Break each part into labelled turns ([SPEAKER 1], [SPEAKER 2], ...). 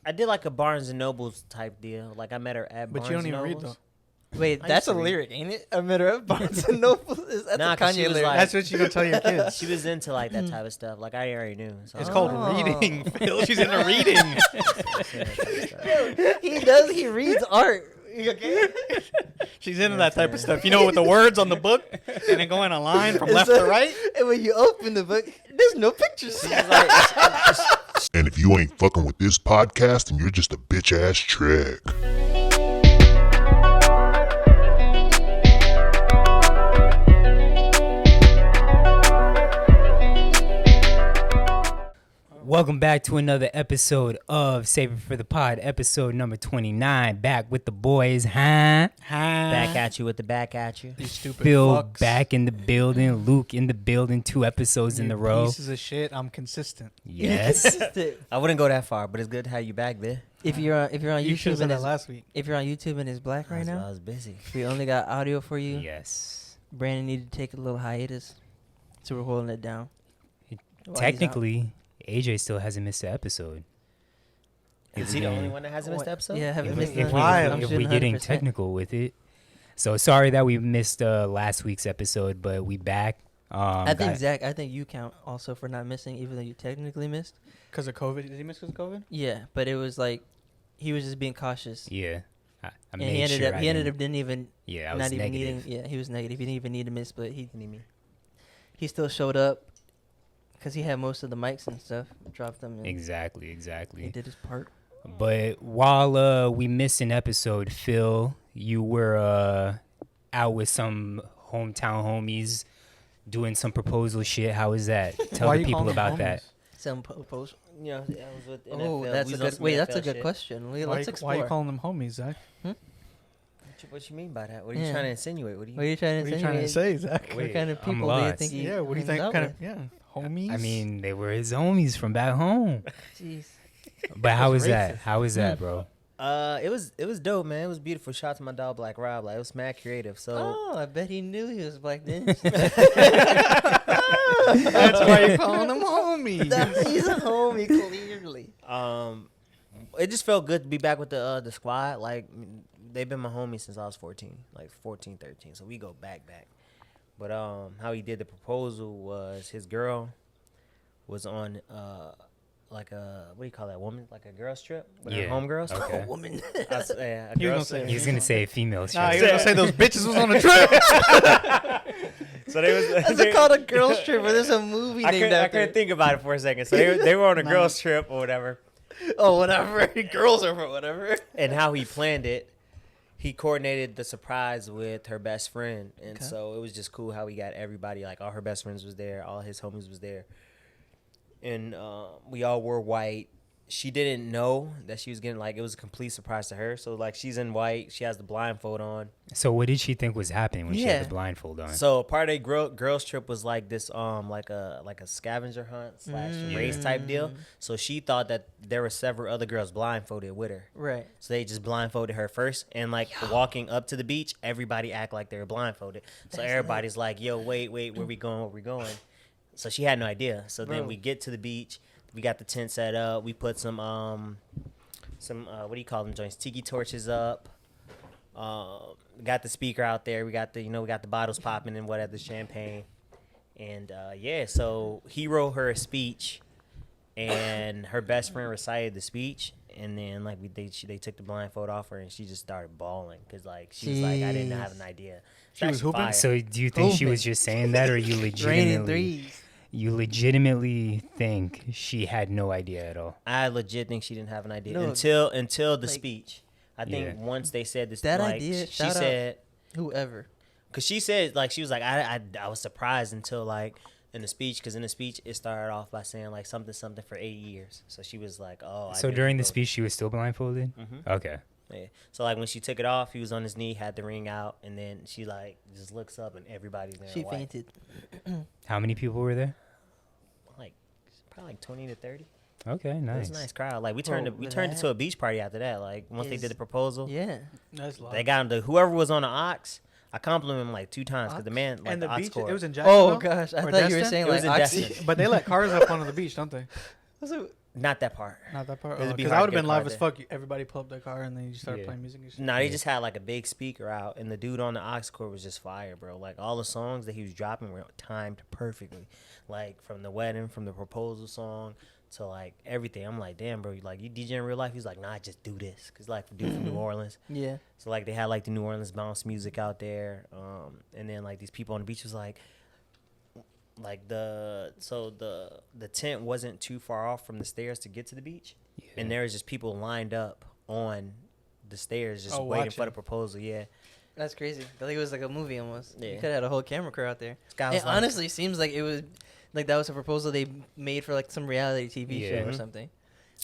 [SPEAKER 1] I did like a Barnes and Nobles type deal. Like I met her at
[SPEAKER 2] But
[SPEAKER 1] Barnes
[SPEAKER 2] you don't
[SPEAKER 1] and
[SPEAKER 2] even read
[SPEAKER 1] Nobles.
[SPEAKER 2] though.
[SPEAKER 3] Wait,
[SPEAKER 1] I
[SPEAKER 3] that's
[SPEAKER 1] used
[SPEAKER 3] a
[SPEAKER 1] to read.
[SPEAKER 3] lyric, ain't it? I met her at Barnes and Noble. That's
[SPEAKER 1] Nah,
[SPEAKER 3] a
[SPEAKER 1] 'cause she
[SPEAKER 3] Kanye
[SPEAKER 1] was
[SPEAKER 3] lyric.
[SPEAKER 1] like-
[SPEAKER 2] That's what you gonna tell your kids.
[SPEAKER 1] She was into like that type of stuff. Like I already knew. So
[SPEAKER 2] It's
[SPEAKER 1] I
[SPEAKER 2] called
[SPEAKER 1] was like,
[SPEAKER 2] reading, Phil. She's into reading.
[SPEAKER 3] He does. He reads art. You okay?
[SPEAKER 2] She's into that type of stuff. You know, with the words on the book and then going a line from left to right.
[SPEAKER 3] And when you open the book, there's no pictures.
[SPEAKER 4] And if you ain't fucking with this podcast, then you're just a bitch ass trick.
[SPEAKER 5] Welcome back to another episode of Save It for the Pod, episode number 29. Back with the boys, huh?
[SPEAKER 1] back at you with the back at you.
[SPEAKER 2] These stupid
[SPEAKER 5] Phil
[SPEAKER 2] fucks.
[SPEAKER 5] back in the building, Luke in the building, 2 episodes in
[SPEAKER 2] You
[SPEAKER 5] a row.
[SPEAKER 2] Pieces of shit. I'm consistent.
[SPEAKER 5] Yes.
[SPEAKER 1] I wouldn't go that far, but it's good to have you back there.
[SPEAKER 3] If you're on
[SPEAKER 2] You
[SPEAKER 3] YouTube
[SPEAKER 2] should have
[SPEAKER 3] and
[SPEAKER 2] said that
[SPEAKER 3] it's,
[SPEAKER 2] last week.
[SPEAKER 3] if you're on YouTube and it's black right
[SPEAKER 1] I
[SPEAKER 3] now,
[SPEAKER 1] was busy.
[SPEAKER 3] we only got audio for you.
[SPEAKER 5] Yes.
[SPEAKER 3] Brandon needed to take a little hiatus, so we're holding it down. while he's out.
[SPEAKER 5] Technically, AJ still hasn't missed an episode.
[SPEAKER 1] Is he the only one that hasn't missed the episode?
[SPEAKER 3] Yeah, I haven't
[SPEAKER 5] If,
[SPEAKER 3] missed
[SPEAKER 5] if,
[SPEAKER 3] none.
[SPEAKER 5] we,
[SPEAKER 2] Why?
[SPEAKER 3] I'm
[SPEAKER 5] if
[SPEAKER 3] shooting
[SPEAKER 5] we're getting
[SPEAKER 3] 100%.
[SPEAKER 5] technical with it. So sorry that we missed last week's episode, but we back.
[SPEAKER 3] I think Zach, I think you count also for not missing, even though you technically missed.
[SPEAKER 2] Because of COVID. Did he miss because of COVID?
[SPEAKER 3] Yeah, but it was like he was just being cautious.
[SPEAKER 5] Yeah. I
[SPEAKER 3] And
[SPEAKER 5] made
[SPEAKER 3] he ended
[SPEAKER 5] sure
[SPEAKER 3] up
[SPEAKER 5] I
[SPEAKER 3] he ended
[SPEAKER 5] didn't-
[SPEAKER 3] up didn't even
[SPEAKER 5] Yeah, I was
[SPEAKER 3] not even
[SPEAKER 5] negative.
[SPEAKER 3] needing. Yeah, he was negative. He didn't even need to miss, but he
[SPEAKER 1] Kidding me?
[SPEAKER 3] still showed up because he had most of the mics and stuff. Dropped them. And
[SPEAKER 5] Exactly.
[SPEAKER 3] He did his part.
[SPEAKER 5] But while we missed an episode, Phil, you were out with some hometown homies doing some proposal shit. How is that? Tell
[SPEAKER 2] Why
[SPEAKER 5] the
[SPEAKER 2] you
[SPEAKER 5] people
[SPEAKER 2] calling them
[SPEAKER 5] about that.
[SPEAKER 2] homies?
[SPEAKER 3] Some post.
[SPEAKER 1] Yeah, I was with NFL.
[SPEAKER 3] Oh, that's
[SPEAKER 1] We
[SPEAKER 3] a
[SPEAKER 1] was on
[SPEAKER 3] good.
[SPEAKER 1] some
[SPEAKER 3] Wait, that's a
[SPEAKER 1] NFL
[SPEAKER 3] good
[SPEAKER 1] shit.
[SPEAKER 3] question.
[SPEAKER 2] Why
[SPEAKER 3] Let's
[SPEAKER 2] you
[SPEAKER 3] explore.
[SPEAKER 2] calling them homies, Zach?
[SPEAKER 1] What you mean by that? What are you
[SPEAKER 3] Yeah.
[SPEAKER 1] trying to insinuate? What do you?
[SPEAKER 3] What are you trying
[SPEAKER 2] What
[SPEAKER 3] to
[SPEAKER 2] are you trying to
[SPEAKER 3] insinuate?
[SPEAKER 2] say, Zach?
[SPEAKER 3] What
[SPEAKER 5] Wait,
[SPEAKER 3] kind of
[SPEAKER 5] I'm
[SPEAKER 3] people do you
[SPEAKER 5] lost.
[SPEAKER 3] think he
[SPEAKER 2] Yeah, what do you
[SPEAKER 3] hangs
[SPEAKER 2] think?
[SPEAKER 3] out
[SPEAKER 2] Kind
[SPEAKER 3] with?
[SPEAKER 2] of, yeah, homies.
[SPEAKER 5] I mean, they were his homies from back home.
[SPEAKER 3] Jeez.
[SPEAKER 5] But how was
[SPEAKER 1] racist.
[SPEAKER 5] that? How was that, bro?
[SPEAKER 1] It was dope, man. It was beautiful. Shout out to my dog Black Rob. Like it was mad creative. So
[SPEAKER 3] Oh, I bet he knew he was black then.
[SPEAKER 2] That's why you're calling them homies.
[SPEAKER 3] He's a homie, clearly.
[SPEAKER 1] it just felt good to be back with the squad. Like they've been my homies since I was 14, like 14, 13. So we go back. But how he did the proposal was his girl was on like a, what do you call that, woman, like a girls trip with her
[SPEAKER 5] Yeah.
[SPEAKER 1] homegirls.
[SPEAKER 5] Okay.
[SPEAKER 3] A woman.
[SPEAKER 1] A
[SPEAKER 2] He was
[SPEAKER 1] girls
[SPEAKER 2] gonna
[SPEAKER 1] trip.
[SPEAKER 2] say-
[SPEAKER 5] He's gonna say a female
[SPEAKER 2] Nah,
[SPEAKER 5] strip.
[SPEAKER 2] he was gonna say those bitches was on a trip.
[SPEAKER 1] So they was.
[SPEAKER 3] That's called a girls trip, where there's a movie
[SPEAKER 1] I
[SPEAKER 3] named
[SPEAKER 1] couldn't
[SPEAKER 3] after.
[SPEAKER 1] think about it for a second. So they were on a girls trip or whatever.
[SPEAKER 3] Oh, whatever. Girls are for whatever.
[SPEAKER 1] And how he planned it, he coordinated the surprise with her best friend, and
[SPEAKER 3] Okay.
[SPEAKER 1] so it was just cool how he got everybody, like all her best friends was there, all his homies was there, and we all wore white. She didn't know that she was getting, like, it was a complete surprise to her. So like she's in white, she has the blindfold on.
[SPEAKER 5] So what did she think was happening when she
[SPEAKER 3] Yeah.
[SPEAKER 5] had the blindfold on?
[SPEAKER 1] So part of the girls trip was like this like a scavenger hunt / race type deal. So she thought that there were several other girls blindfolded with her.
[SPEAKER 3] Right.
[SPEAKER 1] So they just blindfolded her first, and like walking up to the beach, everybody act like they were blindfolded. So
[SPEAKER 3] That's
[SPEAKER 1] everybody's like, "Yo, wait, where we going? Where we going?" So she had no idea. So then
[SPEAKER 3] Bro.
[SPEAKER 1] we get to the beach, we got the tent set up, we put some what do you call them joints? Tiki torches up. We got the speaker out there. We got the bottles popping and whatever, the champagne, and So he wrote her a speech, and her best friend recited the speech. And then like they took the blindfold off her, and she just started bawling because like she was like, I didn't have an idea.
[SPEAKER 2] She was hooping?
[SPEAKER 5] So do you think she was just saying that, or you
[SPEAKER 3] Raining
[SPEAKER 5] legitimately
[SPEAKER 3] threes.
[SPEAKER 5] think she had no idea at all?
[SPEAKER 1] I legit think she didn't have an idea
[SPEAKER 3] No,
[SPEAKER 1] until the
[SPEAKER 3] like,
[SPEAKER 1] speech. I think
[SPEAKER 5] Yeah.
[SPEAKER 1] once they said this,
[SPEAKER 3] That
[SPEAKER 1] like,
[SPEAKER 3] idea,
[SPEAKER 1] she
[SPEAKER 3] shout out.
[SPEAKER 1] said,
[SPEAKER 3] Whoever.
[SPEAKER 1] because she said like she was like I was surprised until like in the speech, because in the speech it started off by saying like something for 8 years. So she was like, oh.
[SPEAKER 5] So during the speech, she was still blindfolded?
[SPEAKER 1] Mm-hmm.
[SPEAKER 5] Okay.
[SPEAKER 1] Yeah. So like when she took it off, he was on his knee, had the ring out, and then she like just looks up and everybody's there. in
[SPEAKER 3] She
[SPEAKER 1] white.
[SPEAKER 3] fainted.
[SPEAKER 5] How many people were there?
[SPEAKER 1] Like probably like 20 to 30.
[SPEAKER 5] Okay,
[SPEAKER 1] It
[SPEAKER 5] nice.
[SPEAKER 1] was a nice crowd. Like we
[SPEAKER 3] Bro,
[SPEAKER 1] turned
[SPEAKER 3] that
[SPEAKER 1] into a beach party after that. Like once they
[SPEAKER 3] is-
[SPEAKER 1] did the proposal,
[SPEAKER 3] Yeah.
[SPEAKER 2] That's loud.
[SPEAKER 1] they got him. Whoever was on the ox, I complimented him like 2 times because the man like
[SPEAKER 2] and
[SPEAKER 1] the
[SPEAKER 2] the
[SPEAKER 1] ox
[SPEAKER 2] beach,
[SPEAKER 1] court.
[SPEAKER 2] it was in Jacksonville.
[SPEAKER 3] Oh gosh, I
[SPEAKER 2] Or
[SPEAKER 3] thought you were
[SPEAKER 2] Destin?
[SPEAKER 3] saying
[SPEAKER 1] It was
[SPEAKER 3] like
[SPEAKER 1] in
[SPEAKER 3] Oxy.
[SPEAKER 1] Destin.
[SPEAKER 2] But they let cars up onto the beach, don't they?
[SPEAKER 3] So,
[SPEAKER 1] Not that part.
[SPEAKER 2] Not that part.
[SPEAKER 1] It'd be
[SPEAKER 2] Because
[SPEAKER 1] hard
[SPEAKER 2] I
[SPEAKER 1] to
[SPEAKER 2] would have
[SPEAKER 1] get
[SPEAKER 2] been
[SPEAKER 1] a car
[SPEAKER 2] live as
[SPEAKER 1] there.
[SPEAKER 2] fuck. Everybody pull up their car and then you start
[SPEAKER 5] Yeah.
[SPEAKER 2] playing music and shit.
[SPEAKER 1] Nah, they just had like a big speaker out, and the dude on the aux cord was just fire, bro. Like all the songs that he was dropping were timed perfectly, like from the wedding, from the proposal song to like everything. I'm like, damn, bro, like you DJ in real life? He's like, nah, just do this, cause like the dude from New Orleans.
[SPEAKER 3] Yeah.
[SPEAKER 1] So like they had like the New Orleans bounce music out there, and then like these people on the beach was like the tent wasn't too far off from the stairs to get to the beach, and there was just people lined up on the stairs just waiting for the proposal. Yeah,
[SPEAKER 3] That's crazy. I think it was like a movie almost.
[SPEAKER 1] Yeah.
[SPEAKER 3] You could have had a whole camera crew out there.
[SPEAKER 1] this guy was
[SPEAKER 3] It
[SPEAKER 1] like,
[SPEAKER 3] honestly seems like it was like that was a proposal they made for like some reality TV
[SPEAKER 5] Yeah.
[SPEAKER 3] show or
[SPEAKER 1] Mhm.
[SPEAKER 3] something.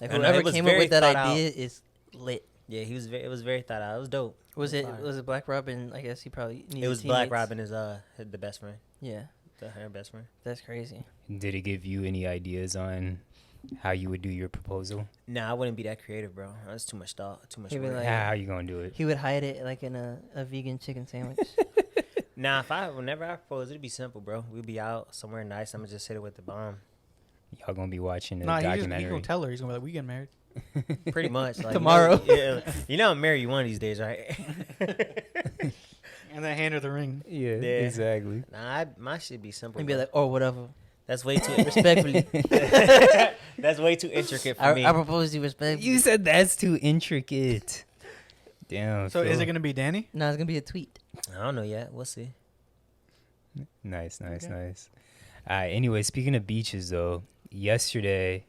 [SPEAKER 3] Like
[SPEAKER 1] I know,
[SPEAKER 3] whoever
[SPEAKER 1] it was
[SPEAKER 3] came up
[SPEAKER 1] very
[SPEAKER 3] with that
[SPEAKER 1] thought
[SPEAKER 3] idea is lit.
[SPEAKER 1] yeah, he was. It was very thought out. It was dope.
[SPEAKER 3] Was it
[SPEAKER 1] fire.
[SPEAKER 3] was it Black Robin? I guess he probably needed
[SPEAKER 1] It was Black
[SPEAKER 3] teammates.
[SPEAKER 1] Robin is the best friend,
[SPEAKER 3] Yeah,
[SPEAKER 1] her best friend.
[SPEAKER 3] that's crazy.
[SPEAKER 5] Did it give you any ideas on how you would do your proposal?
[SPEAKER 1] Nah, I wouldn't be that creative, bro. That's too much thought, too much
[SPEAKER 3] He
[SPEAKER 1] work.
[SPEAKER 3] would, like-
[SPEAKER 5] How you gonna do it?
[SPEAKER 3] He would hide it like in a vegan chicken sandwich.
[SPEAKER 1] Nah, whenever I propose, it'd be simple, bro. We'd be out somewhere nice. I'm gonna just hit it with the bomb.
[SPEAKER 5] Y'all gonna be watching a
[SPEAKER 2] Nah, he
[SPEAKER 5] documentary?
[SPEAKER 2] gonna tell her. He's gonna be like, we getting married.
[SPEAKER 1] Pretty much. Like,
[SPEAKER 3] Tomorrow.
[SPEAKER 1] You know I'm married one of these days, right?
[SPEAKER 2] And then hand her the ring.
[SPEAKER 5] Yeah,
[SPEAKER 1] Yeah.
[SPEAKER 5] exactly.
[SPEAKER 1] Nah, my shit be simple.
[SPEAKER 3] And be
[SPEAKER 1] bro.
[SPEAKER 3] like, oh, whatever.
[SPEAKER 1] That's way too
[SPEAKER 3] Respectfully.
[SPEAKER 1] That's way too intricate for
[SPEAKER 3] I
[SPEAKER 1] me.
[SPEAKER 3] propose you respectfully.
[SPEAKER 5] You said that's too intricate. Damn.
[SPEAKER 2] So is
[SPEAKER 5] Phil.
[SPEAKER 2] it gonna be Danny?
[SPEAKER 3] No, it's gonna be a tweet.
[SPEAKER 1] I don't know yet. We'll see.
[SPEAKER 5] Nice.
[SPEAKER 2] Okay.
[SPEAKER 5] Anyway, speaking of beaches, though, yesterday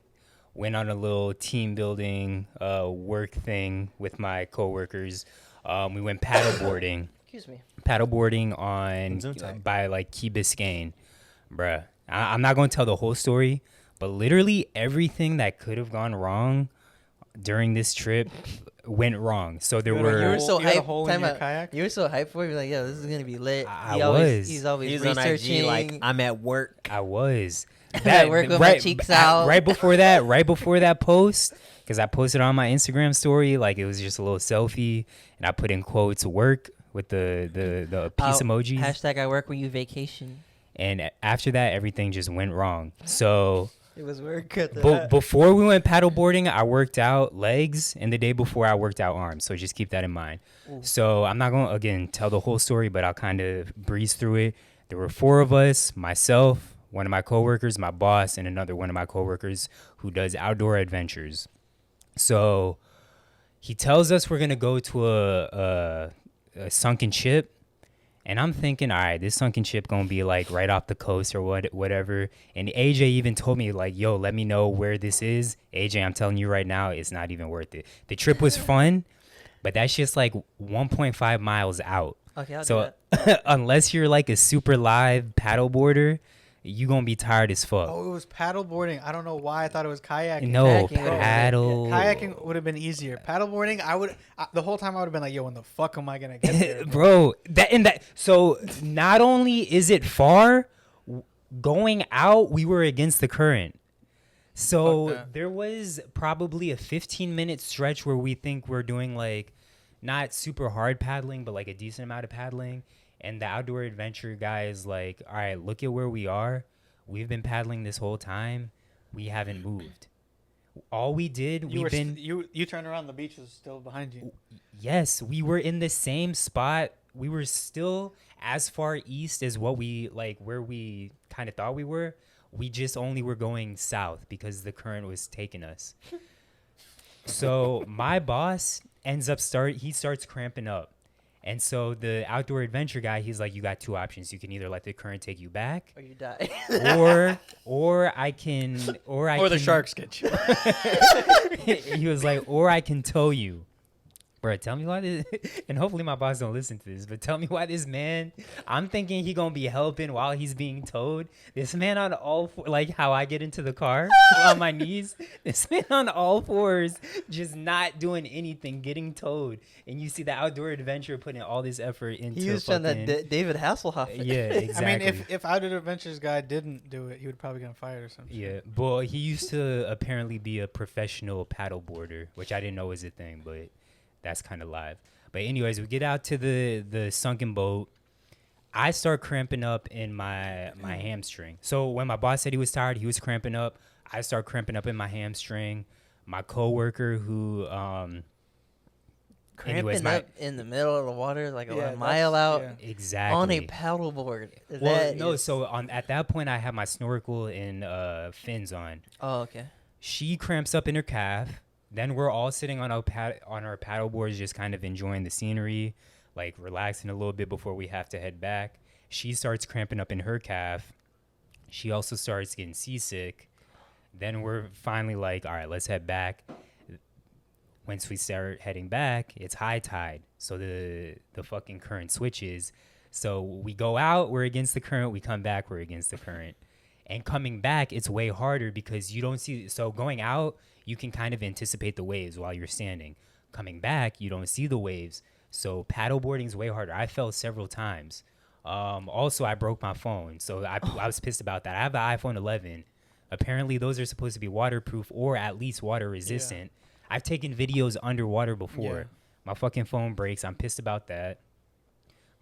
[SPEAKER 5] went on a little team building work thing with my coworkers. We went paddleboarding.
[SPEAKER 3] Excuse me.
[SPEAKER 5] Paddleboarding on
[SPEAKER 1] Gesundheit.
[SPEAKER 5] by like Key Biscayne, bruh. I'm not gonna tell the whole story, but literally everything that could have gone wrong during this trip went wrong. So there
[SPEAKER 2] You had a
[SPEAKER 3] You were
[SPEAKER 5] were.
[SPEAKER 3] so
[SPEAKER 2] You had a
[SPEAKER 3] hyped.
[SPEAKER 2] hole in
[SPEAKER 3] Time
[SPEAKER 2] your
[SPEAKER 3] out.
[SPEAKER 2] kayak?
[SPEAKER 3] You were so hyped for it. You're like, yo, this is gonna be lit.
[SPEAKER 5] I
[SPEAKER 3] He's
[SPEAKER 5] was.
[SPEAKER 3] always
[SPEAKER 1] He's on
[SPEAKER 3] researching.
[SPEAKER 1] IG like I'm at work.
[SPEAKER 5] I was.
[SPEAKER 3] At work with my cheeks out.
[SPEAKER 5] Right before that post, because I posted on my Instagram story, like it was just a little selfie, and I put in quotes "work" with the peace emojis.
[SPEAKER 3] Hashtag I work when you vacation.
[SPEAKER 5] And after that, everything just went wrong. So
[SPEAKER 3] It was work.
[SPEAKER 5] before we went paddleboarding, I worked out legs, and the day before I worked out arms. So just keep that in mind.
[SPEAKER 3] Ooh.
[SPEAKER 5] So I'm not going to, again, tell the whole story, but I'll kind of breeze through it. There were 4 of us, myself, one of my coworkers, my boss, and another one of my coworkers who does outdoor adventures. So he tells us we're going to go to a sunken ship. And I'm thinking, all right, this sunken ship going to be like right off the coast or whatever. And AJ even told me like, yo, let me know where this is. AJ, I'm telling you right now, it's not even worth it. The trip was fun, but that's just like 1.5 miles out.
[SPEAKER 3] Okay, I'll do
[SPEAKER 5] So
[SPEAKER 3] that.
[SPEAKER 5] unless you're like a super live paddleboarder, you going to be tired as fuck.
[SPEAKER 2] Oh, it was paddle boarding. I don't know why I thought it was kayaking.
[SPEAKER 5] No,
[SPEAKER 3] Kayaking would've been-
[SPEAKER 5] paddle.
[SPEAKER 2] Kayaking would have been easier. Paddle boarding, the whole time I would have been like, yo, when the fuck am I gonna get there?
[SPEAKER 5] Bro, so not only is it far, going out, we were against the current. So
[SPEAKER 2] Fuck that.
[SPEAKER 5] there was probably a 15-minute stretch where we think we're doing like not super hard paddling, but like a decent amount of paddling. And the outdoor adventure guy is like, all right, look at where we are. We've been paddling this whole time. We haven't moved. All we did,
[SPEAKER 2] You
[SPEAKER 5] we've been...
[SPEAKER 2] you turned around, the beach was still behind you.
[SPEAKER 5] Yes, we were in the same spot. We were still as far east as what we like where we kind of thought we were. We just only were going south because the current was taking us. So my boss he starts cramping up. And so the outdoor adventure guy, he's like, you got 2 options. You can either let the current take you back
[SPEAKER 3] Or you die.
[SPEAKER 5] or the
[SPEAKER 2] sharks get you.
[SPEAKER 5] he was like, or I can tow you. Bro, tell me why this, and hopefully my boss don't listen to this, but tell me why this man, I'm thinking he gonna be helping while he's being towed. This man on all four, like how I get into the car on my knees, this man on all fours just not doing anything, getting towed. And you see the outdoor adventure putting all this effort into
[SPEAKER 3] He was trying that
[SPEAKER 5] fucking-
[SPEAKER 3] David Hasselhoff.
[SPEAKER 5] Yeah, exactly.
[SPEAKER 2] I mean, if Outdoor Adventures guy didn't do it, he would probably get fired or something.
[SPEAKER 5] Yeah, but he used to apparently be a professional paddleboarder, which I didn't know was a thing, but that's kind of live. But anyways, we get out to the sunken boat. I start cramping up in my hamstring. So when my boss said he was tired, he was cramping up. I start cramping up in my hamstring. My coworker who
[SPEAKER 3] Cramping up in the middle of the water, like a mile out
[SPEAKER 5] exactly
[SPEAKER 3] on a paddleboard.
[SPEAKER 5] So at that point I had my snorkel and fins on.
[SPEAKER 3] Oh, okay.
[SPEAKER 5] She cramps up in her calf. Then we're all sitting on our paddle boards, just kind of enjoying the scenery, like relaxing a little bit before we have to head back. She starts cramping up in her calf. She also starts getting seasick. Then we're finally like, all right, let's head back. Once we start heading back, it's high tide. So the fucking current switches. So we go out, we're against the current. We come back, we're against the current. And coming back, it's way harder because you don't see. So going out, you can kind of anticipate the waves while you're standing. Coming back, you don't see the waves. So paddleboarding is way harder. I fell several times. Also, I broke my phone. So I was pissed about that. I have the iPhone 11. Apparently, those are supposed to be waterproof or at least water resistant. Yeah. I've taken videos underwater before. Yeah. My fucking phone breaks. I'm pissed about that.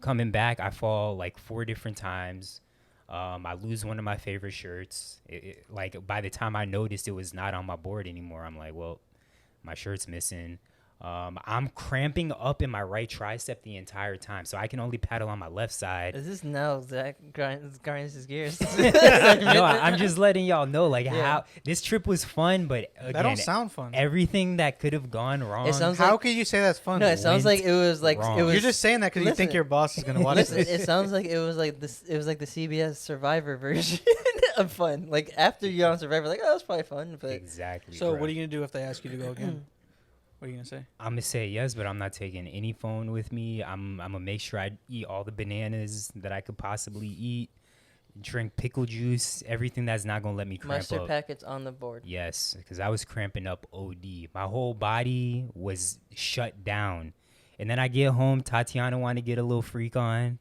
[SPEAKER 5] Coming back, I fall like 4 different times. I lose one of my favorite shirts. Like by the time I noticed it was not on my board anymore, I'm like, well, my shirt's missing. I'm cramping up in my right tricep the entire time, so I can only paddle on my left side.
[SPEAKER 3] Is this now Zach grinds his gears?
[SPEAKER 5] No, I'm just letting y'all know, like, how this trip was fun, but again,
[SPEAKER 2] that don't sound fun.
[SPEAKER 5] Everything that could have gone wrong.
[SPEAKER 3] It sounds
[SPEAKER 2] how could you say that's fun?
[SPEAKER 3] No, it sounds like it was like
[SPEAKER 5] wrong.
[SPEAKER 3] it was.
[SPEAKER 2] You're just saying that because you think your boss is gonna watch this.
[SPEAKER 3] It sounds like it was like this. It was like the CBS Survivor version of fun. Like after you're on Survivor, like that was probably fun. But
[SPEAKER 5] exactly.
[SPEAKER 2] So what are you gonna do if they ask you to go again? What are you going to say?
[SPEAKER 5] I'm going to say yes, but I'm not taking any phone with me. I'm going to make sure I eat all the bananas that I could possibly eat, drink pickle juice, everything that's not going to let me cramp
[SPEAKER 3] mustard
[SPEAKER 5] up.
[SPEAKER 3] packets on the board.
[SPEAKER 5] Yes, because I was cramping up OD. My whole body was shut down. And then I get home, Tatiana wanted to get a little freak on.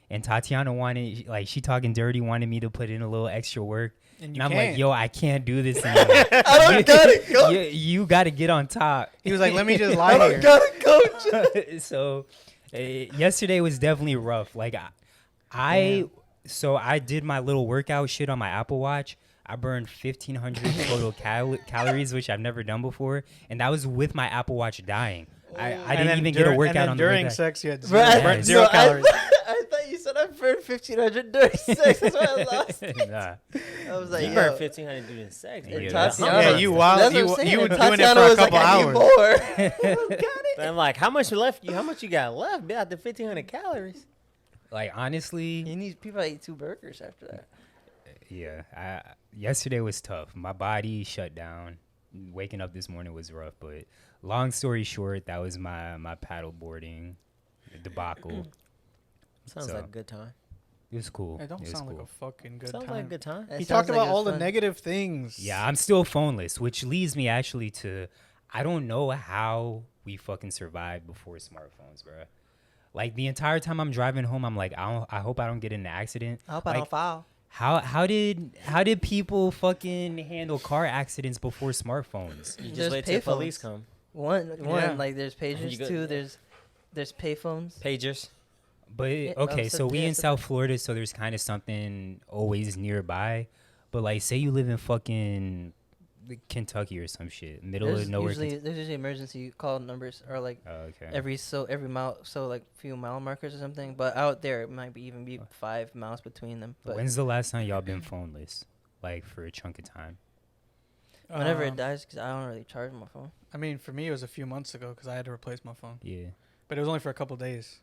[SPEAKER 5] And Tatiana wanted, like, she talking dirty, wanted me to put in a little extra work. And I'm like, yo, I can't do this anymore.
[SPEAKER 3] I don't got it, coach.
[SPEAKER 5] You got to get on top.
[SPEAKER 2] He was like, let me just lie here.
[SPEAKER 3] I don't got it, coach.
[SPEAKER 5] So yesterday was definitely rough. Like, I did my little workout shit on my Apple Watch. I burned 1,500 total calories, which I've never done before. And that was with my Apple Watch dying. I didn't even get a workout on the way back.
[SPEAKER 2] During sex, you had
[SPEAKER 3] zero
[SPEAKER 2] calories.
[SPEAKER 3] I thought you said I burned 1,500 during sex. That's why I lost it.
[SPEAKER 5] Nah.
[SPEAKER 3] I was like,
[SPEAKER 1] you burned 1,500 during sex.
[SPEAKER 5] Yeah,
[SPEAKER 2] you wild. You were doing it for a couple hours.
[SPEAKER 3] Got it.
[SPEAKER 1] I'm like, how much left? How much you got left? Be out the 1,500 calories.
[SPEAKER 5] Like, honestly,
[SPEAKER 3] People ate 2 burgers after that.
[SPEAKER 5] Yeah, yesterday was tough. My body shut down. Waking up this morning was rough, but long story short, that was my paddle boarding debacle.
[SPEAKER 1] Sounds like a good time.
[SPEAKER 5] It was cool.
[SPEAKER 2] It don't sound like a fucking good time.
[SPEAKER 1] Sounds like a good time.
[SPEAKER 2] He talked about all the negative things.
[SPEAKER 5] Yeah, I'm still phoneless, which leads me actually to, I don't know how we fucking survived before smartphones, bro. Like the entire time I'm driving home, I'm like, I hope I don't get in an accident.
[SPEAKER 3] I hope I don't fall.
[SPEAKER 5] How did people fucking handle car accidents before smartphones?
[SPEAKER 1] You just wait till police come.
[SPEAKER 3] One, like there's pagers. 2, there's payphones.
[SPEAKER 1] Pagers.
[SPEAKER 5] But okay, so we in South Florida, so there's kind of something always nearby. But like, say you live in fucking Kentucky or some shit, middle of nowhere.
[SPEAKER 3] There's usually emergency call numbers or like every mile, so like few mile markers or something. But out there, it might even be 5 miles between them. But
[SPEAKER 5] when's the last time y'all been phoneless, like for a chunk of time?
[SPEAKER 3] Whenever it dies, because I don't really charge my phone.
[SPEAKER 2] I mean, for me, it was a few months ago because I had to replace my phone.
[SPEAKER 5] Yeah,
[SPEAKER 2] but it was only for a couple days.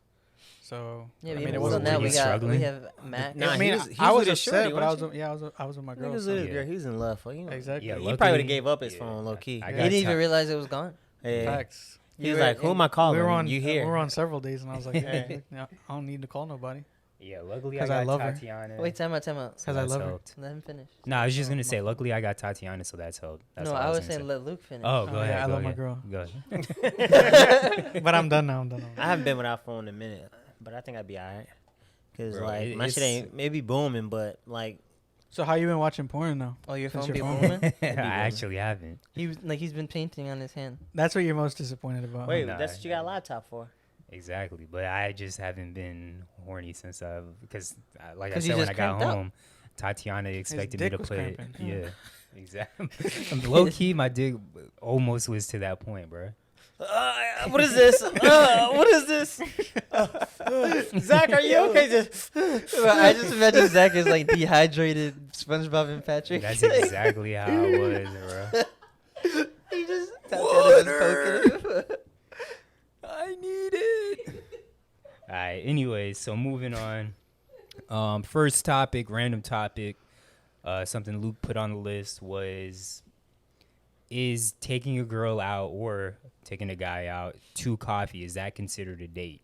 [SPEAKER 2] So
[SPEAKER 3] yeah,
[SPEAKER 2] I mean, it
[SPEAKER 3] wasn't
[SPEAKER 2] wasn't
[SPEAKER 3] that
[SPEAKER 2] really
[SPEAKER 3] we have Mac.
[SPEAKER 1] Nah,
[SPEAKER 2] I mean, I was upset, but I was with my girl.
[SPEAKER 1] He was in love.
[SPEAKER 2] Exactly.
[SPEAKER 1] Yeah, he probably would have gave up his phone low key.
[SPEAKER 3] He didn't even realize it was gone.
[SPEAKER 2] Facts.
[SPEAKER 1] He was like, "Who am I calling?"
[SPEAKER 2] We were on several days, and I was like, "Hey, I don't need to call nobody."
[SPEAKER 5] Yeah, luckily I got Tatiana.
[SPEAKER 3] Wait, time out.
[SPEAKER 2] Because I love her.
[SPEAKER 3] Let him finish.
[SPEAKER 5] No, I was just gonna say, luckily I got Tatiana, so that's helped.
[SPEAKER 3] No, I was saying let Luke finish.
[SPEAKER 5] Oh, go ahead.
[SPEAKER 2] I love my girl.
[SPEAKER 5] Go ahead.
[SPEAKER 2] But I'm done now.
[SPEAKER 1] I haven't been without phone in a minute, but I think I'd be alright. Cause like my shit ain't maybe booming, but like.
[SPEAKER 2] So how you been watching porn though?
[SPEAKER 3] Oh, your phone be booming?
[SPEAKER 5] I actually haven't.
[SPEAKER 3] He's been painting on his hand.
[SPEAKER 2] That's what you're most disappointed about.
[SPEAKER 1] Wait, that's what you got a laptop for.
[SPEAKER 5] Exactly, but I just haven't been horny since because like I said, when I got home, Tatiana expected me to play. Yeah, Exactly. Low key, my dick almost was to that point, bro.
[SPEAKER 1] What is this? What is this? Zach, are you okay?
[SPEAKER 3] I just imagine Zach is like dehydrated SpongeBob and Patrick.
[SPEAKER 5] That's exactly how it was, bro.
[SPEAKER 3] He just water.
[SPEAKER 5] I need it. All right. Anyway, so moving on. First topic, random topic. Something Luke put on the list was, is taking a girl out or taking a guy out to coffee, is that considered a date?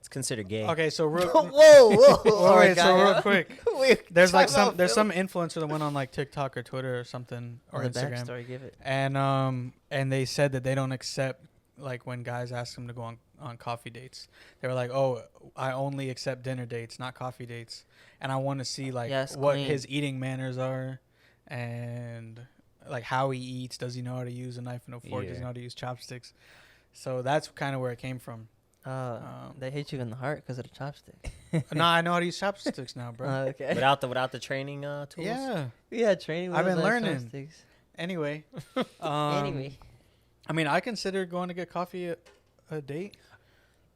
[SPEAKER 1] It's considered gay.
[SPEAKER 2] Okay, so real,
[SPEAKER 3] Whoa.
[SPEAKER 2] wait, so real quick, there's like some
[SPEAKER 3] some
[SPEAKER 2] influencer that went on like TikTok or Twitter or something or Instagram,
[SPEAKER 3] backstory, give it.
[SPEAKER 2] and they said that they don't accept like when guys ask them to go on coffee dates. They were like, oh, I only accept dinner dates, not coffee dates, and I want to see like what his eating manners are, and like how he eats. Does he know how to use a knife and a fork?
[SPEAKER 5] Yeah.
[SPEAKER 2] Does he know how to use chopsticks? So that's kind of where it came from.
[SPEAKER 3] They hit you in the heart because of the chopstick.
[SPEAKER 2] No, I know how to use chopsticks now, bro.
[SPEAKER 3] Okay.
[SPEAKER 1] Without the training tools.
[SPEAKER 2] Yeah.
[SPEAKER 3] Training.
[SPEAKER 2] I've been
[SPEAKER 3] wheels and
[SPEAKER 2] learning.
[SPEAKER 3] chopsticks.
[SPEAKER 2] Anyway.
[SPEAKER 3] Anyway.
[SPEAKER 2] I mean, I consider going to get coffee a date.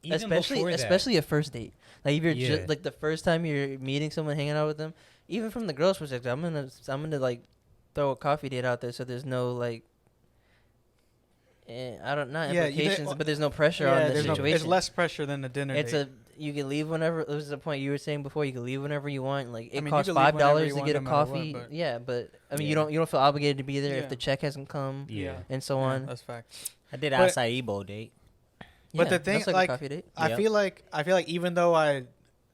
[SPEAKER 5] Even before that.
[SPEAKER 3] Especially a first date. Like if you're
[SPEAKER 5] Yeah.
[SPEAKER 3] like the first time you're meeting someone, hanging out with them, even from the girl's perspective, I'm gonna like throw a coffee date out there so there's no like implications, but there's no pressure on the situation.
[SPEAKER 2] There's less pressure than the dinner date.
[SPEAKER 3] You can leave whenever. This is the point you were saying before. You can leave whenever you want. Like it
[SPEAKER 2] I mean,
[SPEAKER 3] costs
[SPEAKER 2] you can leave whenever you
[SPEAKER 3] $5 to
[SPEAKER 2] want,
[SPEAKER 3] get a
[SPEAKER 2] no matter what,
[SPEAKER 3] coffee.
[SPEAKER 2] but-
[SPEAKER 3] But I mean,
[SPEAKER 5] Yeah.
[SPEAKER 3] you don't feel obligated to be there
[SPEAKER 2] Yeah.
[SPEAKER 3] if the check hasn't come
[SPEAKER 5] Yeah.
[SPEAKER 3] and so
[SPEAKER 2] Yeah,
[SPEAKER 3] on.
[SPEAKER 2] that's fact.
[SPEAKER 1] I did an
[SPEAKER 2] But-
[SPEAKER 1] acai bowl date.
[SPEAKER 2] But the thing,
[SPEAKER 3] that's like
[SPEAKER 2] like,
[SPEAKER 3] a coffee date.
[SPEAKER 2] I
[SPEAKER 1] Yep.
[SPEAKER 2] feel like even though I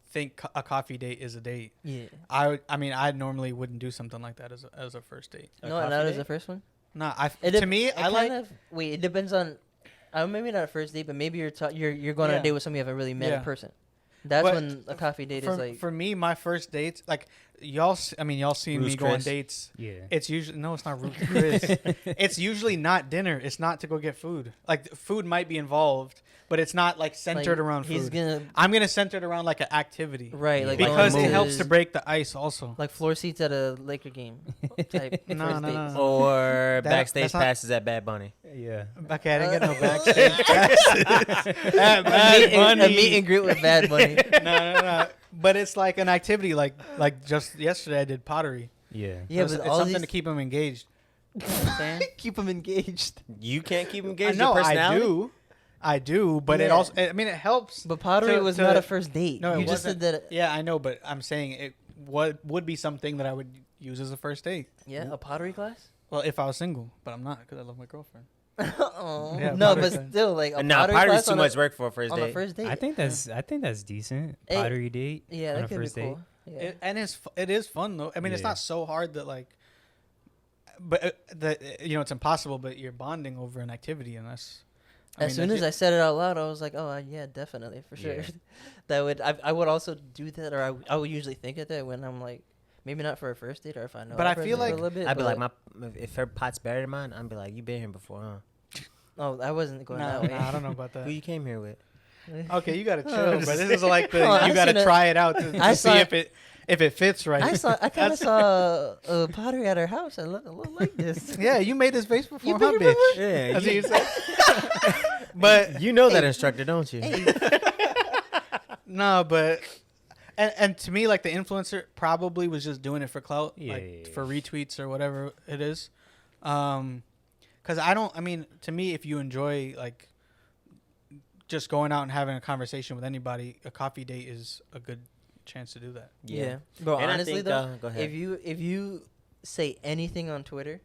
[SPEAKER 2] think a coffee date is a date,
[SPEAKER 3] Yeah.
[SPEAKER 2] I mean, I normally wouldn't do something like that as a first date.
[SPEAKER 1] A
[SPEAKER 3] No,
[SPEAKER 1] coffee
[SPEAKER 3] not as
[SPEAKER 1] date?
[SPEAKER 3] the first one.
[SPEAKER 2] No,
[SPEAKER 3] To
[SPEAKER 2] me, I like.
[SPEAKER 3] Wait, it depends on. Maybe not a first date, but maybe you're going on
[SPEAKER 2] Yeah.
[SPEAKER 3] a date with somebody you haven't really met
[SPEAKER 2] Yeah.
[SPEAKER 3] in person. That's
[SPEAKER 2] But
[SPEAKER 3] when a coffee date is like.
[SPEAKER 2] For me, my first dates, like y'all seen
[SPEAKER 1] Ruth's
[SPEAKER 2] me go on
[SPEAKER 1] Chris.
[SPEAKER 2] dates.
[SPEAKER 5] Yeah.
[SPEAKER 2] It's usually it's not Ruth's Chris. It's usually not dinner. It's not to go get food. Like food might be involved, but it's not like centered around
[SPEAKER 3] He's
[SPEAKER 2] food. I'm gonna center it around like an activity,
[SPEAKER 3] right, like
[SPEAKER 2] because
[SPEAKER 3] going
[SPEAKER 2] it helps to
[SPEAKER 3] movies,
[SPEAKER 2] break the ice also.
[SPEAKER 3] like floor seats at a Laker game. Type
[SPEAKER 2] No,
[SPEAKER 3] first
[SPEAKER 2] no,
[SPEAKER 3] dates.
[SPEAKER 2] no.
[SPEAKER 1] Or backstage
[SPEAKER 2] that's not-
[SPEAKER 1] passes at Bad Bunny.
[SPEAKER 5] Yeah.
[SPEAKER 2] Okay, I didn't get no backstage passes.
[SPEAKER 3] A meet and greet with Bad Bunny.
[SPEAKER 2] No. But it's like an activity. Like just yesterday, I did pottery.
[SPEAKER 5] Yeah.
[SPEAKER 3] Yeah,
[SPEAKER 2] it's
[SPEAKER 3] but all
[SPEAKER 2] something
[SPEAKER 3] these,
[SPEAKER 2] to keep them engaged.
[SPEAKER 3] keep them engaged.
[SPEAKER 1] You can't keep engaged.
[SPEAKER 2] No,
[SPEAKER 1] Your personality?
[SPEAKER 2] I do, but it
[SPEAKER 3] Yeah.
[SPEAKER 2] also. I mean, it helps.
[SPEAKER 3] But pottery was not a first date.
[SPEAKER 2] No, it
[SPEAKER 3] you just
[SPEAKER 2] wasn't.
[SPEAKER 3] said that.
[SPEAKER 2] Yeah, I know, but I'm saying it would be something that I would use as a first date.
[SPEAKER 3] Yeah, a pottery class.
[SPEAKER 2] Well, if I was single, but I'm not because I love my girlfriend.
[SPEAKER 3] Oh
[SPEAKER 2] Yeah,
[SPEAKER 3] no,
[SPEAKER 2] pottery
[SPEAKER 3] but
[SPEAKER 2] class.
[SPEAKER 3] still, like a
[SPEAKER 1] Nah,
[SPEAKER 3] pottery
[SPEAKER 1] pottery's
[SPEAKER 3] class
[SPEAKER 1] too
[SPEAKER 3] on
[SPEAKER 1] much work for a first
[SPEAKER 3] on
[SPEAKER 1] date.
[SPEAKER 3] a first date.
[SPEAKER 5] I think that's decent.
[SPEAKER 3] Hey,
[SPEAKER 5] Pottery date.
[SPEAKER 3] Yeah,
[SPEAKER 5] on
[SPEAKER 3] that
[SPEAKER 5] a
[SPEAKER 3] could be
[SPEAKER 5] first date.
[SPEAKER 3] cool. Yeah.
[SPEAKER 2] It is fun though. I mean, it's
[SPEAKER 5] Yeah.
[SPEAKER 2] not so hard that like, but it's impossible. But you're bonding over an activity, and that's.
[SPEAKER 3] As soon as I said it out loud, I was like, "Oh, yeah, definitely, for sure."
[SPEAKER 5] Yeah.
[SPEAKER 3] That would I would also do that, or I would usually think of that when I'm like, maybe not for a first date, or if I know.
[SPEAKER 2] But
[SPEAKER 3] a
[SPEAKER 2] I
[SPEAKER 3] person
[SPEAKER 2] feel
[SPEAKER 3] for a
[SPEAKER 2] like-
[SPEAKER 3] little bit,
[SPEAKER 1] I'd be
[SPEAKER 3] but-
[SPEAKER 1] like, if her pot's better than mine, I'd be like, you been here before, huh?
[SPEAKER 3] oh, I wasn't going
[SPEAKER 2] Nah,
[SPEAKER 3] that way.
[SPEAKER 2] I don't know about
[SPEAKER 1] Who
[SPEAKER 2] that.
[SPEAKER 1] you came here with?
[SPEAKER 2] Okay, you gotta chill,
[SPEAKER 3] Oh,
[SPEAKER 2] but this is like the
[SPEAKER 3] Oh, I
[SPEAKER 2] you gotta
[SPEAKER 3] seen it.
[SPEAKER 2] try it out to
[SPEAKER 3] I
[SPEAKER 2] see
[SPEAKER 3] saw-
[SPEAKER 2] if it fits right.
[SPEAKER 3] I kind of saw a pottery at her house. I look like this.
[SPEAKER 2] Yeah, you made this face before,
[SPEAKER 3] You
[SPEAKER 2] huh,
[SPEAKER 3] been
[SPEAKER 2] bitch?
[SPEAKER 3] here
[SPEAKER 1] Yeah,
[SPEAKER 2] That's
[SPEAKER 1] you,
[SPEAKER 2] what you said. But
[SPEAKER 1] you know that instructor, don't you?
[SPEAKER 3] Hey,
[SPEAKER 2] no, but and to me, like the influencer probably was just doing it for clout,
[SPEAKER 5] Yeah.
[SPEAKER 2] for retweets or whatever it is. Because to me, if you enjoy like just going out and having a conversation with anybody, a coffee date is a good chance to do that.
[SPEAKER 3] yeah. Bro,
[SPEAKER 1] And I
[SPEAKER 3] honestly
[SPEAKER 1] think,
[SPEAKER 3] though,
[SPEAKER 1] go ahead.
[SPEAKER 3] if you say anything on Twitter,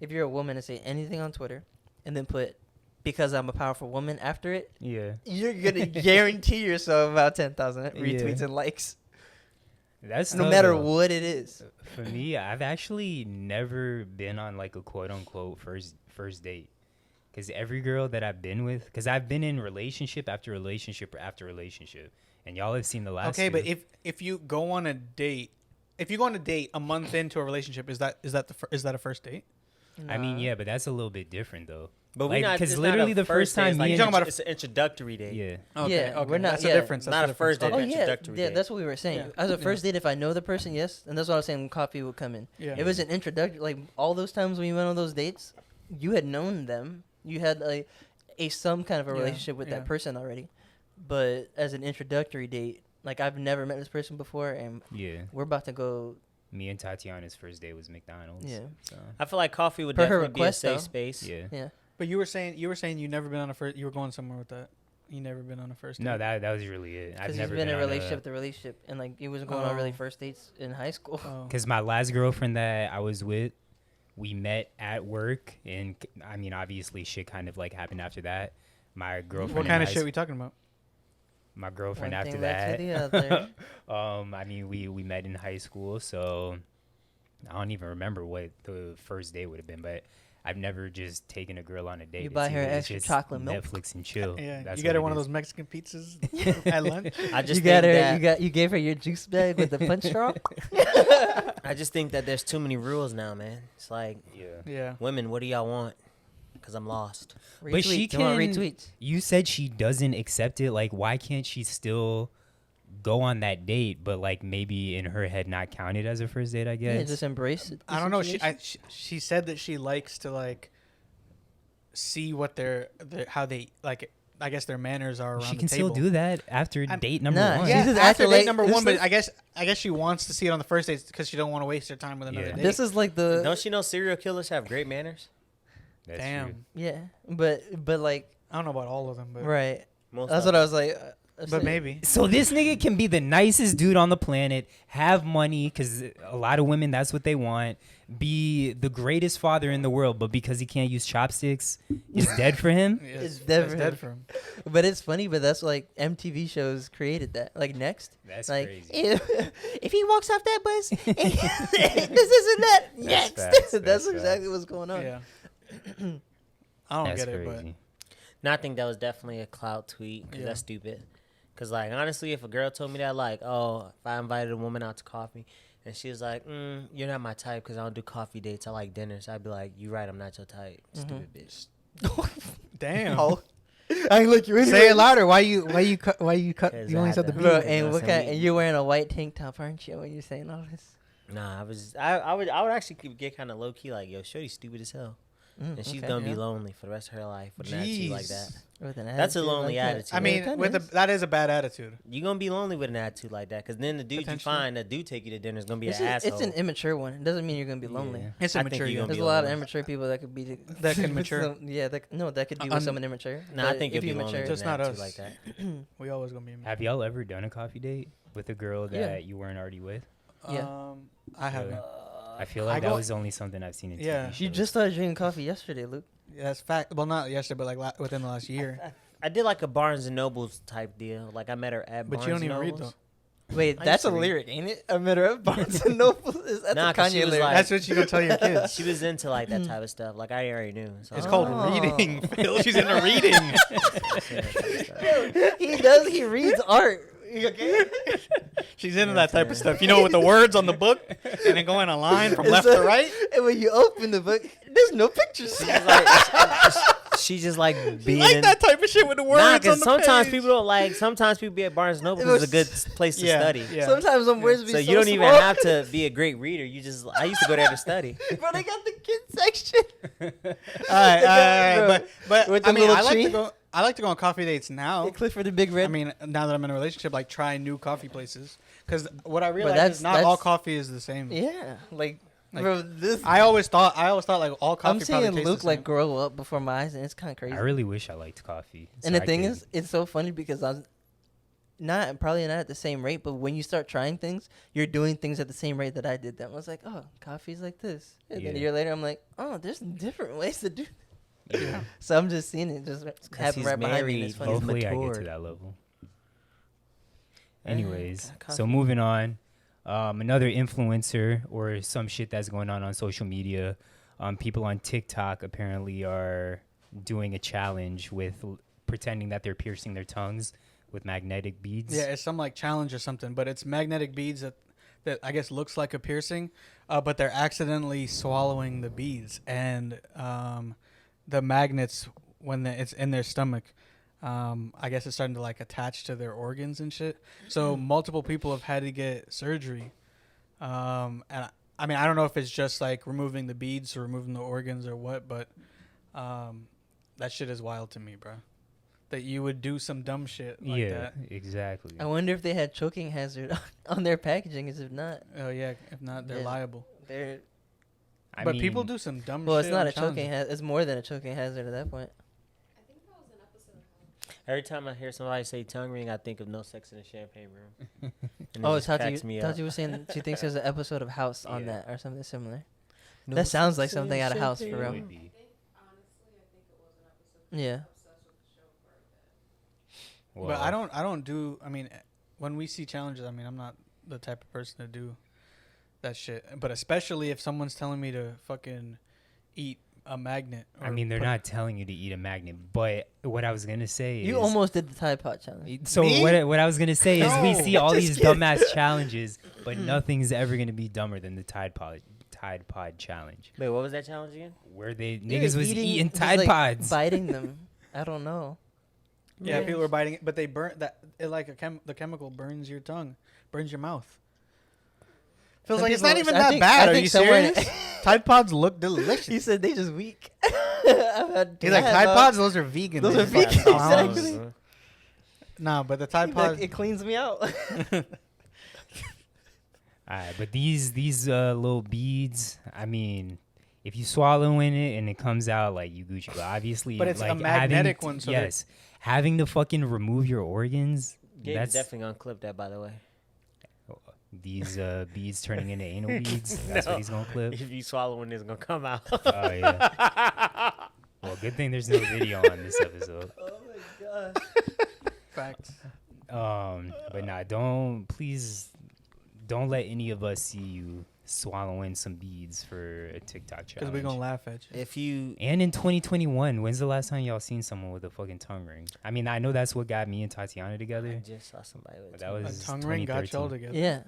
[SPEAKER 3] if you're a woman and say anything on Twitter, and then put "because I'm a powerful woman" after it,
[SPEAKER 5] Yeah.
[SPEAKER 3] you're gonna guarantee yourself about 10,000 retweets
[SPEAKER 5] Yeah.
[SPEAKER 3] and likes,
[SPEAKER 5] That's
[SPEAKER 3] no
[SPEAKER 5] tough,
[SPEAKER 3] matter
[SPEAKER 5] though.
[SPEAKER 3] what it is.
[SPEAKER 5] For me, I've actually never been on like a quote unquote first date. Because every girl that I've been with, because I've been in relationship after relationship after relationship, and y'all have seen the last.
[SPEAKER 2] Okay,
[SPEAKER 5] two.
[SPEAKER 2] but if you go on a date, a month into a relationship, is that a first date?
[SPEAKER 5] I mean,
[SPEAKER 3] Nah.
[SPEAKER 5] yeah, but that's a little bit different though.
[SPEAKER 1] But
[SPEAKER 5] Like,
[SPEAKER 1] we not
[SPEAKER 5] because
[SPEAKER 1] it's
[SPEAKER 5] literally
[SPEAKER 1] not a
[SPEAKER 5] the first time
[SPEAKER 1] date,
[SPEAKER 5] me
[SPEAKER 1] like,
[SPEAKER 5] and
[SPEAKER 2] talking about
[SPEAKER 1] it's an introductory date.
[SPEAKER 5] yeah.
[SPEAKER 2] Okay,
[SPEAKER 3] Yeah,
[SPEAKER 2] okay.
[SPEAKER 3] we're not-
[SPEAKER 2] That's
[SPEAKER 3] yeah.
[SPEAKER 2] the difference. That's
[SPEAKER 1] Not
[SPEAKER 2] the
[SPEAKER 1] a first
[SPEAKER 2] difference.
[SPEAKER 1] date.
[SPEAKER 3] Oh yeah,
[SPEAKER 1] Introductory
[SPEAKER 3] yeah.
[SPEAKER 1] date.
[SPEAKER 3] That's what we were saying.
[SPEAKER 2] Yeah.
[SPEAKER 3] As a first date, if I know the person, yes, and that's what I was saying. Coffee would come in.
[SPEAKER 2] Yeah.
[SPEAKER 3] If it was an introductory, like all those times when you went on those dates, you had known them. You had like some kind of a
[SPEAKER 2] Yeah,
[SPEAKER 3] relationship with
[SPEAKER 2] yeah.
[SPEAKER 3] that person already. But as an introductory date, like I've never met this person before, and
[SPEAKER 5] Yeah.
[SPEAKER 3] we're about to go.
[SPEAKER 5] Me and Tatiana's first date was McDonald's.
[SPEAKER 3] Yeah.
[SPEAKER 5] So,
[SPEAKER 1] I feel like coffee would
[SPEAKER 3] Per her
[SPEAKER 1] definitely be a
[SPEAKER 3] request,
[SPEAKER 1] safe
[SPEAKER 3] though.
[SPEAKER 1] space.
[SPEAKER 5] yeah.
[SPEAKER 3] Yeah.
[SPEAKER 2] But you were saying you never been on a first. You were going somewhere with that. You never been on a first date.
[SPEAKER 5] No, that was really it. I've
[SPEAKER 3] Because he's
[SPEAKER 5] never
[SPEAKER 3] been in a
[SPEAKER 5] on
[SPEAKER 3] relationship to relationship, and like he was going on really
[SPEAKER 2] Oh.
[SPEAKER 3] first dates in high school.
[SPEAKER 2] Oh.
[SPEAKER 5] Because my last girlfriend that I was with, we met at work, and I mean, obviously, shit kind of like happened after that. My girlfriend.
[SPEAKER 2] What
[SPEAKER 5] in
[SPEAKER 2] kind of
[SPEAKER 5] high
[SPEAKER 2] shit we talking about?
[SPEAKER 5] My girlfriend
[SPEAKER 3] One
[SPEAKER 5] after
[SPEAKER 3] thing led to
[SPEAKER 5] that.
[SPEAKER 3] the other.
[SPEAKER 5] I mean, we met in high school, so I don't even remember what the first date would have been, but I've never just taken a girl on a date.
[SPEAKER 3] You
[SPEAKER 5] It's
[SPEAKER 3] buy her
[SPEAKER 5] either
[SPEAKER 3] extra
[SPEAKER 5] just
[SPEAKER 3] chocolate milk?
[SPEAKER 5] Netflix and chill.
[SPEAKER 2] Yeah,
[SPEAKER 5] That's
[SPEAKER 2] you got her
[SPEAKER 5] what
[SPEAKER 2] one
[SPEAKER 5] it
[SPEAKER 2] of
[SPEAKER 5] is.
[SPEAKER 2] those Mexican pizzas at lunch.
[SPEAKER 1] I just
[SPEAKER 3] You got
[SPEAKER 1] think
[SPEAKER 3] her.
[SPEAKER 1] that
[SPEAKER 3] You gave her your juice bag with the punch straw.
[SPEAKER 1] I just think that there's too many rules now, man. It's like
[SPEAKER 5] Yeah.
[SPEAKER 2] Yeah.
[SPEAKER 1] women, what do y'all want? Because I'm lost.
[SPEAKER 5] But she
[SPEAKER 3] You want
[SPEAKER 5] can-
[SPEAKER 3] retweets?
[SPEAKER 5] You said she doesn't accept it. Like, why can't she still go on that date, but like maybe in her head not count it as a first date? I guess.
[SPEAKER 3] Yeah, just embrace it.
[SPEAKER 2] I don't know. She said that she likes to like see what how they like. I guess their manners are around
[SPEAKER 5] She
[SPEAKER 2] the
[SPEAKER 5] can
[SPEAKER 2] table.
[SPEAKER 5] still do that after date number
[SPEAKER 3] nah,
[SPEAKER 5] one.
[SPEAKER 3] she's
[SPEAKER 2] Yeah,
[SPEAKER 3] just
[SPEAKER 2] after
[SPEAKER 3] acting
[SPEAKER 2] date
[SPEAKER 3] like-
[SPEAKER 2] number
[SPEAKER 3] this
[SPEAKER 2] one, but
[SPEAKER 3] is-
[SPEAKER 2] I guess she wants to see it on the first date because she don't want to waste her time with another
[SPEAKER 5] Yeah.
[SPEAKER 2] date.
[SPEAKER 3] This is like the
[SPEAKER 1] Don't you know serial killers have great manners?
[SPEAKER 5] That's
[SPEAKER 2] Damn.
[SPEAKER 5] true.
[SPEAKER 3] yeah, but like
[SPEAKER 2] I don't know about all of them, but
[SPEAKER 3] right.
[SPEAKER 1] Most
[SPEAKER 3] That's
[SPEAKER 1] of
[SPEAKER 3] what
[SPEAKER 1] them.
[SPEAKER 3] I was like.
[SPEAKER 2] but maybe.
[SPEAKER 5] So this nigga can be the nicest dude on the planet, have money, because a lot of women, that's what they want, be the greatest father in the world, but because he can't use chopsticks, is dead for him?
[SPEAKER 2] Yes,
[SPEAKER 3] It's dead
[SPEAKER 2] that's
[SPEAKER 3] for
[SPEAKER 2] dead
[SPEAKER 3] him.
[SPEAKER 2] for him.
[SPEAKER 3] But it's funny. But that's like MTV shows created that. Like Next.
[SPEAKER 5] That's
[SPEAKER 3] Like
[SPEAKER 5] crazy.
[SPEAKER 3] if he walks off that bus, this isn't that. Next.
[SPEAKER 5] facts,
[SPEAKER 3] That's
[SPEAKER 5] that's
[SPEAKER 3] exactly what's going on.
[SPEAKER 2] Yeah. I don't
[SPEAKER 5] That's
[SPEAKER 2] get it,
[SPEAKER 5] crazy.
[SPEAKER 1] No, I think that was definitely a clout tweet because
[SPEAKER 2] Yeah.
[SPEAKER 1] that's stupid. Because, like, honestly, if a girl told me that, like, oh, if I invited a woman out to coffee and she was like, you're not my type because I don't do coffee dates, I like dinners, I'd be like, you're right, I'm not your type, stupid bitch.
[SPEAKER 2] but damn.
[SPEAKER 3] Oh. I look you
[SPEAKER 2] Say it louder. Why you cut?
[SPEAKER 1] 'Cause
[SPEAKER 2] You
[SPEAKER 1] I
[SPEAKER 2] only
[SPEAKER 1] had
[SPEAKER 2] said the
[SPEAKER 1] to-
[SPEAKER 2] B.
[SPEAKER 3] Bro,
[SPEAKER 1] word,
[SPEAKER 3] and
[SPEAKER 1] you know
[SPEAKER 3] what
[SPEAKER 1] what I'm
[SPEAKER 3] kind?
[SPEAKER 1] saying?
[SPEAKER 3] And you're wearing a white tank top, aren't you? When you're saying all this.
[SPEAKER 1] Nah, I would actually get kind of low key, like, yo, shorty's stupid as hell. And she's going to be lonely for the rest of her life with an attitude like that. That's a lonely attitude.
[SPEAKER 2] I mean, that is a bad attitude.
[SPEAKER 1] You're going to be lonely with an attitude like that because then the dude you
[SPEAKER 2] Potentially.
[SPEAKER 1] find that do take you to dinner is going to be
[SPEAKER 3] It's,
[SPEAKER 1] an
[SPEAKER 3] it's
[SPEAKER 1] asshole.
[SPEAKER 3] an immature one. It doesn't mean you're gonna be lonely.
[SPEAKER 5] Yeah.
[SPEAKER 2] It's
[SPEAKER 1] I think
[SPEAKER 2] immature.
[SPEAKER 1] you
[SPEAKER 2] Yeah.
[SPEAKER 1] gonna
[SPEAKER 3] There's
[SPEAKER 1] be
[SPEAKER 3] a lot of
[SPEAKER 1] lonely.
[SPEAKER 3] immature people that could be
[SPEAKER 2] That can
[SPEAKER 3] with
[SPEAKER 2] mature.
[SPEAKER 3] that could be with
[SPEAKER 2] Un-
[SPEAKER 3] someone immature.
[SPEAKER 1] Nah, I
[SPEAKER 3] But
[SPEAKER 1] think
[SPEAKER 3] if
[SPEAKER 1] you'll be
[SPEAKER 3] you're
[SPEAKER 1] lonely
[SPEAKER 3] mature,
[SPEAKER 1] with
[SPEAKER 2] Just
[SPEAKER 1] an
[SPEAKER 2] not
[SPEAKER 1] attitude
[SPEAKER 2] us.
[SPEAKER 1] like that.
[SPEAKER 2] We always gonna be immature.
[SPEAKER 5] Have y'all ever done a coffee date with a girl that
[SPEAKER 3] Yeah.
[SPEAKER 5] you weren't already with?
[SPEAKER 3] Yeah.
[SPEAKER 2] I haven't.
[SPEAKER 5] I feel
[SPEAKER 2] I
[SPEAKER 5] like that
[SPEAKER 2] go-
[SPEAKER 5] was only something I've seen in
[SPEAKER 2] Yeah.
[SPEAKER 5] TV
[SPEAKER 3] You
[SPEAKER 5] shows.
[SPEAKER 3] just started drinking coffee yesterday, Luke.
[SPEAKER 2] Yeah, that's fact. Well, not yesterday, but like within the last year.
[SPEAKER 1] I did like a Barnes and Nobles type deal. Like I met her at
[SPEAKER 2] But
[SPEAKER 1] Barnes
[SPEAKER 2] you don't
[SPEAKER 1] and
[SPEAKER 2] even read
[SPEAKER 1] Nobles.
[SPEAKER 2] though.
[SPEAKER 3] Wait,
[SPEAKER 1] I
[SPEAKER 3] that's
[SPEAKER 1] used
[SPEAKER 3] a
[SPEAKER 1] to read.
[SPEAKER 3] lyric, ain't it? I met her at Barnes and Noble. That's
[SPEAKER 1] Nah,
[SPEAKER 3] a
[SPEAKER 1] 'cause she
[SPEAKER 3] Kanye
[SPEAKER 1] was
[SPEAKER 3] lyric.
[SPEAKER 1] like-
[SPEAKER 2] That's what you gonna tell your kids.
[SPEAKER 1] She was into like that type of stuff. Like I already knew. So
[SPEAKER 2] It's
[SPEAKER 1] I
[SPEAKER 2] called
[SPEAKER 1] was like,
[SPEAKER 2] reading. Phil, she's into reading.
[SPEAKER 3] He does. He reads art. Okay.
[SPEAKER 2] She's into that type of stuff. You know, with the words on the book and then going a line from left to right.
[SPEAKER 3] And when you open the book, there's no pictures.
[SPEAKER 1] She's like, she just like being
[SPEAKER 2] Like
[SPEAKER 1] in.
[SPEAKER 2] that type of shit with the words
[SPEAKER 1] Nah,
[SPEAKER 2] on
[SPEAKER 1] because
[SPEAKER 2] the
[SPEAKER 1] sometimes
[SPEAKER 2] page.
[SPEAKER 1] people don't like. Sometimes people be at Barnes and Noble because it's a good place to
[SPEAKER 2] Yeah,
[SPEAKER 1] study.
[SPEAKER 2] yeah.
[SPEAKER 3] Sometimes some words be
[SPEAKER 1] So
[SPEAKER 3] so
[SPEAKER 1] you don't even
[SPEAKER 3] small.
[SPEAKER 1] have to be a great reader. You just. I used to go there to study.
[SPEAKER 3] Bro, they got the kids section.
[SPEAKER 2] All right,
[SPEAKER 3] Bro,
[SPEAKER 2] but
[SPEAKER 3] with
[SPEAKER 2] I
[SPEAKER 3] the
[SPEAKER 2] mean,
[SPEAKER 3] little
[SPEAKER 2] I like
[SPEAKER 3] tree?
[SPEAKER 2] to go. I like to go on coffee dates now.
[SPEAKER 3] Clifford the Big Red.
[SPEAKER 2] I mean, now that I'm in a relationship, like try new coffee places. Because what I realize
[SPEAKER 3] that's-
[SPEAKER 2] is not all
[SPEAKER 3] that's-
[SPEAKER 2] coffee is the same.
[SPEAKER 3] yeah, like
[SPEAKER 2] Like,
[SPEAKER 3] bro, this.
[SPEAKER 2] I always thought like all coffee.
[SPEAKER 3] I'm
[SPEAKER 2] probably
[SPEAKER 3] seeing
[SPEAKER 2] tastes
[SPEAKER 3] Luke
[SPEAKER 2] the
[SPEAKER 3] like
[SPEAKER 2] same.
[SPEAKER 3] grow up before my eyes, and it's kind of crazy.
[SPEAKER 5] I really wish I liked coffee.
[SPEAKER 3] And
[SPEAKER 5] so
[SPEAKER 3] the
[SPEAKER 5] I
[SPEAKER 3] thing
[SPEAKER 5] could-
[SPEAKER 3] is, it's so funny because I'm probably not at the same rate, but when you start trying things, you're doing things at the same rate that I did them. I was like, oh, coffee's like this. And then a
[SPEAKER 5] Yeah.
[SPEAKER 3] year later, I'm like, oh, there's different ways to do.
[SPEAKER 5] yeah.
[SPEAKER 3] So I'm just seeing it just
[SPEAKER 1] 'cause
[SPEAKER 3] happen
[SPEAKER 1] he's
[SPEAKER 3] right behind me. And it's
[SPEAKER 1] married.
[SPEAKER 3] funny.
[SPEAKER 5] Hopefully, I get to
[SPEAKER 1] matured.
[SPEAKER 5] that level.
[SPEAKER 3] Uh,
[SPEAKER 5] Anyways,
[SPEAKER 3] coffee.
[SPEAKER 5] so moving on, another influencer or some shit that's going on social media. People on TikTok apparently are doing a challenge with pretending that they're piercing their tongues with magnetic beads.
[SPEAKER 2] Yeah, it's some like challenge or something, but it's magnetic beads that I guess looks like a piercing, but they're accidentally swallowing the beads, and the magnets when it's in their stomach. I guess it's starting to like attach to their organs and shit. So multiple people have had to get surgery. And I mean, I don't know if it's just like removing the beads or removing the organs or what, but that shit is wild to me, bro. That you would do some dumb shit like that.
[SPEAKER 5] Yeah, exactly.
[SPEAKER 3] I wonder if they had choking hazard on their packaging. As if not,
[SPEAKER 2] Oh yeah, if not, they're liable.
[SPEAKER 5] But
[SPEAKER 2] people do some dumb shit.
[SPEAKER 3] Well, it's not a choking hazard. It's more than a choking hazard at that point.
[SPEAKER 1] Every time I hear somebody say tongue ring, I think of No Sex in the Champagne Room.
[SPEAKER 3] Oh, Tati was saying she thinks there's an episode of House on that or something similar.
[SPEAKER 1] No
[SPEAKER 3] that sounds like
[SPEAKER 1] Sex in
[SPEAKER 3] something
[SPEAKER 1] the
[SPEAKER 3] out of House for
[SPEAKER 1] Champagne
[SPEAKER 3] real.
[SPEAKER 1] Room.
[SPEAKER 3] Yeah.
[SPEAKER 2] Well, but I don't do. I mean, when we see challenges, I mean, I'm not the type of person to do that shit. But especially if someone's telling me to fucking eat a magnet.
[SPEAKER 5] I mean, they're not telling you to eat a magnet, but what I was gonna say is
[SPEAKER 3] you almost did the Tide Pod challenge.
[SPEAKER 5] So what I was gonna say is we see all these dumbass challenges, but nothing's ever gonna be dumber than the Tide Pod challenge.
[SPEAKER 1] Wait, what was that challenge again?
[SPEAKER 5] Where niggas was eating Tide
[SPEAKER 3] like
[SPEAKER 5] Pods,
[SPEAKER 3] biting them. I don't know.
[SPEAKER 2] Yeah, people were biting it, but they burn that. It like the chemical burns your tongue, burns your mouth. Feels
[SPEAKER 3] Some
[SPEAKER 2] like it's
[SPEAKER 3] people-
[SPEAKER 2] not even
[SPEAKER 3] I
[SPEAKER 2] that
[SPEAKER 3] think-
[SPEAKER 2] bad.
[SPEAKER 3] I
[SPEAKER 2] Are
[SPEAKER 3] think
[SPEAKER 2] you
[SPEAKER 3] someone-
[SPEAKER 2] serious? Tide Pods look delicious.
[SPEAKER 3] He said they just weak. He's
[SPEAKER 2] He's like Tide Pods. Those are vegan.
[SPEAKER 3] Those
[SPEAKER 2] They
[SPEAKER 3] are
[SPEAKER 2] fucking
[SPEAKER 3] vegan,
[SPEAKER 2] clowns.
[SPEAKER 3] exactly.
[SPEAKER 2] Nah, but the Tide Pods.
[SPEAKER 3] It cleans me out.
[SPEAKER 5] Alright, but these little beads, I mean, if you swallow in it and it comes out like you Gucci, but obviously,
[SPEAKER 2] But it's
[SPEAKER 5] like
[SPEAKER 2] a magnetic
[SPEAKER 5] having,
[SPEAKER 2] one, so
[SPEAKER 5] yes, having to fucking remove your organs.
[SPEAKER 1] Gabe's
[SPEAKER 5] That's
[SPEAKER 1] definitely gonna clip that, by the way.
[SPEAKER 5] these beads turning into anal beads. That's what he's gonna clip.
[SPEAKER 1] If you swallow one, it's gonna come out.
[SPEAKER 5] Oh yeah. Well, good thing there's no video on this episode.
[SPEAKER 3] Oh my god.
[SPEAKER 2] Facts.
[SPEAKER 5] But nah, please don't let any of us see you swallowing some beads for a TikTok challenge.
[SPEAKER 2] Because we're going to laugh at you.
[SPEAKER 1] If you
[SPEAKER 5] And in 2021, when's the last time y'all seen someone with a fucking tongue ring? I mean, I know that's what got me and Tatiana
[SPEAKER 1] I
[SPEAKER 5] together.
[SPEAKER 1] just saw somebody with
[SPEAKER 5] But that was
[SPEAKER 2] A tongue ring got y'all
[SPEAKER 5] 2013.
[SPEAKER 2] together.
[SPEAKER 3] Yeah,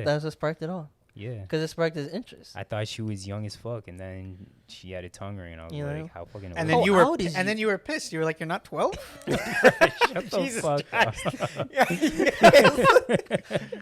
[SPEAKER 3] that's what sparked it all.
[SPEAKER 5] Yeah.
[SPEAKER 3] Because it sparked his interest.
[SPEAKER 5] I thought she was young as fuck, and then she had a tongue ring, and I was
[SPEAKER 3] You
[SPEAKER 5] like,
[SPEAKER 3] know?
[SPEAKER 5] how fucking
[SPEAKER 2] And
[SPEAKER 3] How
[SPEAKER 2] then you were
[SPEAKER 3] old is
[SPEAKER 2] and
[SPEAKER 3] you?
[SPEAKER 2] then you were pissed. You were like, "You're not 12?"
[SPEAKER 5] Shut the fuck up.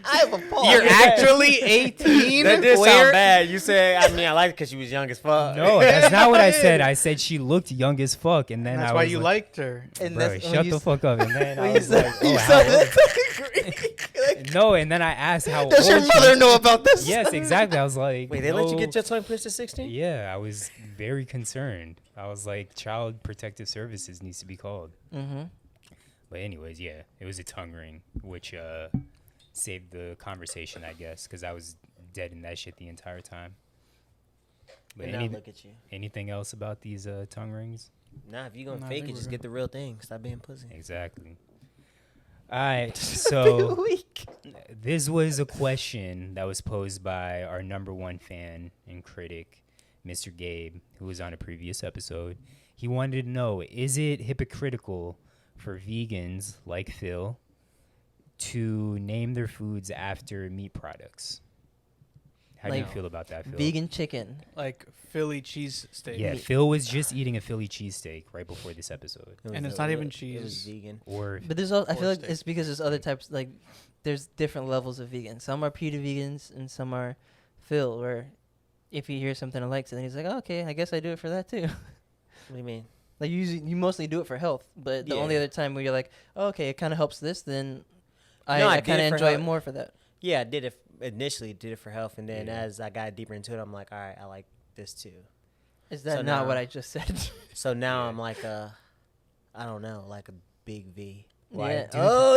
[SPEAKER 3] I have a pause.
[SPEAKER 2] You're actually 18.
[SPEAKER 1] that did
[SPEAKER 2] Where-
[SPEAKER 1] sound bad. You said, I mean, I liked it because she was young as fuck.
[SPEAKER 5] No, that's not what I said. I said she looked young as fuck, and then
[SPEAKER 2] And that's
[SPEAKER 5] I
[SPEAKER 2] why
[SPEAKER 5] was
[SPEAKER 2] you
[SPEAKER 5] like,
[SPEAKER 2] liked her.
[SPEAKER 3] And
[SPEAKER 5] bro,
[SPEAKER 3] that's when
[SPEAKER 5] shut
[SPEAKER 3] you
[SPEAKER 5] the fuck up. And then I
[SPEAKER 3] when you
[SPEAKER 5] was
[SPEAKER 3] said,
[SPEAKER 5] like,
[SPEAKER 3] you
[SPEAKER 5] oh,
[SPEAKER 3] said
[SPEAKER 5] how old?
[SPEAKER 3] that.
[SPEAKER 5] No, and then I asked how
[SPEAKER 3] Does your
[SPEAKER 5] old she-
[SPEAKER 3] mother know about this?
[SPEAKER 5] Yes, exactly. I was like,
[SPEAKER 1] Wait, they let you
[SPEAKER 5] no.
[SPEAKER 1] get your tongue pierced at 16?
[SPEAKER 5] Yeah, I was very concerned. I was like, Child Protective Services needs to be called.
[SPEAKER 3] Mm-hmm.
[SPEAKER 5] But anyways, yeah, it was a tongue ring, which saved the conversation, I guess, because I was dead in that shit the entire time. But
[SPEAKER 1] And now look at you.
[SPEAKER 5] anything else about these tongue rings?
[SPEAKER 1] Nah, if you gonna
[SPEAKER 2] Nah, I
[SPEAKER 1] fake
[SPEAKER 2] think
[SPEAKER 1] it,
[SPEAKER 2] we're
[SPEAKER 1] just get the real thing. Stop being pussy.
[SPEAKER 5] Exactly. All right, so
[SPEAKER 3] Weak.
[SPEAKER 5] this was a question that was posed by our number one fan and critic, Mr. Gabe, who was on a previous episode. He wanted to know, is it hypocritical for vegans like Phil to name their foods after meat products? How do you
[SPEAKER 3] Like
[SPEAKER 5] feel about that, Phil?
[SPEAKER 3] Vegan chicken.
[SPEAKER 2] Like Philly cheese steak.
[SPEAKER 5] Yeah, Phil was just eating a Philly cheesesteak right before this episode.
[SPEAKER 1] It
[SPEAKER 2] And
[SPEAKER 1] was
[SPEAKER 2] it's not even
[SPEAKER 1] It was
[SPEAKER 2] cheese.
[SPEAKER 1] vegan.
[SPEAKER 5] Or
[SPEAKER 3] But there's all, I feel like
[SPEAKER 2] steak.
[SPEAKER 3] it's because there's other types, like there's different levels of vegan. Some are PETA vegans and some are Phil, where if he hears something and likes it, then he's like, oh, okay, I guess I do it for that too.
[SPEAKER 1] What do you mean?
[SPEAKER 3] Like you mostly do it for health, but the
[SPEAKER 1] Yeah.
[SPEAKER 3] only other time where you're like, oh, okay, it kind of helps this, then
[SPEAKER 1] No,
[SPEAKER 3] I
[SPEAKER 1] I did
[SPEAKER 3] kind of
[SPEAKER 1] it for
[SPEAKER 3] enjoy it
[SPEAKER 1] health.
[SPEAKER 3] more for that.
[SPEAKER 1] Yeah, I did it initially. Did it for health, and then
[SPEAKER 5] Yeah.
[SPEAKER 1] as I got deeper into it, I'm like, all right, I like this too.
[SPEAKER 3] Is that
[SPEAKER 1] So
[SPEAKER 3] not what
[SPEAKER 1] now-
[SPEAKER 3] I just said?
[SPEAKER 1] So now
[SPEAKER 5] Yeah.
[SPEAKER 1] I'm like I don't know, like a big V.
[SPEAKER 5] Well, I
[SPEAKER 3] yeah.
[SPEAKER 5] do-
[SPEAKER 3] Oh,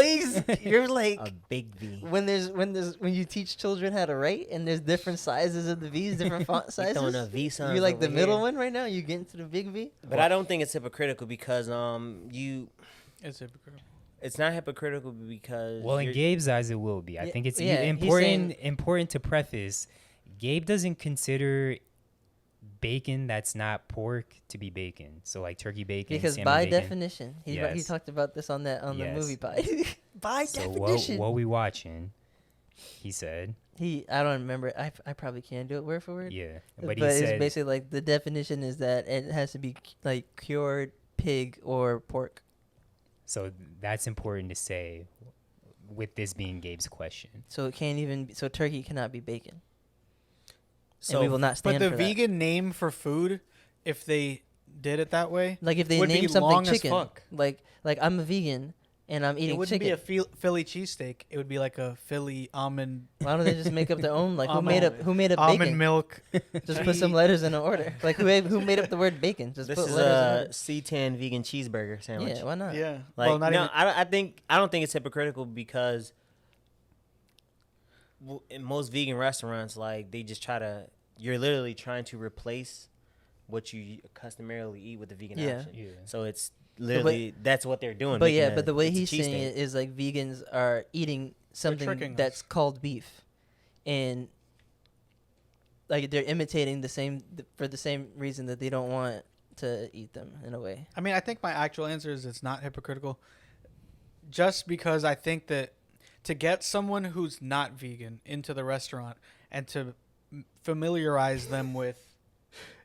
[SPEAKER 3] you're like
[SPEAKER 1] A big V.
[SPEAKER 3] when you teach children how to write and there's different sizes of the V's, different font
[SPEAKER 1] You
[SPEAKER 3] sizes.
[SPEAKER 1] throwing a V sign.
[SPEAKER 3] You like the middle one right now? You get into the big V?
[SPEAKER 1] But I don't think it's hypocritical because
[SPEAKER 2] It's hypocritical.
[SPEAKER 1] it's not hypocritical because
[SPEAKER 5] well, in
[SPEAKER 1] you're-
[SPEAKER 5] Gabe's eyes, it will be. I
[SPEAKER 3] Yeah,
[SPEAKER 5] think it's
[SPEAKER 3] yeah, he's
[SPEAKER 5] important to preface. Gabe doesn't consider bacon that's not pork to be bacon. So like turkey bacon,
[SPEAKER 3] Because
[SPEAKER 5] salmon
[SPEAKER 3] by
[SPEAKER 5] bacon.
[SPEAKER 3] definition, he
[SPEAKER 5] Yes.
[SPEAKER 3] talked about this on the
[SPEAKER 5] Yes.
[SPEAKER 3] movie pie. By
[SPEAKER 5] So
[SPEAKER 3] definition.
[SPEAKER 5] what we watching? He said.
[SPEAKER 3] I don't remember. I probably can't do it word for word.
[SPEAKER 5] Yeah,
[SPEAKER 3] But
[SPEAKER 5] he
[SPEAKER 3] it's
[SPEAKER 5] said
[SPEAKER 3] basically like the definition is that it has to be like cured pig or pork.
[SPEAKER 5] so. That's important to say. With this being Gabe's question,
[SPEAKER 3] So it can't even. So turkey cannot be bacon.
[SPEAKER 1] So
[SPEAKER 3] And we will not stand
[SPEAKER 2] But the
[SPEAKER 3] for
[SPEAKER 2] vegan name for food, if they did it that way,
[SPEAKER 3] that. Like if they
[SPEAKER 2] would
[SPEAKER 3] name
[SPEAKER 2] be
[SPEAKER 3] something
[SPEAKER 2] long as
[SPEAKER 3] chicken,
[SPEAKER 2] fuck.
[SPEAKER 3] like I'm a vegan and I'm
[SPEAKER 2] it
[SPEAKER 3] eating
[SPEAKER 2] wouldn't
[SPEAKER 3] chicken.
[SPEAKER 2] be a Philly cheesesteak. It would be like a Philly almond
[SPEAKER 3] Why don't they just make up their own? Like who made up
[SPEAKER 2] almond
[SPEAKER 3] bacon?
[SPEAKER 2] milk.
[SPEAKER 3] Just put some letters in the order. Like who made up the word bacon? Just
[SPEAKER 1] this
[SPEAKER 3] put
[SPEAKER 1] is
[SPEAKER 3] letters in
[SPEAKER 1] a
[SPEAKER 3] order.
[SPEAKER 1] C10 vegan cheeseburger sandwich.
[SPEAKER 3] Yeah, why not?
[SPEAKER 2] Yeah.
[SPEAKER 1] Like,
[SPEAKER 2] well, not
[SPEAKER 1] no,
[SPEAKER 2] even.
[SPEAKER 1] I don't think it's hypocritical because in most vegan restaurants, like they just you're literally trying to replace what you customarily eat with the vegan
[SPEAKER 3] Yeah.
[SPEAKER 1] option.
[SPEAKER 5] yeah.
[SPEAKER 1] So it's literally that's what they're doing.
[SPEAKER 3] But
[SPEAKER 1] making
[SPEAKER 3] but the way
[SPEAKER 1] it's a
[SPEAKER 3] he's saying
[SPEAKER 1] cheesesteak.
[SPEAKER 3] it is like vegans are eating something
[SPEAKER 2] tricking
[SPEAKER 3] that's
[SPEAKER 2] us.
[SPEAKER 3] called beef, and like they're imitating for the same reason that they don't want to eat them in a way.
[SPEAKER 2] I mean, I think my actual answer is it's not hypocritical. Just because I think that to get someone who's not vegan into the restaurant and to familiarize them with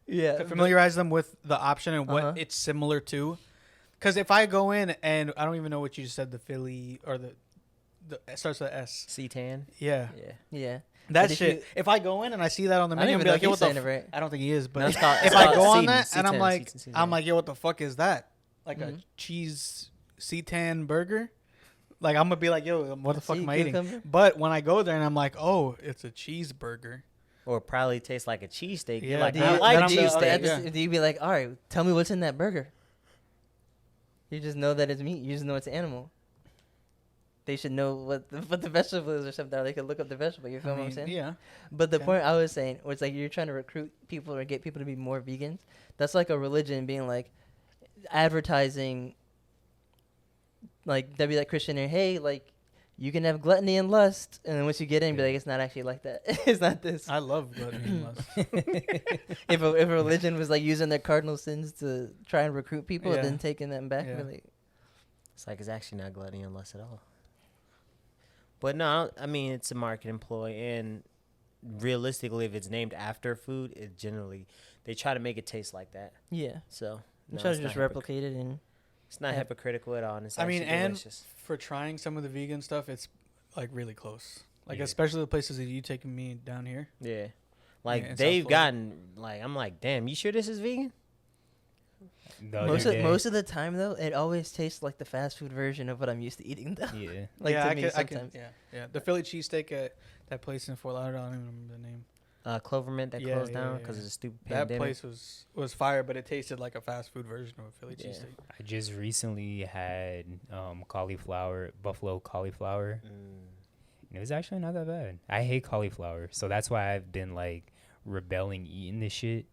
[SPEAKER 2] the option and what it's similar to. Because if I go in and I don't even know what you said, the Philly or the it starts with S.
[SPEAKER 1] C10.
[SPEAKER 2] Yeah.
[SPEAKER 3] Yeah.
[SPEAKER 2] That
[SPEAKER 3] But
[SPEAKER 2] shit. If I go in and I see that on the
[SPEAKER 3] I don't
[SPEAKER 2] menu, I'll
[SPEAKER 3] even
[SPEAKER 2] be
[SPEAKER 3] know
[SPEAKER 2] like,
[SPEAKER 3] if
[SPEAKER 2] yo,
[SPEAKER 3] he's
[SPEAKER 2] what
[SPEAKER 3] saying
[SPEAKER 2] the
[SPEAKER 3] it right.
[SPEAKER 2] I don't think he is, but
[SPEAKER 1] No, it's called-
[SPEAKER 2] if
[SPEAKER 1] it's
[SPEAKER 2] I
[SPEAKER 1] called
[SPEAKER 2] go on
[SPEAKER 1] C10,
[SPEAKER 2] that and I'm like,
[SPEAKER 1] C10.
[SPEAKER 2] yo, what the fuck is that? Like a cheese C10 burger? Like, I'm going to be like, yo, what the fuck am I eating?
[SPEAKER 3] Cucumber?
[SPEAKER 2] But when I go there and I'm like, oh, it's a cheeseburger.
[SPEAKER 1] Or probably tastes like a cheesesteak.
[SPEAKER 2] Yeah,
[SPEAKER 1] You're like,
[SPEAKER 2] do
[SPEAKER 1] I
[SPEAKER 2] you-
[SPEAKER 1] like
[SPEAKER 2] then I'm just-
[SPEAKER 1] cheesesteak.
[SPEAKER 2] yeah.
[SPEAKER 3] Do you be like, all right, tell me what's in that burger? You just know that it's meat. You just know it's animal. They should know what the vegetable is or something. Or they could look up the vegetable. You feel what I'm saying?
[SPEAKER 2] Yeah.
[SPEAKER 3] But the
[SPEAKER 2] Okay.
[SPEAKER 3] point I was saying was like you're trying to recruit people or get people to be more vegans. That's like a religion being like advertising. Like that'd be like Christian or hey, like you can have gluttony and lust, and then once you get in, be like it's not actually like that. It's not this.
[SPEAKER 2] I love gluttony and lust.
[SPEAKER 3] If a religion was like using their cardinal sins to try and recruit people
[SPEAKER 2] Yeah.
[SPEAKER 3] and then taking them back,
[SPEAKER 2] Yeah.
[SPEAKER 3] really.
[SPEAKER 1] It's like it's actually not gluttony and lust at all. But no, I mean it's a marketing ploy, and realistically, if it's named after food, it generally they try to make it taste like that.
[SPEAKER 3] Yeah.
[SPEAKER 1] So
[SPEAKER 3] I'm
[SPEAKER 1] no,
[SPEAKER 3] trying
[SPEAKER 1] it's
[SPEAKER 3] to
[SPEAKER 1] not
[SPEAKER 3] just replicate it and
[SPEAKER 1] It's not
[SPEAKER 3] Yeah.
[SPEAKER 1] hypocritical at all. And it's
[SPEAKER 2] I mean,
[SPEAKER 1] actually
[SPEAKER 2] and
[SPEAKER 1] delicious.
[SPEAKER 2] for trying some of the vegan stuff, it's like really close. Like
[SPEAKER 5] Yeah.
[SPEAKER 2] especially the places that you taking me down here.
[SPEAKER 1] Yeah, like
[SPEAKER 2] in South
[SPEAKER 1] they've
[SPEAKER 2] Florida.
[SPEAKER 1] gotten like I'm like, damn, you sure this is vegan?
[SPEAKER 5] The other
[SPEAKER 3] most
[SPEAKER 5] day-
[SPEAKER 3] of the time though, it always tastes like the fast food version of what I'm used to eating though.
[SPEAKER 5] Yeah.
[SPEAKER 3] Like
[SPEAKER 2] yeah,
[SPEAKER 3] to me
[SPEAKER 2] I
[SPEAKER 3] sometimes.
[SPEAKER 2] could, yeah. The Philly cheesesteak at that place in Fort Lauderdale, I don't even remember the name.
[SPEAKER 1] Clovermint that
[SPEAKER 2] Yeah,
[SPEAKER 1] closed
[SPEAKER 2] yeah,
[SPEAKER 1] down
[SPEAKER 2] yeah.
[SPEAKER 1] because of the stupid
[SPEAKER 2] That
[SPEAKER 1] pandemic.
[SPEAKER 2] place was fire, but it tasted like a fast food version of a Philly
[SPEAKER 1] Yeah.
[SPEAKER 2] cheesesteak.
[SPEAKER 5] I just recently had buffalo cauliflower. And it was actually not that bad. I hate cauliflower, so that's why I've been like rebelling eating this shit.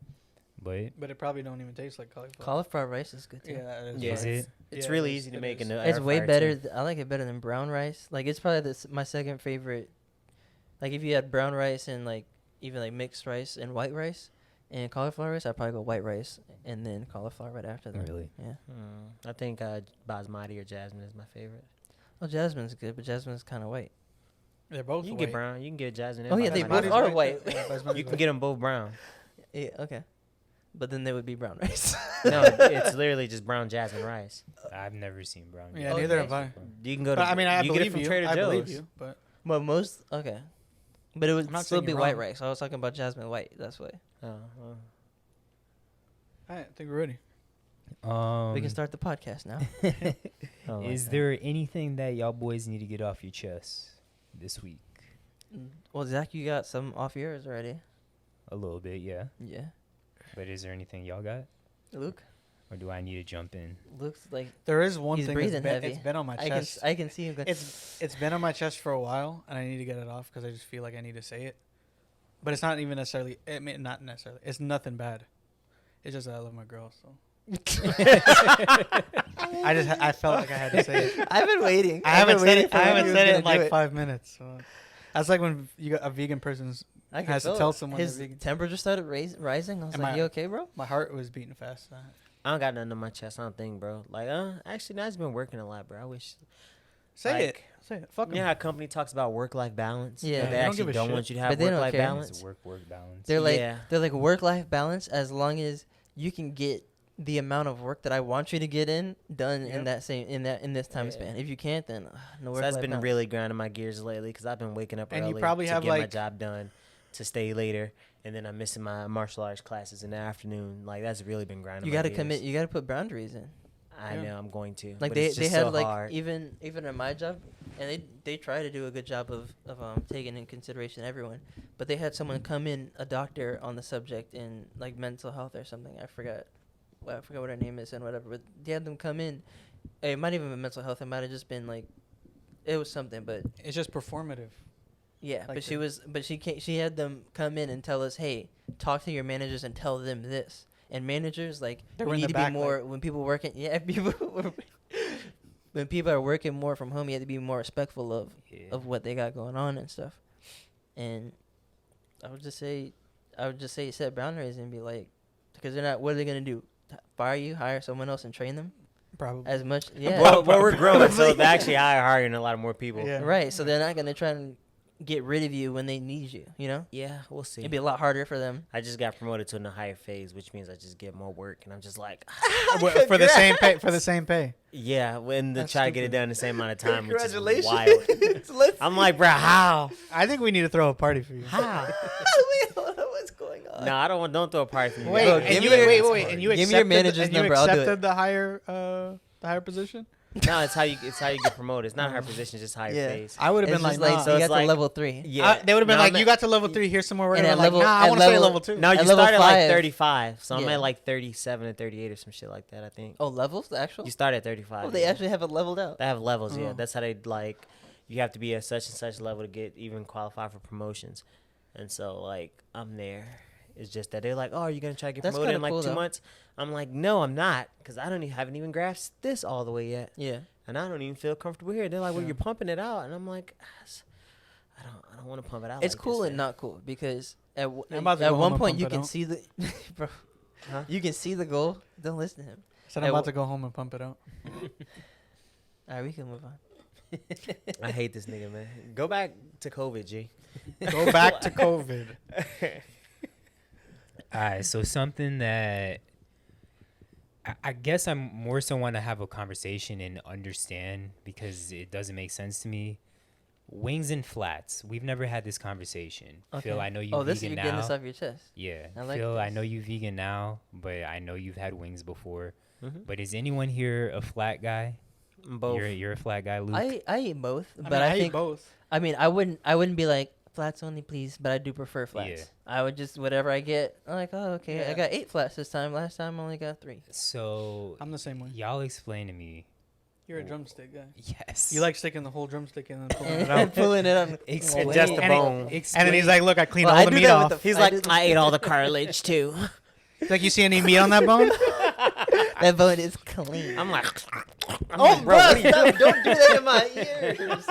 [SPEAKER 5] But
[SPEAKER 2] But it probably don't even taste like cauliflower.
[SPEAKER 3] Cauliflower rice is good too.
[SPEAKER 2] Yeah, it is.
[SPEAKER 1] Yeah,
[SPEAKER 5] is it?
[SPEAKER 1] It's
[SPEAKER 2] Yeah,
[SPEAKER 1] really
[SPEAKER 2] it is.
[SPEAKER 1] easy to
[SPEAKER 2] It
[SPEAKER 1] make
[SPEAKER 2] is.
[SPEAKER 1] in the
[SPEAKER 3] It's
[SPEAKER 1] air
[SPEAKER 3] way
[SPEAKER 1] fryer,
[SPEAKER 3] better.
[SPEAKER 1] too.
[SPEAKER 3] I like it better than brown rice. Like it's probably my second favorite. Like if you had brown rice and like even like mixed rice and white rice and cauliflower rice, I'd probably go white rice and then cauliflower right after that.
[SPEAKER 5] Really?
[SPEAKER 3] Yeah.
[SPEAKER 1] I think basmati or jasmine is my favorite.
[SPEAKER 3] Well, jasmine's good, but jasmine's kind of white.
[SPEAKER 2] They're both
[SPEAKER 1] You can
[SPEAKER 2] white.
[SPEAKER 1] get brown. You can get jasmine.
[SPEAKER 3] Oh,
[SPEAKER 1] and
[SPEAKER 3] yeah, they
[SPEAKER 1] basmati.
[SPEAKER 3] both
[SPEAKER 2] Basmati's
[SPEAKER 3] are white.
[SPEAKER 2] Yeah, basmati's
[SPEAKER 1] You can
[SPEAKER 2] white.
[SPEAKER 1] get them both brown.
[SPEAKER 3] Yeah. Okay. But then they would be brown rice.
[SPEAKER 1] No, it's literally just brown jasmine rice.
[SPEAKER 5] I've never seen brown.
[SPEAKER 2] Yeah,
[SPEAKER 3] Okay.
[SPEAKER 2] neither have I.
[SPEAKER 1] You can go to.
[SPEAKER 2] But, I mean, I
[SPEAKER 1] you get it
[SPEAKER 2] believe
[SPEAKER 1] from
[SPEAKER 2] you.
[SPEAKER 1] Trader
[SPEAKER 2] I
[SPEAKER 1] Joe's.
[SPEAKER 2] believe you, but
[SPEAKER 3] Well, most okay. But it would
[SPEAKER 2] I'm not
[SPEAKER 3] still
[SPEAKER 2] saying
[SPEAKER 3] be
[SPEAKER 2] you're
[SPEAKER 3] white
[SPEAKER 2] wrong.
[SPEAKER 3] rice. I was talking about jasmine white. That's why.
[SPEAKER 1] Oh, well.
[SPEAKER 2] I think we're ready.
[SPEAKER 3] We can start the podcast now.
[SPEAKER 1] Oh,
[SPEAKER 5] Is
[SPEAKER 1] like
[SPEAKER 5] there anything that y'all boys need to get off your chest this week?
[SPEAKER 3] Well, Zach, you got some off yours already.
[SPEAKER 5] A little bit, yeah.
[SPEAKER 3] Yeah.
[SPEAKER 5] But is there anything y'all got,
[SPEAKER 3] Luke.
[SPEAKER 5] or do I need to jump in?
[SPEAKER 3] Luke's like
[SPEAKER 2] There is one
[SPEAKER 3] he's
[SPEAKER 2] thing
[SPEAKER 3] breathing heavy.
[SPEAKER 2] it's been on my
[SPEAKER 3] I
[SPEAKER 2] chest.
[SPEAKER 3] can see him going.
[SPEAKER 2] It's been on my chest for a while, and I need to get it off because I just feel like I need to say it. But it's not even necessarily. I mean, not necessarily. It's nothing bad. It's just that I love my girl. So I felt like I had to say it.
[SPEAKER 3] I've been waiting.
[SPEAKER 2] I haven't said it.
[SPEAKER 3] for
[SPEAKER 2] I
[SPEAKER 3] when
[SPEAKER 2] haven't
[SPEAKER 3] he was
[SPEAKER 2] said it
[SPEAKER 3] gonna
[SPEAKER 2] in
[SPEAKER 3] do
[SPEAKER 2] like 5 minutes. So that's like when you got a vegan person's.
[SPEAKER 3] I can
[SPEAKER 2] has to
[SPEAKER 3] feel
[SPEAKER 2] tell
[SPEAKER 3] it.
[SPEAKER 2] someone
[SPEAKER 3] his
[SPEAKER 2] they're vegan.
[SPEAKER 3] temperature started rising. I was
[SPEAKER 2] Am
[SPEAKER 3] like,
[SPEAKER 2] I-
[SPEAKER 3] "You okay, bro?"
[SPEAKER 2] My heart was beating fast.
[SPEAKER 1] I don't got nothing on my chest. I don't think, bro. Like, actually, no, I've been working a lot, bro. I wish.
[SPEAKER 2] Say
[SPEAKER 1] like,
[SPEAKER 2] it. Say it. Fuck 'em.
[SPEAKER 1] You know how a company talks about work-life balance?
[SPEAKER 3] Yeah.
[SPEAKER 1] But they
[SPEAKER 2] They don't
[SPEAKER 1] actually
[SPEAKER 2] give a
[SPEAKER 1] don't
[SPEAKER 2] shit.
[SPEAKER 1] want you to have
[SPEAKER 3] But they don't
[SPEAKER 1] work-life
[SPEAKER 3] care.
[SPEAKER 1] balance.
[SPEAKER 5] It's work balance.
[SPEAKER 3] They're like work-life balance as long as you can get the amount of work that I want you to get done in this time span. If you can't, then no work.
[SPEAKER 1] So that's been really grinding my gears lately because I've been waking up
[SPEAKER 2] And
[SPEAKER 1] early
[SPEAKER 2] you probably
[SPEAKER 1] to
[SPEAKER 2] have,
[SPEAKER 1] get my
[SPEAKER 2] like-
[SPEAKER 1] job done to stay later, and then I'm missing my martial arts classes in the afternoon. Like that's really been grinding.
[SPEAKER 3] You
[SPEAKER 1] my
[SPEAKER 3] gotta
[SPEAKER 1] gears.
[SPEAKER 3] commit. You gotta put boundaries in.
[SPEAKER 1] I know I'm going to.
[SPEAKER 3] Like
[SPEAKER 1] but
[SPEAKER 3] they
[SPEAKER 1] it's just
[SPEAKER 3] had
[SPEAKER 1] so
[SPEAKER 3] like
[SPEAKER 1] hard.
[SPEAKER 3] even in my job, and they try to do a good job of taking in consideration everyone, but they had someone come in, a doctor on the subject in like mental health or something. I forgot what her name is and whatever. But they had them come in. It might even been mental health. It might have just been like, it was something. But
[SPEAKER 2] It's just performative.
[SPEAKER 3] yeah,
[SPEAKER 2] Like
[SPEAKER 3] she had them come in and tell us, hey, talk to your managers and tell them this. And managers, like,
[SPEAKER 2] They
[SPEAKER 3] we
[SPEAKER 2] were in
[SPEAKER 3] need
[SPEAKER 2] the
[SPEAKER 3] to be
[SPEAKER 2] back,
[SPEAKER 3] more,
[SPEAKER 2] like-
[SPEAKER 3] when people working, when people are working more from home, you have to be more respectful of what they got going on and stuff. And I would just say set boundaries and be like, because they're not, what are they going to do? Fire you, hire someone else and train them?
[SPEAKER 2] Probably.
[SPEAKER 3] As much, yeah.
[SPEAKER 1] Well, we're growing, so they actually hiring a lot of more people.
[SPEAKER 2] Yeah.
[SPEAKER 3] Right, so they're not going to try and get rid of you when they need you, you know?
[SPEAKER 1] Yeah, we'll see.
[SPEAKER 3] It'd be a lot harder for them.
[SPEAKER 1] I just got promoted to a higher phase, which means I just get more work, and I'm just like,
[SPEAKER 2] For the same pay. For the same pay.
[SPEAKER 1] yeah, when to
[SPEAKER 2] That's
[SPEAKER 1] try to get it
[SPEAKER 2] stupid.
[SPEAKER 1] done in the same amount of time, which is
[SPEAKER 3] Congratulations.
[SPEAKER 1] wild. I'm like, bro, how?
[SPEAKER 2] I think we need to throw a party for you.
[SPEAKER 1] How?
[SPEAKER 3] Wait, hold on, what's going on?
[SPEAKER 1] No, I don't throw a party for me.
[SPEAKER 2] Wait,
[SPEAKER 3] Bro,
[SPEAKER 2] and
[SPEAKER 3] give
[SPEAKER 2] you
[SPEAKER 3] me your-
[SPEAKER 2] wait, and you
[SPEAKER 3] give me your
[SPEAKER 2] accepted
[SPEAKER 3] manager's
[SPEAKER 2] and you
[SPEAKER 3] number, I'll do it.
[SPEAKER 2] accepted the higher position?
[SPEAKER 1] No, it's how you get promoted. It's not a higher position, it's just higher
[SPEAKER 3] Yeah.
[SPEAKER 1] phase.
[SPEAKER 2] I would have
[SPEAKER 3] It's
[SPEAKER 2] been
[SPEAKER 3] just
[SPEAKER 2] like,
[SPEAKER 3] like,
[SPEAKER 2] nah.
[SPEAKER 1] so
[SPEAKER 3] you
[SPEAKER 1] it's
[SPEAKER 3] got to
[SPEAKER 1] like-
[SPEAKER 3] level 3.
[SPEAKER 1] Yeah,
[SPEAKER 2] They would have been
[SPEAKER 1] No,
[SPEAKER 2] like,
[SPEAKER 1] I'm
[SPEAKER 2] you got to level 3. Here's some more work.
[SPEAKER 3] And
[SPEAKER 2] And
[SPEAKER 3] at
[SPEAKER 2] I'm like,
[SPEAKER 3] level-
[SPEAKER 2] nah, I
[SPEAKER 3] at
[SPEAKER 2] want to stay
[SPEAKER 3] level-
[SPEAKER 2] level 2.
[SPEAKER 1] No, you
[SPEAKER 3] At level
[SPEAKER 1] start at like
[SPEAKER 3] 5.
[SPEAKER 1] 35, so I'm
[SPEAKER 3] Yeah.
[SPEAKER 1] at like 37 and 38 or some shit like that. I think
[SPEAKER 3] Oh, levels? The actual?
[SPEAKER 1] you start at 35.
[SPEAKER 3] Oh, they
[SPEAKER 1] yeah.
[SPEAKER 3] actually have it leveled out.
[SPEAKER 1] They have levels. Yeah,
[SPEAKER 2] Oh.
[SPEAKER 1] that's how they like. You have to be at such and such level to get even qualified for promotions, and so like I'm there. It's just that they're like, oh, are you gonna try to get
[SPEAKER 3] That's
[SPEAKER 1] promoted in
[SPEAKER 3] kinda
[SPEAKER 1] like
[SPEAKER 3] cool,
[SPEAKER 1] 2
[SPEAKER 3] though.
[SPEAKER 1] months? I'm like, no, I'm not, because I haven't even grasped this all the way yet,
[SPEAKER 3] Yeah.
[SPEAKER 1] and I don't even feel comfortable here. They're like, well,
[SPEAKER 2] Yeah.
[SPEAKER 1] you're pumping it out, and I'm like, I don't want to pump it out.
[SPEAKER 3] It's
[SPEAKER 1] like
[SPEAKER 3] cool
[SPEAKER 1] this,
[SPEAKER 3] and
[SPEAKER 1] man.
[SPEAKER 3] not cool because at
[SPEAKER 2] I'm about to go home
[SPEAKER 3] one
[SPEAKER 2] and
[SPEAKER 3] point
[SPEAKER 2] pump
[SPEAKER 3] you
[SPEAKER 2] it
[SPEAKER 3] can
[SPEAKER 2] out.
[SPEAKER 3] see the bro,
[SPEAKER 1] Huh?
[SPEAKER 3] you can see the goal. Don't listen to him.
[SPEAKER 2] Said I'm about to go home and pump it out.
[SPEAKER 3] All right, we can move on.
[SPEAKER 1] I hate this nigga, man. Go back to COVID, G.
[SPEAKER 2] Go back to COVID.
[SPEAKER 5] All right, so something that I guess I'm more so want to have a conversation and understand because it doesn't make sense to me. Wings and flats. We've never had this conversation.
[SPEAKER 3] Okay.
[SPEAKER 5] Phil, I know you
[SPEAKER 3] Oh,
[SPEAKER 5] vegan
[SPEAKER 3] this you're
[SPEAKER 5] now.
[SPEAKER 3] getting this off your chest.
[SPEAKER 5] Yeah.
[SPEAKER 3] I like
[SPEAKER 5] Phil, I
[SPEAKER 3] this.
[SPEAKER 5] know you vegan now, but I know you've had wings before.
[SPEAKER 1] Mhm.
[SPEAKER 5] But is anyone here a flat guy?
[SPEAKER 1] Both.
[SPEAKER 5] You're a flat guy, Luke.
[SPEAKER 3] I eat both,
[SPEAKER 2] I
[SPEAKER 3] but
[SPEAKER 2] mean,
[SPEAKER 3] I
[SPEAKER 2] eat
[SPEAKER 3] think
[SPEAKER 2] both.
[SPEAKER 3] I mean I wouldn't be like flats only, please. But I do prefer flats.
[SPEAKER 5] Yeah.
[SPEAKER 3] I would just whatever I get. I'm like, oh okay,
[SPEAKER 2] Yeah.
[SPEAKER 3] I got 8 flats this time. Last time I only got 3.
[SPEAKER 5] So
[SPEAKER 2] I'm the same way.
[SPEAKER 5] y'all explain to me.
[SPEAKER 2] You're a drumstick guy.
[SPEAKER 5] Yes.
[SPEAKER 2] You like sticking the whole drumstick in and pulling it
[SPEAKER 3] And
[SPEAKER 2] out.
[SPEAKER 3] pulling it on.
[SPEAKER 5] Explain-
[SPEAKER 1] Just the
[SPEAKER 2] And he-
[SPEAKER 1] bone.
[SPEAKER 2] And then he's like, look, I cleaned
[SPEAKER 3] Well,
[SPEAKER 2] all
[SPEAKER 3] I
[SPEAKER 2] the
[SPEAKER 3] do
[SPEAKER 2] meat
[SPEAKER 3] that with
[SPEAKER 2] off.
[SPEAKER 3] the-
[SPEAKER 1] He's
[SPEAKER 3] I
[SPEAKER 1] like,
[SPEAKER 3] did-
[SPEAKER 1] I ate all the cartilage too.
[SPEAKER 2] Like, you see any meat on that bone?
[SPEAKER 3] That bone is clean.
[SPEAKER 1] I'm like,
[SPEAKER 3] Oh,
[SPEAKER 1] bro, what are you
[SPEAKER 3] stop! Don't do that in my ears.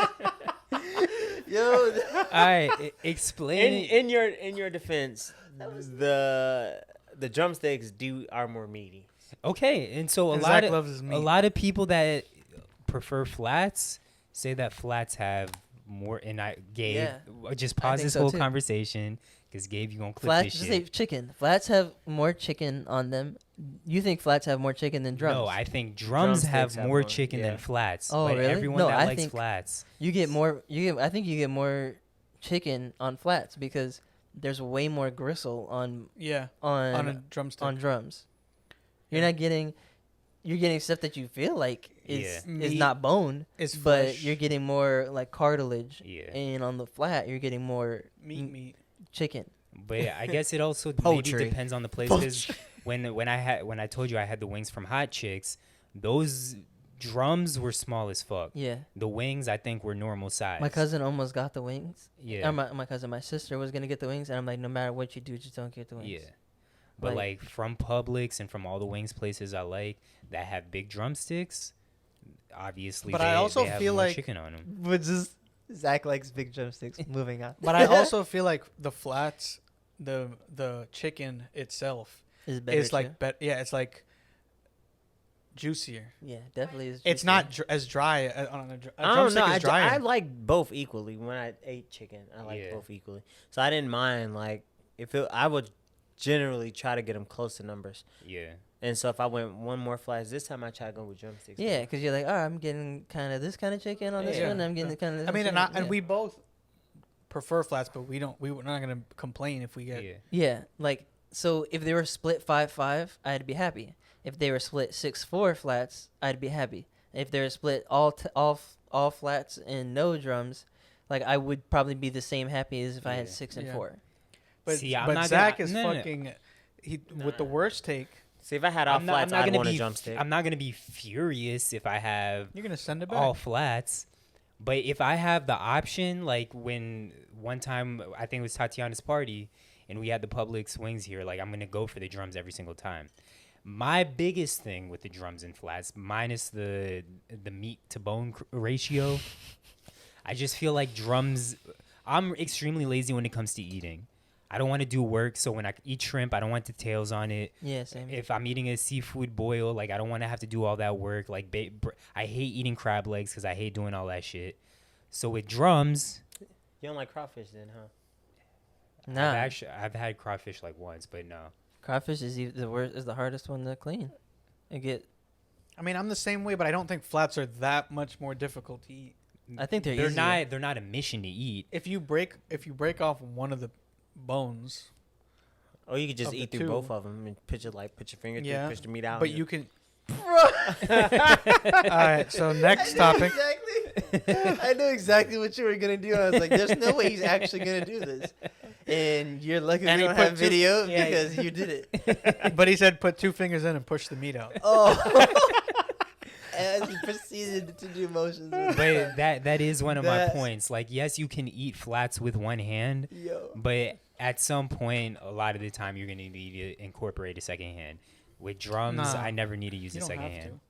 [SPEAKER 3] Yo,
[SPEAKER 5] All right, explain.
[SPEAKER 1] in your defense, the drumsticks are more meaty.
[SPEAKER 5] Okay, and so
[SPEAKER 2] And Zach loves his meat.
[SPEAKER 5] a lot of people that prefer flats say that flats have more. And I Gabe
[SPEAKER 3] Yeah.
[SPEAKER 5] just
[SPEAKER 3] I
[SPEAKER 5] pause
[SPEAKER 3] think
[SPEAKER 5] this
[SPEAKER 3] so
[SPEAKER 5] whole
[SPEAKER 3] too.
[SPEAKER 5] conversation because Gabe, you gonna clip
[SPEAKER 3] flats.
[SPEAKER 5] this
[SPEAKER 3] Just
[SPEAKER 5] shit.
[SPEAKER 3] say chicken. Flats have more chicken on them. You think flats have more chicken than drums?
[SPEAKER 5] No, I think drums have
[SPEAKER 1] Drumsticks have
[SPEAKER 5] more
[SPEAKER 1] more,
[SPEAKER 5] chicken
[SPEAKER 1] yeah.
[SPEAKER 5] than flats.
[SPEAKER 3] Oh,
[SPEAKER 5] but
[SPEAKER 3] really?
[SPEAKER 5] everyone
[SPEAKER 3] No,
[SPEAKER 5] that
[SPEAKER 3] I
[SPEAKER 5] likes
[SPEAKER 3] think
[SPEAKER 5] flats.
[SPEAKER 3] you get more. I think you get more chicken on flats because there's way more gristle on
[SPEAKER 2] Yeah, on a drumstick.
[SPEAKER 3] on drums. You're not getting. You're getting stuff that you feel like is
[SPEAKER 2] Yeah.
[SPEAKER 3] is
[SPEAKER 2] Meat
[SPEAKER 3] not bone,
[SPEAKER 2] is
[SPEAKER 3] but
[SPEAKER 2] flesh.
[SPEAKER 3] you're getting more like cartilage.
[SPEAKER 5] Yeah.
[SPEAKER 3] And on the flat, you're getting more
[SPEAKER 2] meat.
[SPEAKER 3] chicken.
[SPEAKER 5] But yeah, I guess it also maybe
[SPEAKER 1] Poultry.
[SPEAKER 5] depends on the place. Because when I told you I had the wings from Hot Chix, those drums were small as fuck.
[SPEAKER 3] Yeah.
[SPEAKER 5] The wings I think were normal size.
[SPEAKER 3] My cousin almost got the wings.
[SPEAKER 5] Yeah.
[SPEAKER 3] Or my sister was gonna get the wings, and I'm like, no matter what you do, just don't get the wings.
[SPEAKER 5] Yeah. But like from Publix and from all the wings places I like that have big drumsticks, obviously
[SPEAKER 2] But
[SPEAKER 5] they,
[SPEAKER 2] I also
[SPEAKER 5] they have
[SPEAKER 2] feel
[SPEAKER 5] more
[SPEAKER 2] like-
[SPEAKER 5] chicken on them.
[SPEAKER 3] But just Zach likes big drumsticks. Moving on.
[SPEAKER 2] But I also feel like the flats, the chicken itself
[SPEAKER 3] Is better
[SPEAKER 2] is
[SPEAKER 3] too.
[SPEAKER 2] like yeah, it's like juicier.
[SPEAKER 3] Yeah, definitely is.
[SPEAKER 2] It's not as dry on a
[SPEAKER 1] I don't know.
[SPEAKER 2] drumstick is drier.
[SPEAKER 1] I like both equally. When I ate chicken, I like both equally. So I didn't mind. Like I would generally try to get them close to numbers.
[SPEAKER 5] Yeah.
[SPEAKER 1] And so if I went one more flies this time, I try to go with drumsticks.
[SPEAKER 3] Yeah, because you're like, oh, I'm getting kind of this kind of chicken on this one. I'm getting kind of.
[SPEAKER 2] I mean, and we both prefer flats, but we're not gonna complain if we get.
[SPEAKER 3] Yeah, like so if they were split 5-5, I'd be happy. If they were split 6-4 flats, I'd be happy. If they were split all flats and no drums, like I would probably be the same happy as if I had 6 and 4.
[SPEAKER 2] But
[SPEAKER 5] See,
[SPEAKER 2] Zach is fucking with the worst take.
[SPEAKER 1] See, if I had all flats, I'd want a drumstick.
[SPEAKER 5] I'm not gonna be furious if I have.
[SPEAKER 2] You're gonna send it back.
[SPEAKER 5] All flats. But if I have the option, like when one time I think it was Tatiana's party, and we had the public swings here, like I'm gonna go for the drums every single time. My biggest thing with the drums and flats, minus the meat to bone ratio, I just feel like drums. I'm extremely lazy when it comes to eating. I don't want to do work, so when I eat shrimp, I don't want the tails on it.
[SPEAKER 3] Yeah, same.
[SPEAKER 5] If I'm eating a seafood boil, like I don't want to have to do all that work. Like I hate eating crab legs because I hate doing all that shit. So with drums,
[SPEAKER 1] you don't like crawfish then, huh?
[SPEAKER 3] Nah,
[SPEAKER 5] I've had crawfish like once, but no.
[SPEAKER 3] Crawfish is the hardest one to clean.
[SPEAKER 2] I mean, I'm the same way, but I don't think flats are that much more difficult to eat.
[SPEAKER 3] I think they're
[SPEAKER 5] easier. They're not a mission to eat.
[SPEAKER 2] If you break off one of the bones.
[SPEAKER 1] Or you could just eat through both of them and put your finger through, push the meat out.
[SPEAKER 2] But you can. All right, so next topic.
[SPEAKER 3] Exactly. I knew exactly what you were gonna do. I was like, "There's no way he's actually gonna do this." And you're lucky we don't have video because you did it.
[SPEAKER 2] But he said, "Put 2 fingers in and push the meat out."
[SPEAKER 3] Oh. As he proceeded to do motions.
[SPEAKER 5] But that is one of my points. Like, yes, you can eat flats with one hand, but at some point, a lot of the time, you're going to need to incorporate a second hand. With drums, I never need to use a second hand.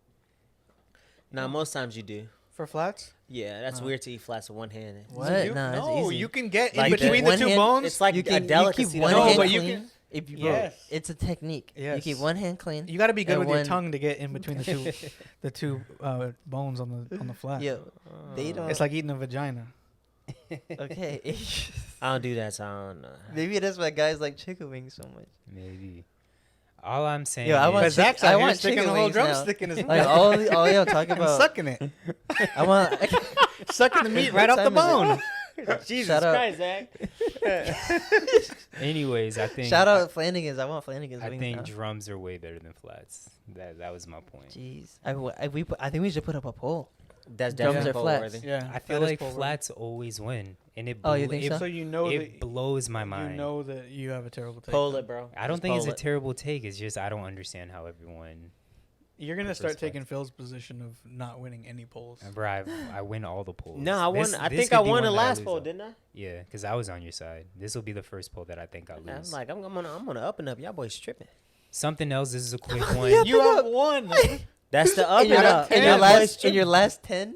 [SPEAKER 1] Nah, most times you do.
[SPEAKER 2] For flats?
[SPEAKER 1] Yeah, that's weird to eat flats with one hand.
[SPEAKER 3] What?
[SPEAKER 2] No, you can get in
[SPEAKER 1] like
[SPEAKER 2] between the 2 bones.
[SPEAKER 1] It's like a delicacy.
[SPEAKER 3] You keep one hand clean. If you it's a technique.
[SPEAKER 2] Yes.
[SPEAKER 3] You keep one hand clean.
[SPEAKER 2] You got to be good with your tongue to get in between the two bones on the flat.
[SPEAKER 3] Yeah, they don't.
[SPEAKER 2] It's like eating a vagina.
[SPEAKER 3] Okay.
[SPEAKER 1] I don't do that, so I don't know.
[SPEAKER 3] Maybe that's why guys like chicken wings so much.
[SPEAKER 5] Maybe. All I'm saying
[SPEAKER 3] I want
[SPEAKER 2] sticking a whole drumstick in his mouth.
[SPEAKER 3] Like all y'all talk about
[SPEAKER 2] sucking it.
[SPEAKER 3] I want
[SPEAKER 2] sucking the meat right off the bone.
[SPEAKER 1] Jesus Christ, Zach.
[SPEAKER 5] Anyways, I think
[SPEAKER 3] shout out Flanagan's. I want Flanagan's.
[SPEAKER 5] I think drums are way better than flats. That was my point.
[SPEAKER 3] Jeez, I think we should put up a poll.
[SPEAKER 1] That's
[SPEAKER 3] drums
[SPEAKER 1] definitely
[SPEAKER 3] are flats.
[SPEAKER 1] worthy.
[SPEAKER 2] Yeah,
[SPEAKER 5] I feel like flats always win, and it.
[SPEAKER 3] You think so?
[SPEAKER 2] So you know
[SPEAKER 5] it blows my mind.
[SPEAKER 2] You know that you have a terrible take.
[SPEAKER 1] Poll it, bro.
[SPEAKER 5] I don't think it's a terrible take. It's just I don't understand how everyone.
[SPEAKER 2] You're gonna start taking Phil's position of not winning any polls.
[SPEAKER 5] Bro, I win all the polls.
[SPEAKER 1] No, I won. I think I won the last poll, didn't I?
[SPEAKER 5] Yeah, because I was on your side. This will be the first poll that I think I lose.
[SPEAKER 1] I'm like, I'm gonna up and up. Y'all boys tripping.
[SPEAKER 5] Something else. This is a quick one.
[SPEAKER 2] You have one.
[SPEAKER 1] That's the up and up.
[SPEAKER 3] In your last 10.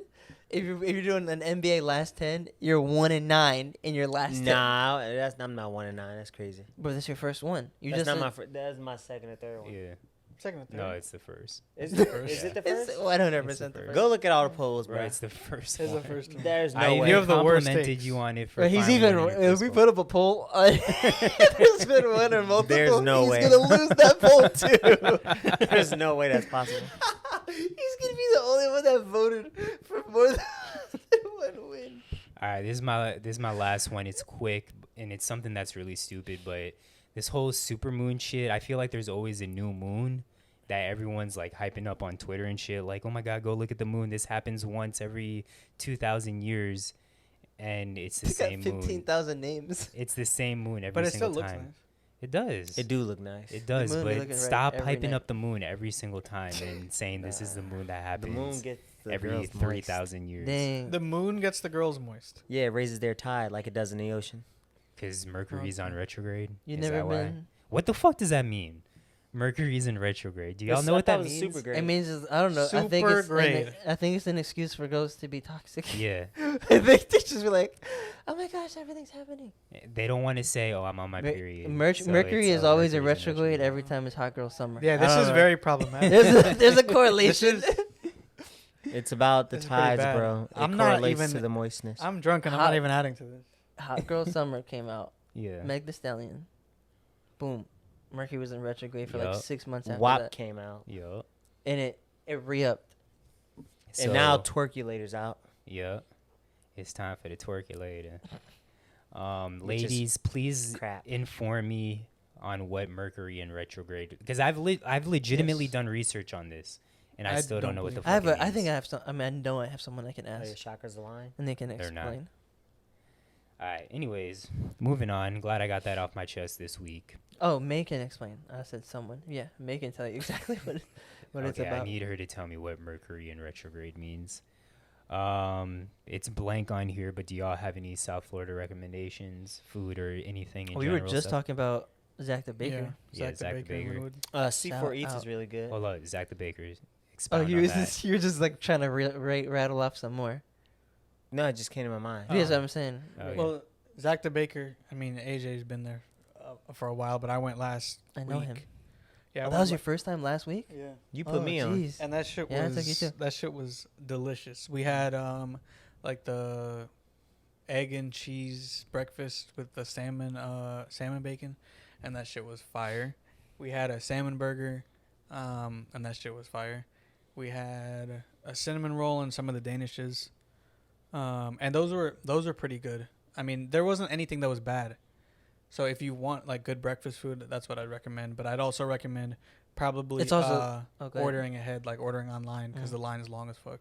[SPEAKER 3] If you're doing an NBA last 10, you're 1-9 in your last 10.
[SPEAKER 1] Nah, I'm not 1-9. That's crazy.
[SPEAKER 3] But that's your first one.
[SPEAKER 1] That's my second or third one.
[SPEAKER 5] Yeah.
[SPEAKER 2] Second or third?
[SPEAKER 5] No, it's the first.
[SPEAKER 1] Is it the first?
[SPEAKER 3] It's 100% the first.
[SPEAKER 1] Go look at all the polls, bro.
[SPEAKER 5] It's the first
[SPEAKER 2] It's
[SPEAKER 5] one.
[SPEAKER 2] the first one.
[SPEAKER 1] There's no
[SPEAKER 5] I
[SPEAKER 1] way.
[SPEAKER 2] You have the worst
[SPEAKER 5] complimented
[SPEAKER 2] takes.
[SPEAKER 5] you on it for
[SPEAKER 3] He's
[SPEAKER 5] finally
[SPEAKER 3] even.
[SPEAKER 5] winning your
[SPEAKER 3] If we
[SPEAKER 5] first
[SPEAKER 3] put up a poll, there's been one or multiple.
[SPEAKER 1] There's no way.
[SPEAKER 3] He's gonna lose that poll too.
[SPEAKER 1] There's no way that's possible.
[SPEAKER 3] He's gonna be the only one that voted for more than one win.
[SPEAKER 5] All right, this is my last one. It's quick and it's something that's really stupid, but this whole supermoon shit. I feel like there's always a new moon that everyone's like hyping up on Twitter and shit. Like, oh my god, go look at the moon. This happens once every 2,000 years, and it's the same moon.
[SPEAKER 3] 15,000 names.
[SPEAKER 5] It's the same moon every
[SPEAKER 2] But it
[SPEAKER 5] single
[SPEAKER 2] still
[SPEAKER 5] time.
[SPEAKER 2] looks nice.
[SPEAKER 5] It does.
[SPEAKER 1] It do look nice.
[SPEAKER 5] It does, but stop
[SPEAKER 3] every
[SPEAKER 5] hyping
[SPEAKER 3] night.
[SPEAKER 5] up the moon every single time and saying this is the moon that
[SPEAKER 1] The
[SPEAKER 5] happens
[SPEAKER 1] moon gets the
[SPEAKER 5] every
[SPEAKER 1] girls
[SPEAKER 5] 3,000 years.
[SPEAKER 3] Dang.
[SPEAKER 2] The moon gets the girls moist.
[SPEAKER 1] Yeah, it raises their tide like it does in the ocean.
[SPEAKER 5] Because Mercury's on retrograde.
[SPEAKER 3] You
[SPEAKER 5] Is
[SPEAKER 3] never
[SPEAKER 5] that why?
[SPEAKER 3] been?
[SPEAKER 5] What the fuck does that mean? Mercury's in retrograde. Do y'all know what that means?
[SPEAKER 1] Super great.
[SPEAKER 3] It means I don't know. I think it's an excuse for girls to be toxic.
[SPEAKER 5] Yeah.
[SPEAKER 3] I think they just be like, "Oh my gosh, everything's happening."
[SPEAKER 5] They don't want to say, "Oh, I'm on my period." So
[SPEAKER 3] Mercury is always a
[SPEAKER 5] Mercury's in
[SPEAKER 3] retrograde every time it's hot girl summer.
[SPEAKER 2] Yeah, this is very problematic.
[SPEAKER 3] There's a correlation.
[SPEAKER 1] It's about the
[SPEAKER 2] This is pretty
[SPEAKER 1] tides,
[SPEAKER 2] bad.
[SPEAKER 1] bro. It
[SPEAKER 2] I'm not
[SPEAKER 1] correlates
[SPEAKER 2] even-
[SPEAKER 1] to the moistness.
[SPEAKER 2] I'm drunk and I'm not even adding to this.
[SPEAKER 3] Hot girl summer came out.
[SPEAKER 5] Yeah.
[SPEAKER 3] Meg Thee Stallion. Boom. Mercury was in retrograde for like
[SPEAKER 5] Yup.
[SPEAKER 3] 6 months after
[SPEAKER 1] WAP
[SPEAKER 3] that.
[SPEAKER 1] came out.
[SPEAKER 5] Yup.
[SPEAKER 3] And it re-upped.
[SPEAKER 1] And now Twerkulator's out.
[SPEAKER 5] Yep. It's time for the twerkulator.
[SPEAKER 1] Which is
[SPEAKER 5] Ladies, please
[SPEAKER 1] crap.
[SPEAKER 5] inform me on what Mercury in retrograde, because I've legitimately done research on this, and I still don't know what the fuck it means.
[SPEAKER 3] I think I have some. I mean, I know I have someone I can
[SPEAKER 1] Oh,
[SPEAKER 3] ask,
[SPEAKER 1] your chakras align.
[SPEAKER 3] and they can
[SPEAKER 5] They're not.
[SPEAKER 3] explain.
[SPEAKER 5] All right. Anyways, moving on. Glad I got that off my chest this week.
[SPEAKER 3] Oh, May can explain. I said someone. Yeah, May can tell you exactly what it's
[SPEAKER 5] Okay,
[SPEAKER 3] about.
[SPEAKER 5] I need her to tell me what Mercury in retrograde means. It's blank on here, but do y'all have any South Florida recommendations, food or anything in
[SPEAKER 3] We
[SPEAKER 5] general?
[SPEAKER 3] were just
[SPEAKER 5] stuff?
[SPEAKER 3] talking about Zak the Baker.
[SPEAKER 5] Yeah, Zak the Baker.
[SPEAKER 2] Linwood.
[SPEAKER 1] C4
[SPEAKER 3] Shout
[SPEAKER 1] Eats is
[SPEAKER 3] out.
[SPEAKER 1] really good.
[SPEAKER 5] Hold on, Zak the Baker.
[SPEAKER 3] Oh,
[SPEAKER 5] Expound
[SPEAKER 3] you
[SPEAKER 5] on
[SPEAKER 3] was
[SPEAKER 5] that.
[SPEAKER 3] just, you were just like trying to rattle off some more.
[SPEAKER 1] No, it just came to my mind.
[SPEAKER 3] That's what I'm saying.
[SPEAKER 5] Oh, yeah.
[SPEAKER 2] Well, Zak the Baker. I mean, AJ's been there for a while, but I went last.
[SPEAKER 3] I know
[SPEAKER 2] week.
[SPEAKER 3] him.
[SPEAKER 2] Yeah,
[SPEAKER 3] Oh, that was your first time last week?
[SPEAKER 2] Yeah.
[SPEAKER 1] You put me on.
[SPEAKER 3] Jeez.
[SPEAKER 2] And that shit
[SPEAKER 3] Yeah, I took you
[SPEAKER 2] was
[SPEAKER 3] too.
[SPEAKER 2] that shit was delicious. We had like the egg and cheese breakfast with the salmon bacon, and that shit was fire. We had a salmon burger, and that shit was fire. We had a cinnamon roll and some of the danishes, and those were pretty good. I mean, there wasn't anything that was bad. So if you want like good breakfast food, that's what I'd recommend. But I'd also recommend probably
[SPEAKER 3] It's also-
[SPEAKER 2] ordering ahead, like ordering online, because the line is long as fuck.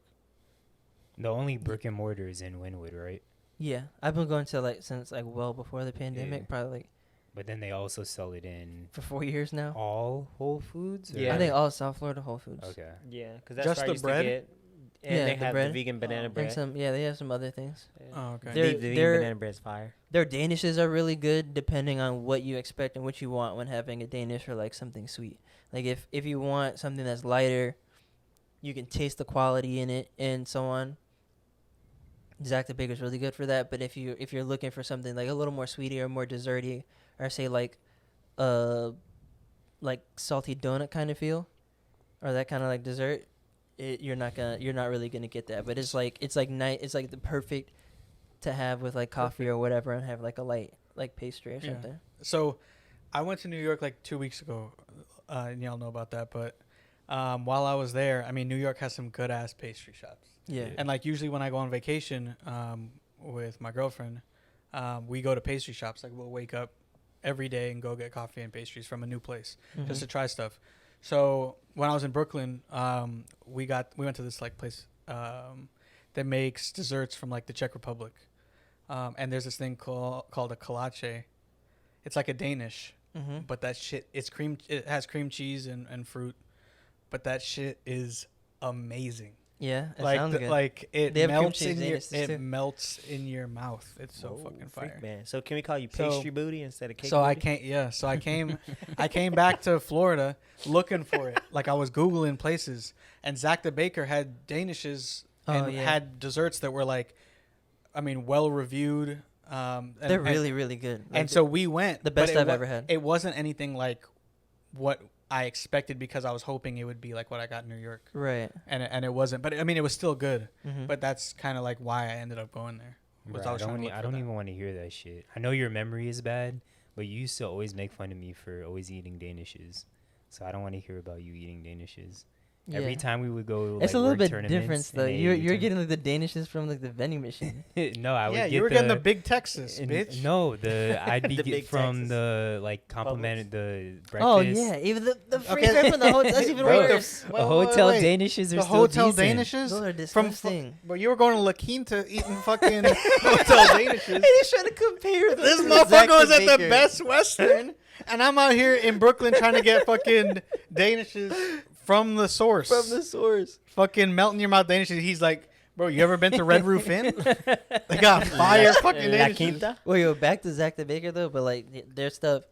[SPEAKER 5] The only brick and mortar is in Wynwood, right?
[SPEAKER 3] Yeah, I've been going to like since like well before the pandemic,
[SPEAKER 5] Yeah.
[SPEAKER 3] probably like
[SPEAKER 5] But then they also sell it in
[SPEAKER 3] for 4 years now.
[SPEAKER 5] all Whole Foods? or-
[SPEAKER 1] Yeah.
[SPEAKER 3] I think all South Florida Whole Foods.
[SPEAKER 5] Okay.
[SPEAKER 1] Yeah, because that's
[SPEAKER 2] Just
[SPEAKER 1] where I
[SPEAKER 2] the
[SPEAKER 1] used
[SPEAKER 2] bread?
[SPEAKER 1] to get. And
[SPEAKER 3] Yeah,
[SPEAKER 1] they
[SPEAKER 3] the
[SPEAKER 1] have
[SPEAKER 3] bread.
[SPEAKER 1] the vegan banana
[SPEAKER 3] And
[SPEAKER 1] bread.
[SPEAKER 3] some, they have some other things.
[SPEAKER 2] Oh, okay.
[SPEAKER 3] They're-
[SPEAKER 1] The vegan
[SPEAKER 3] they're-
[SPEAKER 1] banana bread's fire.
[SPEAKER 3] Their danishes are really good, depending on what you expect and what you want when having a danish or like something sweet. Like if you want something that's lighter, you can taste the quality in it and so on. Zak the Baker's really good for that. But if you're looking for something like a little more sweetie or more desserty, or say like salty donut kind of feel, or that kind of like dessert, you're not really gonna get that. But it's like the perfect to have with like coffee or whatever, and have like a light like pastry or
[SPEAKER 2] Yeah.
[SPEAKER 3] something.
[SPEAKER 2] So I went to New York like 2 weeks ago, and y'all know about that. But while I was there, I mean, New York has some good ass pastry shops.
[SPEAKER 3] Yeah.
[SPEAKER 2] And like usually when I go on vacation with my girlfriend, we go to pastry shops. Like we'll wake up every day and go get coffee and pastries from a new place just to try stuff. So when I was in Brooklyn, we went to this like place that makes desserts from like the Czech Republic, and there's this thing called a kolache. It's like a Danish, but that shit it has cream cheese and fruit, but that shit is amazing.
[SPEAKER 3] Yeah, it
[SPEAKER 2] Like
[SPEAKER 3] sounds good.
[SPEAKER 2] like it
[SPEAKER 3] They have cream
[SPEAKER 2] melts
[SPEAKER 3] cheese
[SPEAKER 2] in your
[SPEAKER 3] Danishes too.
[SPEAKER 2] melts in your mouth. It's so
[SPEAKER 1] Whoa,
[SPEAKER 2] fucking
[SPEAKER 1] freak,
[SPEAKER 2] fire.
[SPEAKER 1] man. So can we call you
[SPEAKER 2] So-
[SPEAKER 1] pastry booty instead of cake
[SPEAKER 2] So I
[SPEAKER 1] booty?
[SPEAKER 2] can't. Yeah. So I came back to Florida looking for it. Like I was Googling places, and Zak the Baker had danishes and had desserts that were like, I mean, well reviewed.
[SPEAKER 3] They're really, really good.
[SPEAKER 2] And so we went.
[SPEAKER 3] the
[SPEAKER 2] but
[SPEAKER 3] best I've ever had.
[SPEAKER 2] It wasn't anything like what I expected, because I was hoping it would be like what I got in New York,
[SPEAKER 3] Right.
[SPEAKER 2] and it wasn't. But I mean, it was still good.
[SPEAKER 3] Mhm.
[SPEAKER 2] But that's kind of like why I ended up going there. Was
[SPEAKER 5] Bro,
[SPEAKER 2] I was trying to look
[SPEAKER 5] I
[SPEAKER 2] for
[SPEAKER 5] don't
[SPEAKER 2] that.
[SPEAKER 5] even want to hear that shit. I know your memory is bad, but you used to always make fun of me for always eating danishes. So I don't want to hear about you eating danishes. Every
[SPEAKER 3] Yeah.
[SPEAKER 5] time we would go,
[SPEAKER 3] It's
[SPEAKER 5] like,
[SPEAKER 3] a little
[SPEAKER 5] work
[SPEAKER 3] bit
[SPEAKER 5] tournaments
[SPEAKER 3] different though.
[SPEAKER 5] and
[SPEAKER 3] You're
[SPEAKER 5] AAU
[SPEAKER 3] getting like the danishes from like the vending machine.
[SPEAKER 5] no, I would
[SPEAKER 2] Yeah,
[SPEAKER 5] get
[SPEAKER 2] you were getting the big Texas,
[SPEAKER 5] and-
[SPEAKER 2] bitch.
[SPEAKER 5] No, I'd be
[SPEAKER 1] The
[SPEAKER 5] get
[SPEAKER 1] big
[SPEAKER 5] from
[SPEAKER 1] Texas.
[SPEAKER 5] the like complimented the breakfast.
[SPEAKER 3] Oh yeah, even the free
[SPEAKER 2] Okay.
[SPEAKER 3] stuff from the hotel. That's even
[SPEAKER 5] Bro,
[SPEAKER 3] worse.
[SPEAKER 5] A hotel danishes are
[SPEAKER 2] The
[SPEAKER 5] still
[SPEAKER 2] hotel
[SPEAKER 5] decent.
[SPEAKER 2] danishes
[SPEAKER 3] Those are
[SPEAKER 2] from
[SPEAKER 3] disgusting.
[SPEAKER 2] but you were going to La Quinta eating fucking hotel danishes.
[SPEAKER 3] He's trying to compare
[SPEAKER 2] This
[SPEAKER 3] to
[SPEAKER 2] motherfucker
[SPEAKER 3] Zak
[SPEAKER 2] was at the
[SPEAKER 3] Baker.
[SPEAKER 2] Best Western, and I'm out here in Brooklyn trying to get fucking danishes from the source.
[SPEAKER 3] From the source.
[SPEAKER 2] Fucking melting your mouth danishes. He's like, bro, you ever been to Red Roof Inn? They got fire fucking
[SPEAKER 1] La
[SPEAKER 2] danishes.
[SPEAKER 1] Quinta?
[SPEAKER 3] Well, yo, back to Zak the Baker though, but like their stuff,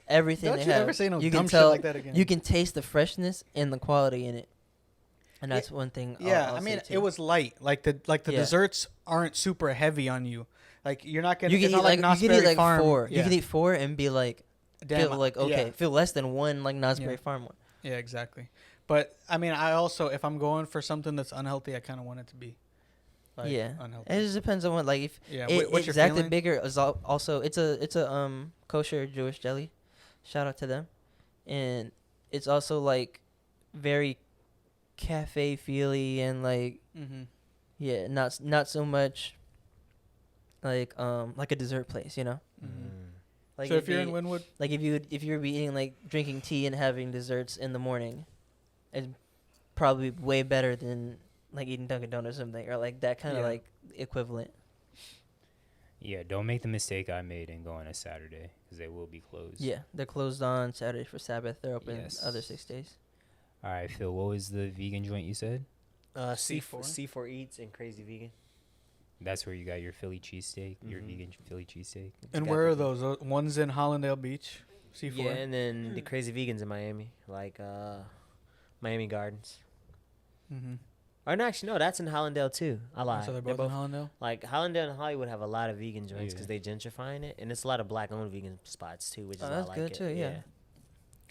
[SPEAKER 3] everything
[SPEAKER 2] Don't
[SPEAKER 3] they
[SPEAKER 2] you
[SPEAKER 3] have.
[SPEAKER 2] ever say no
[SPEAKER 3] you
[SPEAKER 2] dumb
[SPEAKER 3] can
[SPEAKER 2] shit
[SPEAKER 3] tell,
[SPEAKER 2] like that again.
[SPEAKER 3] You can taste the freshness and the quality in it, and that's one thing.
[SPEAKER 2] Yeah,
[SPEAKER 3] I'll
[SPEAKER 2] I mean,
[SPEAKER 3] say, too.
[SPEAKER 2] it was light. Like the
[SPEAKER 3] Yeah.
[SPEAKER 2] desserts aren't super heavy on you. Like you're not gonna.
[SPEAKER 3] You can
[SPEAKER 2] it's
[SPEAKER 3] eat
[SPEAKER 2] not like
[SPEAKER 3] you
[SPEAKER 2] Knott's
[SPEAKER 3] can eat
[SPEAKER 2] Berry
[SPEAKER 3] like
[SPEAKER 2] Farm.
[SPEAKER 3] 4.
[SPEAKER 2] Yeah.
[SPEAKER 3] You can eat 4 and be like
[SPEAKER 2] Damn,
[SPEAKER 3] feel like okay,
[SPEAKER 2] yeah.
[SPEAKER 3] feel less than 1 like Knott's Berry
[SPEAKER 2] Yeah.
[SPEAKER 3] Farm one.
[SPEAKER 2] Yeah, exactly. But I mean, I also, if I'm going for something that's unhealthy, I kind of want it to be. Like,
[SPEAKER 3] Yeah,
[SPEAKER 2] unhealthy.
[SPEAKER 3] it just depends on what like if
[SPEAKER 2] Yeah,
[SPEAKER 3] it's
[SPEAKER 2] what's your
[SPEAKER 3] Zak the
[SPEAKER 2] feeling?
[SPEAKER 3] Baker is also it's a kosher Jewish deli. Shout out to them, and it's also like very cafe feely and like
[SPEAKER 2] Mm-hmm.
[SPEAKER 3] yeah, not so much like a dessert place, you know.
[SPEAKER 2] Mm-hmm.
[SPEAKER 3] Like
[SPEAKER 2] So if you're
[SPEAKER 3] be-
[SPEAKER 2] in Wynwood,
[SPEAKER 3] like if you were eating like drinking tea and having desserts in the morning, it's probably way better than like eating Dunkin' Donuts or something or like that kind of
[SPEAKER 2] Yeah.
[SPEAKER 3] like equivalent.
[SPEAKER 5] Yeah, don't make the mistake I made and go on a Saturday because they will be closed.
[SPEAKER 3] Yeah, they're closed on Saturday for Sabbath. They're open
[SPEAKER 5] Yes.
[SPEAKER 3] other 6 days.
[SPEAKER 5] All right, Phil, what was the vegan joint you said?
[SPEAKER 2] C4.
[SPEAKER 1] C4 Eats and Crazy Vegan.
[SPEAKER 5] That's where you got your Philly cheesesteak, your
[SPEAKER 1] Mhm.
[SPEAKER 5] vegan Philly cheesesteak.
[SPEAKER 2] and
[SPEAKER 1] got
[SPEAKER 2] where are
[SPEAKER 1] the-
[SPEAKER 2] those? One's in Hollandale Beach, C4.
[SPEAKER 1] Yeah, and then the Crazy Vegans in Miami, like Miami Gardens.
[SPEAKER 2] Mm-hmm.
[SPEAKER 1] Or no, actually, no, that's in Hollandale too. I lied.
[SPEAKER 2] So they're both in Hollandale.
[SPEAKER 1] Like Hollandale and Hollywood have a lot of vegan joints because
[SPEAKER 5] Yeah.
[SPEAKER 1] they gentrifying it, and it's a lot of black-owned vegan spots too, which is
[SPEAKER 3] Oh,
[SPEAKER 1] I
[SPEAKER 3] that's
[SPEAKER 1] like
[SPEAKER 3] good
[SPEAKER 1] it.
[SPEAKER 3] too, yeah.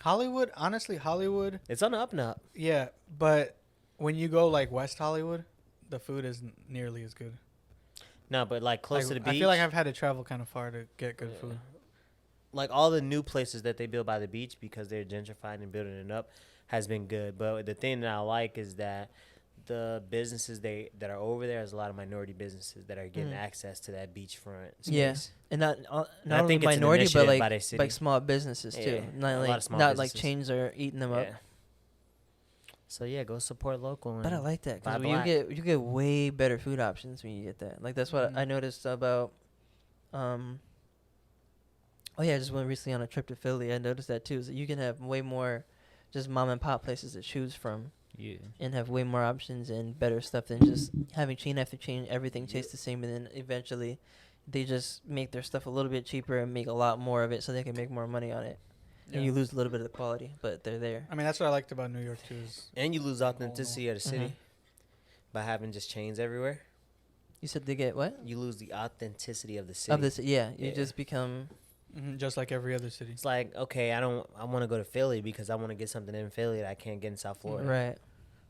[SPEAKER 2] Hollywood, honestly, Hollywood.
[SPEAKER 1] It's on the up and up.
[SPEAKER 2] Yeah, but when you go like West Hollywood, the food isn't nearly as good.
[SPEAKER 1] No, but like close
[SPEAKER 2] Like,
[SPEAKER 1] to the beach.
[SPEAKER 2] I feel like I've had to travel kind of far to get good
[SPEAKER 1] Yeah.
[SPEAKER 2] food.
[SPEAKER 1] Like all the new places that they build by the beach because they're gentrifying and building it up has been good. But the thing that I like is that the businesses that are over there is a lot of minority businesses that are getting access to that beachfront space.
[SPEAKER 3] Yeah. And not
[SPEAKER 1] I
[SPEAKER 3] only
[SPEAKER 1] think it's an
[SPEAKER 3] minority, but
[SPEAKER 1] initiative by their city.
[SPEAKER 3] like small businesses too.
[SPEAKER 1] Yeah,
[SPEAKER 3] Not
[SPEAKER 1] a
[SPEAKER 3] like
[SPEAKER 1] lot of small
[SPEAKER 3] not like
[SPEAKER 1] businesses.
[SPEAKER 3] chains are eating them up.
[SPEAKER 1] Yeah. So yeah, go support local.
[SPEAKER 3] But I
[SPEAKER 1] and
[SPEAKER 3] like that
[SPEAKER 1] buy
[SPEAKER 3] because
[SPEAKER 1] black.
[SPEAKER 3] you get way better food options when you get that. Like that's what
[SPEAKER 2] Mhm.
[SPEAKER 3] I noticed about. Oh yeah, I just went recently on a trip to Philly. I noticed that too. Is that you can have way more, just mom and pop places to choose from,
[SPEAKER 5] Yeah.
[SPEAKER 3] and have way more options and better stuff than just having chain after chain. Everything tastes the same, and then eventually, they just make their stuff a little bit cheaper and make a lot more of it, so they can make more money on it.
[SPEAKER 2] Yeah.
[SPEAKER 3] And you lose a little bit of the quality, but they're there.
[SPEAKER 2] I mean, that's what I liked about New York too. Is
[SPEAKER 1] And you lose authenticity of the city
[SPEAKER 3] Mhm.
[SPEAKER 1] by having just chains everywhere.
[SPEAKER 3] You said they get what?
[SPEAKER 1] You lose the authenticity of the city.
[SPEAKER 3] Of this, yeah. You
[SPEAKER 1] Yeah.
[SPEAKER 3] just become.
[SPEAKER 2] just like every other city.
[SPEAKER 1] It's like, okay, I want to go to Philly because I want to get something in Philly that I can't get in South Florida.
[SPEAKER 3] Right.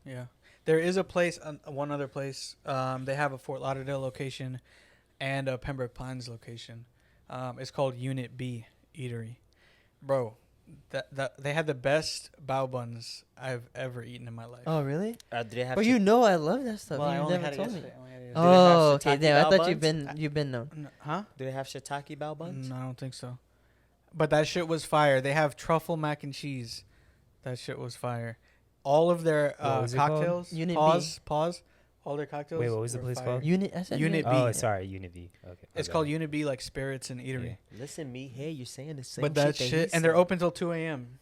[SPEAKER 2] Yeah, there is a place, one other place. They have a Fort Lauderdale location and a Pembroke Pines location. It's called Unit B Eatery, bro. That they had the best bao buns I've ever eaten in my life.
[SPEAKER 3] Oh really?
[SPEAKER 1] Do they have?
[SPEAKER 3] But you know I love that stuff.
[SPEAKER 2] well, I
[SPEAKER 3] You
[SPEAKER 2] only
[SPEAKER 3] never
[SPEAKER 2] had it
[SPEAKER 3] told me.
[SPEAKER 2] yesterday.
[SPEAKER 1] they have
[SPEAKER 3] Oh, okay.
[SPEAKER 1] shiitake
[SPEAKER 3] Damn, I
[SPEAKER 1] bao
[SPEAKER 3] thought
[SPEAKER 1] buns?
[SPEAKER 3] you've been known.
[SPEAKER 2] Huh?
[SPEAKER 1] Do they have shiitake bao buns?
[SPEAKER 2] No, I don't think so. But that shit was fire. They have truffle mac and cheese. That shit was fire. All of their
[SPEAKER 5] What was it called?
[SPEAKER 2] cocktails.
[SPEAKER 3] Unit B.
[SPEAKER 2] Pause. All their cocktails.
[SPEAKER 5] Wait, what was the
[SPEAKER 2] were
[SPEAKER 5] place
[SPEAKER 2] fire.
[SPEAKER 5] called?
[SPEAKER 3] Unit. I said
[SPEAKER 2] Unit B.
[SPEAKER 5] Oh, sorry, Univy. Okay.
[SPEAKER 2] It's
[SPEAKER 5] my
[SPEAKER 2] called
[SPEAKER 5] bad.
[SPEAKER 2] Unit B, like spirits and eatery.
[SPEAKER 1] Listen, me, hey, you're saying the same.
[SPEAKER 2] But that
[SPEAKER 1] shit,
[SPEAKER 2] shit, and they're open till 2 a.m.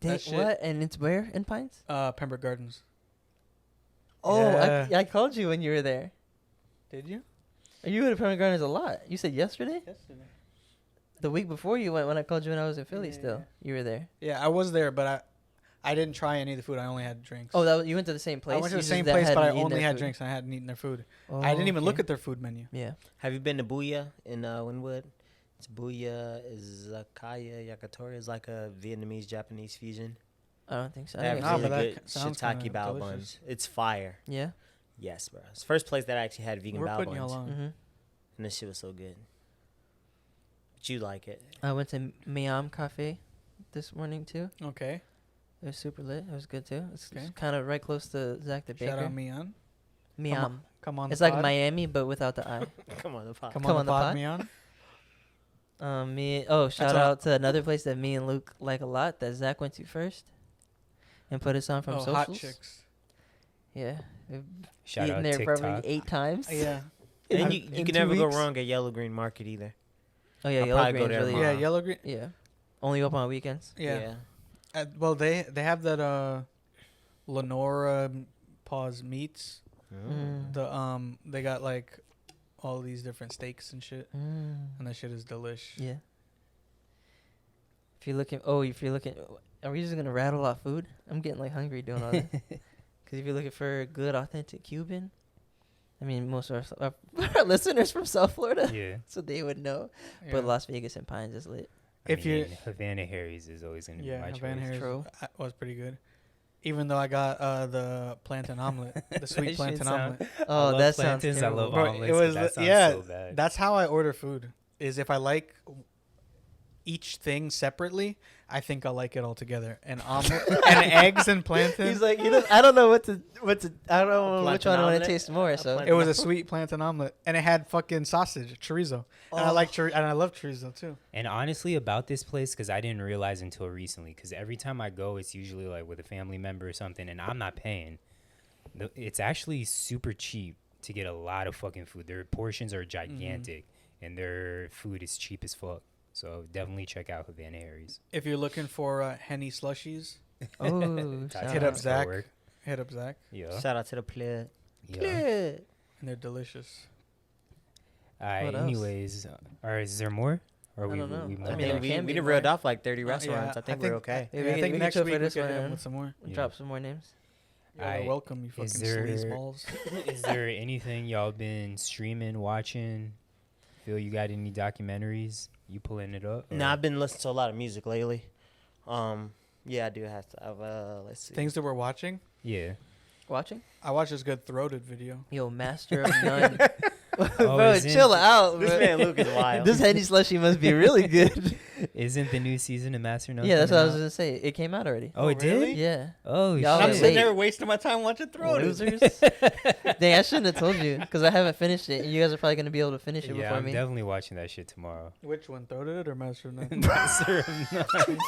[SPEAKER 3] Dang,
[SPEAKER 2] that shit-
[SPEAKER 3] what? And it's where in Pines?
[SPEAKER 2] Pembroke Gardens.
[SPEAKER 3] Oh,
[SPEAKER 2] Yeah.
[SPEAKER 3] I called you when you were there.
[SPEAKER 2] Did you?
[SPEAKER 3] You went to Permanent Gardens a lot. You said yesterday?
[SPEAKER 2] Yesterday.
[SPEAKER 3] The week before you went when I called you when I was in Philly
[SPEAKER 2] Yeah,
[SPEAKER 3] still.
[SPEAKER 2] yeah.
[SPEAKER 3] You were there.
[SPEAKER 2] Yeah, I was there, but I didn't try any of the food. I only had drinks.
[SPEAKER 3] Oh, you went to the same place?
[SPEAKER 2] I went to
[SPEAKER 3] You
[SPEAKER 2] the
[SPEAKER 3] just
[SPEAKER 2] same place, but I
[SPEAKER 3] hadn't eaten
[SPEAKER 2] only
[SPEAKER 3] their
[SPEAKER 2] had
[SPEAKER 3] food.
[SPEAKER 2] drinks and I hadn't eaten their food.
[SPEAKER 3] Oh,
[SPEAKER 2] I didn't even look
[SPEAKER 3] okay.
[SPEAKER 2] at their food menu.
[SPEAKER 3] Yeah.
[SPEAKER 1] Have you been to Buya in Wynwood? It's Buya, Izakaya, Yakitori. It's like a Vietnamese Japanese fusion.
[SPEAKER 3] I don't think so. I
[SPEAKER 1] They have
[SPEAKER 3] think
[SPEAKER 2] Nah,
[SPEAKER 3] I've
[SPEAKER 2] but
[SPEAKER 3] seen
[SPEAKER 1] really
[SPEAKER 3] it.
[SPEAKER 2] that
[SPEAKER 1] good
[SPEAKER 2] sounds
[SPEAKER 1] shiitake
[SPEAKER 2] kinda
[SPEAKER 1] bao
[SPEAKER 2] delicious.
[SPEAKER 1] buns. It's fire.
[SPEAKER 3] Yeah.
[SPEAKER 1] Yes, bro. It's the first place that I actually had vegan
[SPEAKER 2] We're
[SPEAKER 1] bao
[SPEAKER 2] putting y'all
[SPEAKER 1] buns,
[SPEAKER 2] on.
[SPEAKER 3] Mm-hmm.
[SPEAKER 1] and this shit was so good. But you like it?
[SPEAKER 3] I went to Miam Cafe this morning too.
[SPEAKER 2] Okay.
[SPEAKER 3] It was super lit. It was good too. It's
[SPEAKER 2] Okay.
[SPEAKER 3] kind of right close to Zak the Baker.
[SPEAKER 2] Shout out Mian.
[SPEAKER 3] Miam.
[SPEAKER 2] Come on.
[SPEAKER 3] It's
[SPEAKER 2] the
[SPEAKER 3] like
[SPEAKER 2] pod.
[SPEAKER 3] Miami, but without the I.
[SPEAKER 1] Come on, the pot.
[SPEAKER 2] Come
[SPEAKER 3] Come
[SPEAKER 2] on,
[SPEAKER 3] on
[SPEAKER 2] the
[SPEAKER 3] the
[SPEAKER 2] pod,
[SPEAKER 3] pod.
[SPEAKER 2] Mian.
[SPEAKER 3] Shout
[SPEAKER 2] all-
[SPEAKER 3] out to another place that me and Luke like a lot that Zach went to first, and put us on from
[SPEAKER 2] Oh, Hot
[SPEAKER 3] socials.
[SPEAKER 2] Chix.
[SPEAKER 3] Yeah, we've
[SPEAKER 5] Shout
[SPEAKER 3] eaten
[SPEAKER 5] out
[SPEAKER 3] there
[SPEAKER 5] TikTok.
[SPEAKER 3] probably 8 times.
[SPEAKER 2] Yeah.
[SPEAKER 1] And
[SPEAKER 3] In-
[SPEAKER 1] you
[SPEAKER 3] in
[SPEAKER 1] can
[SPEAKER 3] 2
[SPEAKER 1] never go
[SPEAKER 3] weeks.
[SPEAKER 1] wrong at Yellow Green Market either.
[SPEAKER 3] Oh yeah,
[SPEAKER 1] I'll
[SPEAKER 3] Yellow
[SPEAKER 1] probably go
[SPEAKER 3] Green's
[SPEAKER 1] there
[SPEAKER 3] really
[SPEAKER 1] tomorrow.
[SPEAKER 2] Yeah, yellow green.
[SPEAKER 3] yeah. Only open on weekends.
[SPEAKER 2] Yeah. Well, they have that Lenora Paws Meats.
[SPEAKER 3] Mm.
[SPEAKER 2] They got like all these different steaks and shit,
[SPEAKER 3] Mm.
[SPEAKER 2] and that shit is delish.
[SPEAKER 3] Yeah. if you're looking, are we just gonna rattle off food? I'm getting like hungry doing all this. Because if you're looking for good, authentic Cuban, I mean, most of our listeners from South Florida,
[SPEAKER 5] Yeah.
[SPEAKER 3] so they would know.
[SPEAKER 2] Yeah.
[SPEAKER 3] But Las Vegas and Pines is lit.
[SPEAKER 2] If you
[SPEAKER 5] Havana Harrys is always going to be my
[SPEAKER 2] Havana
[SPEAKER 5] choice.
[SPEAKER 2] Harrys
[SPEAKER 3] True.
[SPEAKER 2] was pretty good. Even though I got the plantain omelet, the sweet
[SPEAKER 5] That
[SPEAKER 2] plantain
[SPEAKER 5] shit
[SPEAKER 2] omelet.
[SPEAKER 3] Oh, that sounds
[SPEAKER 5] plantains, I
[SPEAKER 3] terrible.
[SPEAKER 5] love
[SPEAKER 2] Bro,
[SPEAKER 5] omelets,
[SPEAKER 2] it was
[SPEAKER 5] but that sounds
[SPEAKER 2] yeah.
[SPEAKER 5] so bad.
[SPEAKER 2] That's how I order food. Is if I like each thing separately, I think I'll like it all together. And omelet and eggs and plantain.
[SPEAKER 3] He's like, I don't know what to. I don't know which
[SPEAKER 1] Plantain
[SPEAKER 3] one I want to
[SPEAKER 1] omelet?
[SPEAKER 3] taste more. So
[SPEAKER 2] It was a sweet plantain omelet, and it had fucking sausage, chorizo, and I like and I love chorizo too.
[SPEAKER 5] And honestly, about this place, because I didn't realize until recently, because every time I go, it's usually like with a family member or something, and I'm not paying. It's actually super cheap to get a lot of fucking food. Their portions are gigantic, and their food is cheap as fuck. So definitely check out Havana Harrys.
[SPEAKER 2] If you're looking for Henny slushies,
[SPEAKER 3] oh,
[SPEAKER 5] Shout
[SPEAKER 2] hit
[SPEAKER 5] out
[SPEAKER 2] up
[SPEAKER 5] to
[SPEAKER 2] Zach.
[SPEAKER 5] cowork.
[SPEAKER 2] Hit up Zach,
[SPEAKER 5] Yeah.
[SPEAKER 1] Shout out to the plug.
[SPEAKER 5] Yeah.
[SPEAKER 3] yeah.
[SPEAKER 2] and they're delicious.
[SPEAKER 5] All right.
[SPEAKER 3] What else?
[SPEAKER 5] Anyways, all right. Is there more? Or
[SPEAKER 3] I don't know.
[SPEAKER 5] we
[SPEAKER 3] I
[SPEAKER 1] I
[SPEAKER 3] mean,
[SPEAKER 1] mean,
[SPEAKER 3] there
[SPEAKER 1] we
[SPEAKER 3] can be
[SPEAKER 1] done
[SPEAKER 3] more.
[SPEAKER 1] reeled off like 30
[SPEAKER 2] Yeah,
[SPEAKER 1] restaurants. I think we're okay.
[SPEAKER 3] Yeah,
[SPEAKER 2] Yeah, I
[SPEAKER 3] we
[SPEAKER 2] think
[SPEAKER 3] can
[SPEAKER 2] next
[SPEAKER 3] chill
[SPEAKER 2] week
[SPEAKER 3] for
[SPEAKER 2] we
[SPEAKER 3] this
[SPEAKER 2] could
[SPEAKER 3] one
[SPEAKER 2] hit 'em
[SPEAKER 3] and
[SPEAKER 2] with some more.
[SPEAKER 5] Yeah.
[SPEAKER 3] drop some more names.
[SPEAKER 2] You're
[SPEAKER 5] Alright,
[SPEAKER 2] welcome, you fucking
[SPEAKER 5] is there-
[SPEAKER 2] sleazeballs.
[SPEAKER 5] Is there anything y'all been streaming, watching? Phil, you got any documentaries? You pulling it up?
[SPEAKER 1] No, I've been listening to a lot of music lately. Yeah, I do have to. Let's see.
[SPEAKER 2] Things that we're watching.
[SPEAKER 5] Yeah.
[SPEAKER 3] Watching?
[SPEAKER 2] I watched this good throated video.
[SPEAKER 3] Yo, Master of None.
[SPEAKER 5] Oh,
[SPEAKER 3] Bro,
[SPEAKER 5] isn't-
[SPEAKER 3] chill out,
[SPEAKER 1] This
[SPEAKER 3] bro.
[SPEAKER 1] man Luke is wild.
[SPEAKER 3] This Henny slushy must be really good.
[SPEAKER 5] Isn't the new season of Master No?
[SPEAKER 3] Yeah, that's what I was
[SPEAKER 5] coming out?
[SPEAKER 3] gonna say. It came out already.
[SPEAKER 5] Oh, it
[SPEAKER 2] really?
[SPEAKER 5] did?
[SPEAKER 3] Yeah.
[SPEAKER 5] Oh,
[SPEAKER 3] Y'all
[SPEAKER 2] I'm
[SPEAKER 3] Wait.
[SPEAKER 5] shit.
[SPEAKER 2] sitting there wasting my time watching throated.
[SPEAKER 3] Losers. Dang, I shouldn't have told you because I haven't finished it. And you guys are probably gonna be able to finish it
[SPEAKER 5] Yeah,
[SPEAKER 3] before
[SPEAKER 5] I'm
[SPEAKER 3] me.
[SPEAKER 5] definitely watching that shit tomorrow.
[SPEAKER 2] Which one, throated or Master of None?
[SPEAKER 5] Master of None.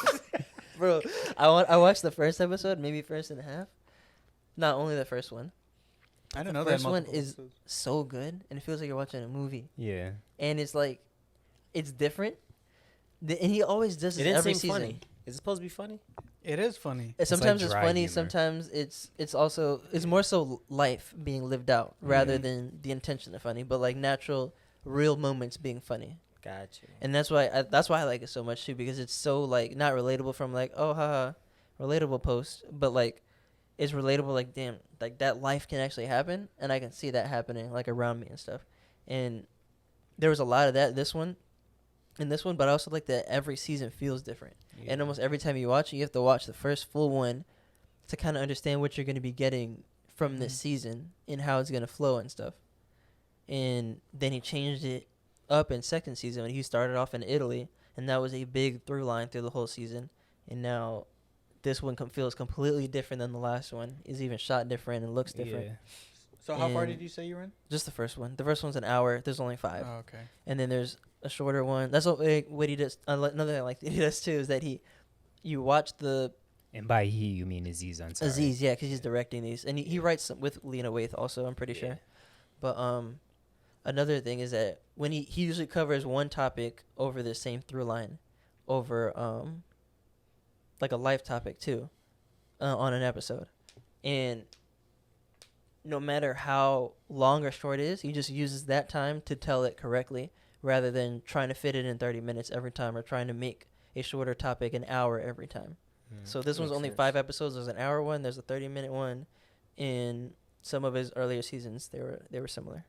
[SPEAKER 3] Bro, I watched the first episode, maybe first and a half. Not only the first one.
[SPEAKER 2] I didn't
[SPEAKER 3] The
[SPEAKER 2] know that.
[SPEAKER 3] first one
[SPEAKER 2] multiple
[SPEAKER 3] is-
[SPEAKER 2] episodes.
[SPEAKER 3] So good, and it feels like you're watching a movie.
[SPEAKER 5] Yeah.
[SPEAKER 3] And it's like, it's different. And he always does
[SPEAKER 1] It
[SPEAKER 3] this
[SPEAKER 1] didn't
[SPEAKER 3] every
[SPEAKER 1] seem
[SPEAKER 3] season.
[SPEAKER 1] funny. Is it supposed to be funny?
[SPEAKER 2] It is funny.
[SPEAKER 5] like
[SPEAKER 3] Sometimes it's
[SPEAKER 5] dry
[SPEAKER 3] funny.
[SPEAKER 5] humor.
[SPEAKER 3] Sometimes it's also it's more so life being lived out rather
[SPEAKER 2] Mhm.
[SPEAKER 3] than the intention of funny, but like natural, real moments being funny.
[SPEAKER 1] Got you.
[SPEAKER 3] And that's why I like it so much too, because it's so like not relatable from like, oh haha, relatable post, but like it's relatable, like damn, like that life can actually happen, and I can see that happening like around me and stuff. And there was a lot of that in this one, but I also like that every season feels different. And almost every time you watch it, you have to watch the first full one to kind of understand what you're going to be getting from this season and how it's going to flow and stuff. And then he changed it up in second season when he started off in Italy, and that was a big through line through the whole season. And now this one feels completely different than the last one. It's even shot different and looks different.
[SPEAKER 5] Yeah.
[SPEAKER 2] So how far
[SPEAKER 3] And-
[SPEAKER 2] did you say you were in?
[SPEAKER 3] Just the first one. The first one's an hour. There's only 5.
[SPEAKER 2] Oh, okay.
[SPEAKER 3] And then there's a shorter one. That's what he does. Another thing I like that he does too is that you watch the
[SPEAKER 5] And by he, you mean Aziz Ansari.
[SPEAKER 3] Aziz, yeah, because he's directing these, and he writes some with Lena Waithe also. I'm pretty sure. But another thing is that when he usually covers one topic over the same through line, over like a life topic too, on an episode, and no matter how long or short it is, he just uses that time to tell it correctly, rather than trying to fit it in 30 minutes every time or trying to make a shorter topic an hour every time. So this one's
[SPEAKER 1] Makes
[SPEAKER 3] only
[SPEAKER 1] sense.
[SPEAKER 3] 5 episodes. There's an hour one. There's a 30-minute one. In some of his earlier seasons, they were similar.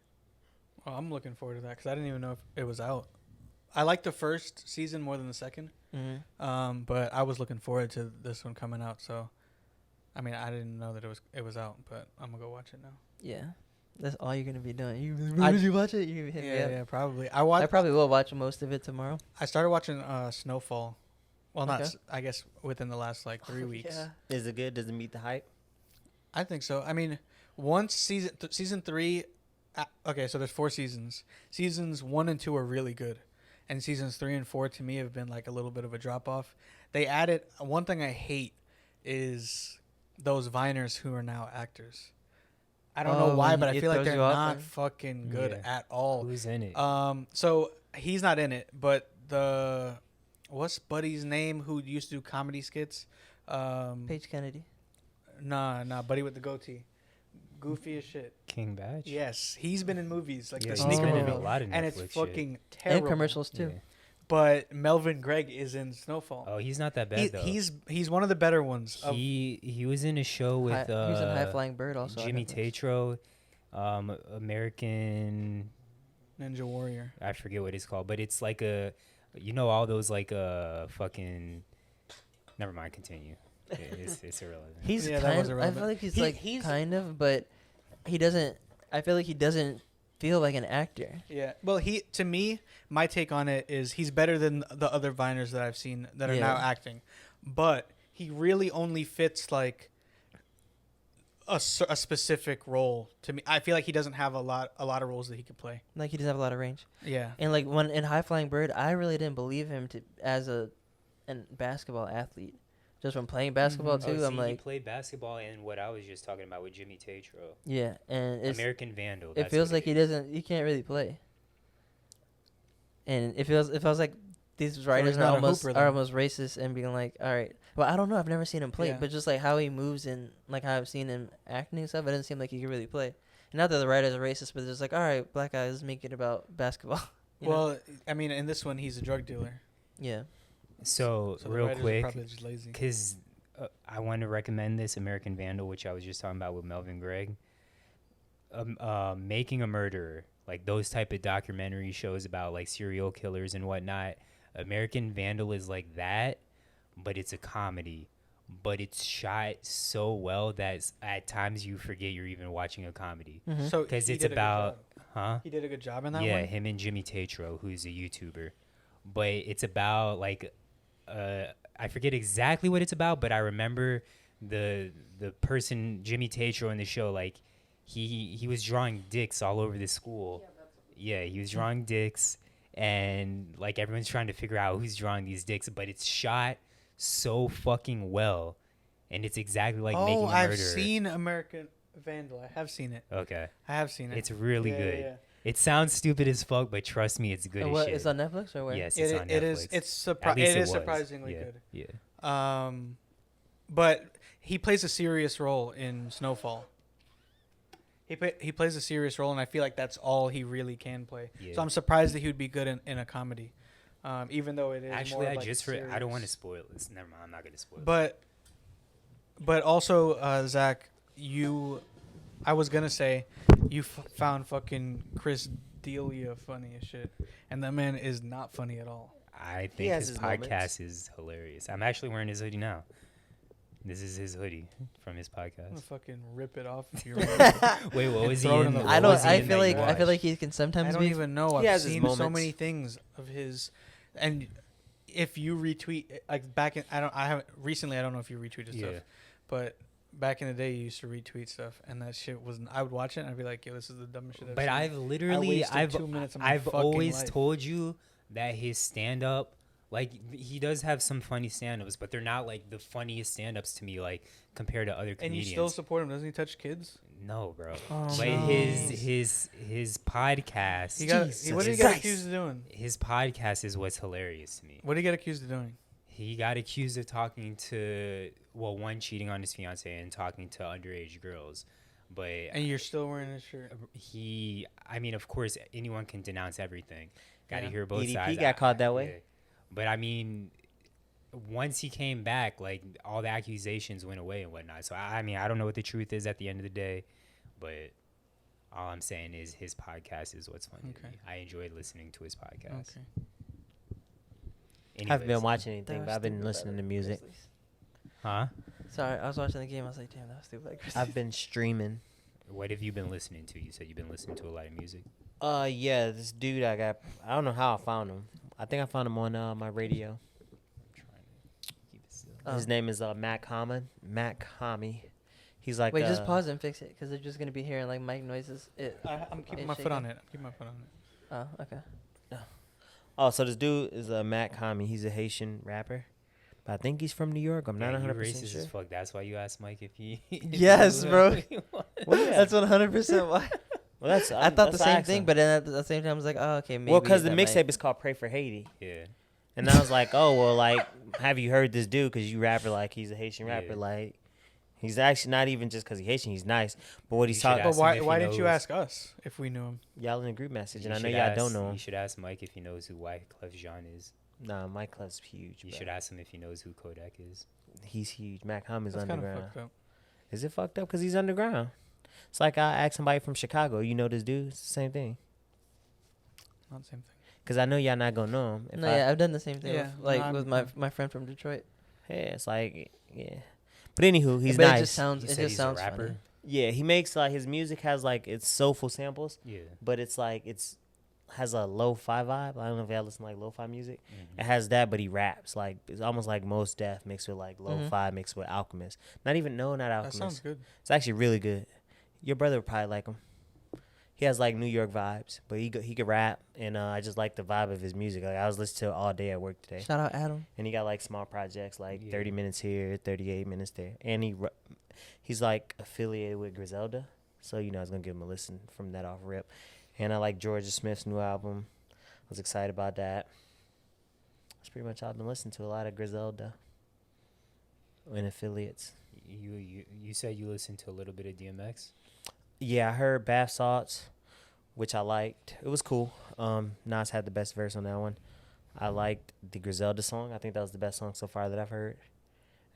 [SPEAKER 2] Oh, I'm looking forward to that because I didn't even know if it was out. I like the first season more than the second, but I was looking forward to this one coming out. So, I mean, I didn't know that it was out, but I'm gonna go watch it now.
[SPEAKER 3] Yeah, that's all you're gonna be doing.
[SPEAKER 2] I-
[SPEAKER 3] Did you watch it? You're gonna be hitting me up.
[SPEAKER 2] Yeah, probably.
[SPEAKER 3] I probably will watch most of it tomorrow.
[SPEAKER 2] I started watching Snowfall. Well, not.
[SPEAKER 3] Okay.
[SPEAKER 2] I guess within the last like 3 weeks.
[SPEAKER 3] Yeah.
[SPEAKER 1] Is it good? Does it meet the hype?
[SPEAKER 2] I think so. I mean, once season 3. Okay, so there's 4 seasons. Seasons 1 and 2 are really good, and seasons 3 and 4 to me have been like a little bit of a drop off. They added one thing I hate is those Viners who are now actors. I don't know why, but I
[SPEAKER 3] it
[SPEAKER 2] feel like
[SPEAKER 3] throws
[SPEAKER 2] they're
[SPEAKER 3] you off,
[SPEAKER 2] not
[SPEAKER 3] man.
[SPEAKER 2] fucking good
[SPEAKER 5] Yeah.
[SPEAKER 2] at all.
[SPEAKER 5] Who's in it?
[SPEAKER 2] So he's not in it, but what's Buddy's name who used to do comedy skits?
[SPEAKER 3] Paige Kennedy.
[SPEAKER 2] Nah, Buddy with the goatee. Goofy as shit.
[SPEAKER 5] King Badge?
[SPEAKER 2] Yes, he's been in movies like
[SPEAKER 5] Yeah,
[SPEAKER 2] the
[SPEAKER 5] he's
[SPEAKER 2] sneaker
[SPEAKER 5] been in
[SPEAKER 2] movie,
[SPEAKER 5] a lot of
[SPEAKER 2] and it's
[SPEAKER 5] Netflix shit.
[SPEAKER 2] fucking terrible.
[SPEAKER 3] And commercials too.
[SPEAKER 5] Yeah.
[SPEAKER 2] But Melvin Gregg is in Snowfall.
[SPEAKER 5] Oh, he's not that bad though.
[SPEAKER 2] He's one of the better ones.
[SPEAKER 5] He was in a show with
[SPEAKER 3] he was in High Flying Bird also.
[SPEAKER 5] Jimmy Tatro, American
[SPEAKER 2] Ninja Warrior.
[SPEAKER 5] I forget what it's called, but it's like all those like fucking. Never mind. Continue. It's irrelevant.
[SPEAKER 3] He's
[SPEAKER 2] irrelevant.
[SPEAKER 3] I feel like he's kind of, but he doesn't. I feel like he doesn't feel like an actor.
[SPEAKER 2] Yeah. Well, to me, my take on it is he's better than the other Viners that I've seen that are now acting, but he really only fits like a specific role to me. I feel like he doesn't have a lot of roles that he could play.
[SPEAKER 3] Like he doesn't have a lot of range.
[SPEAKER 2] Yeah.
[SPEAKER 3] And like when in High Flying Bird, I really didn't believe him as a basketball athlete. Just from playing basketball too, I'm like,
[SPEAKER 5] he played basketball in what I was just talking about with Jimmy Tatro.
[SPEAKER 3] Yeah, and it's
[SPEAKER 5] American Vandal.
[SPEAKER 3] It feels like he can't really play. And it feels like these writers are almost racist and being like, all right, well, I don't know, I've never seen him play, but just like how he moves and like how I've seen him acting and stuff, it doesn't seem like he can really play. Not that the writers are racist, but it's just like, all right, black guys, let's make it about basketball.
[SPEAKER 2] Well, I mean, in this one, he's a drug dealer.
[SPEAKER 3] Yeah.
[SPEAKER 5] So real quick, because I want to recommend this American Vandal, which I was just talking about with Melvin Gregg. Making a Murderer, like those type of documentary shows about like serial killers and whatnot. American Vandal is like that, but it's a comedy. But it's shot so well that at times you forget you're even watching a comedy.
[SPEAKER 2] Mm-hmm. So
[SPEAKER 5] because it's about,
[SPEAKER 2] He did a good job in that one.
[SPEAKER 5] Yeah, him and Jimmy Tatro, who's a YouTuber. But it's about like. I forget exactly what it's about, but I remember the person Jimmy Tatro in the show, like he was drawing dicks all over the school. Yeah, he was drawing dicks, and like everyone's trying to figure out who's drawing these dicks, but it's shot so fucking well, and it's exactly like Making a Murderer.
[SPEAKER 2] I've seen American Vandal. I have seen it.
[SPEAKER 5] Okay,
[SPEAKER 2] I have seen it.
[SPEAKER 5] It's really good.
[SPEAKER 2] Yeah.
[SPEAKER 5] It sounds stupid as fuck, but trust me, it's good as shit.
[SPEAKER 3] It's on Netflix or where?
[SPEAKER 5] Yes, it's on Netflix.
[SPEAKER 2] It is surprisingly good.
[SPEAKER 5] Yeah.
[SPEAKER 2] But he plays a serious role in Snowfall. He plays a serious role, and I feel like that's all he really can play. Yeah. So I'm surprised that he would be good in a comedy, even though it is.
[SPEAKER 5] Actually,
[SPEAKER 2] more
[SPEAKER 5] I don't want to spoil this. Never mind, I'm not going to spoil it.
[SPEAKER 2] But also, Zach, I was gonna say, you found fucking Chris D'Elia funny as shit, and that man is not funny at all.
[SPEAKER 5] I think his podcast is hilarious. I'm actually wearing his hoodie now. This is his hoodie from his podcast.
[SPEAKER 2] I'm gonna fucking rip it off if you
[SPEAKER 5] Wait, what was he in?
[SPEAKER 3] I feel like he can sometimes.
[SPEAKER 2] I don't even know. I've seen so many things of his, and if you retweet like back in, I don't know if you retweeted stuff, but. Back in the day, you used to retweet stuff, and that shit wasn't. I would watch it, and I'd be like, "Yo, this is the dumbest shit I've seen." I've
[SPEAKER 5] always told you that his stand-up, like he does have some funny stand-ups, but they're not like the funniest stand-ups to me, like compared to other comedians.
[SPEAKER 2] And you still support him? Doesn't he touch kids?
[SPEAKER 5] No, bro. But his podcast.
[SPEAKER 2] What did he get accused of doing?
[SPEAKER 5] His podcast is what's hilarious to me.
[SPEAKER 2] What did he get accused of doing?
[SPEAKER 5] He got accused of talking to, one, cheating on his fiance and talking to underage girls.
[SPEAKER 2] And you're still wearing his shirt?
[SPEAKER 5] I mean, of course, anyone can denounce everything. Got to hear both sides.
[SPEAKER 1] He got caught that way.
[SPEAKER 5] Yeah. But, I mean, once he came back, like, all the accusations went away and whatnot. So, I mean, I don't know what the truth is at the end of the day. But all I'm saying is his podcast is what's funny to me. I enjoyed listening to his podcast.
[SPEAKER 2] Okay.
[SPEAKER 1] I haven't been watching anything, but I've been listening to music.
[SPEAKER 5] Huh?
[SPEAKER 3] Sorry, I was watching the game. I was like, damn, that was stupid.
[SPEAKER 1] I've been streaming.
[SPEAKER 5] What have you been listening to? You said you've been listening to a lot of music.
[SPEAKER 1] Yeah, this dude I don't know how I found him. I think I found him on my radio.
[SPEAKER 5] I'm trying to keep it still.
[SPEAKER 1] His name is Mach-Hommy. He's like.
[SPEAKER 3] Wait, just pause and fix it, because they're just gonna be hearing like mic noises.
[SPEAKER 2] I'm keeping my foot on it.
[SPEAKER 3] Oh, okay.
[SPEAKER 1] Oh, so this dude is a Mach-Hommy. He's a Haitian rapper, but I think he's from New York. I'm not 100%
[SPEAKER 5] racist
[SPEAKER 1] sure.
[SPEAKER 5] As fuck. That's why you asked Mike if he.
[SPEAKER 3] Yes, bro.
[SPEAKER 1] Well, yeah.
[SPEAKER 3] That's 100% why.
[SPEAKER 1] Well,
[SPEAKER 3] I thought the same thing, but then at the same time I was like, oh, okay, maybe.
[SPEAKER 1] Well, because the mixtape is called "Pray for Haiti."
[SPEAKER 5] Yeah.
[SPEAKER 1] And I was like, oh well, like, have you heard this dude? Because you rapper like he's a Haitian rapper, like. He's actually not even just because he's Haitian. He's nice. But what he's talking
[SPEAKER 2] about. But why didn't you ask us if we knew him?
[SPEAKER 1] Y'all in a group message, and I know y'all don't know him.
[SPEAKER 5] You should ask Mike if he knows who Wyclef Jean is.
[SPEAKER 1] Nah, Mike Clef's huge.
[SPEAKER 5] You
[SPEAKER 1] bro.
[SPEAKER 5] should ask him if he knows who Kodak is.
[SPEAKER 1] He's huge. Mach-Hommy's
[SPEAKER 2] That's kind of
[SPEAKER 1] underground.
[SPEAKER 2] fucked up.
[SPEAKER 1] Is it fucked up? Because he's underground. It's like I ask somebody from Chicago, you know this dude? It's the same thing.
[SPEAKER 2] Not the same thing.
[SPEAKER 1] Because I know y'all not going to know him.
[SPEAKER 3] No, yeah, I've done the same thing.
[SPEAKER 2] Yeah,
[SPEAKER 3] with, like
[SPEAKER 2] no,
[SPEAKER 3] with my friend from Detroit.
[SPEAKER 1] Yeah, it's like, yeah. But anywho, he's
[SPEAKER 3] but
[SPEAKER 1] nice.
[SPEAKER 3] It just sounds.
[SPEAKER 5] You
[SPEAKER 3] It
[SPEAKER 5] said
[SPEAKER 3] just
[SPEAKER 5] he's
[SPEAKER 3] sounds
[SPEAKER 5] a rapper?
[SPEAKER 3] funny.
[SPEAKER 1] Yeah, he makes like his music has like it's soulful samples,
[SPEAKER 5] Yeah.
[SPEAKER 1] but it's like has a lo-fi vibe. I don't know if y'all listen to like lo-fi music.
[SPEAKER 5] Mm-hmm.
[SPEAKER 1] It has that, but he raps like it's almost like Mos Def mixed with like lo-fi mixed with Alchemist. Not Alchemist.
[SPEAKER 2] That sounds good.
[SPEAKER 1] It's actually really good. Your brother would probably like him. He has like New York vibes, but he could rap, and I just like the vibe of his music. Like I was listening to it all day at work today.
[SPEAKER 3] Shout out Adam.
[SPEAKER 1] And he got like small projects, like 30 minutes here, 38 minutes there, and he's like affiliated with Griselda, so I was gonna give him a listen from that off rip. And I like Georgia Smith's new album. I was excited about that. That's pretty much all I've been listening to. A lot of Griselda and affiliates.
[SPEAKER 5] You said you listened to a little bit of DMX?
[SPEAKER 1] Yeah, I heard Bath Salts, which I liked. It was cool. Nas had the best verse on that one. I liked the Griselda song. I think that was the best song so far that I've heard.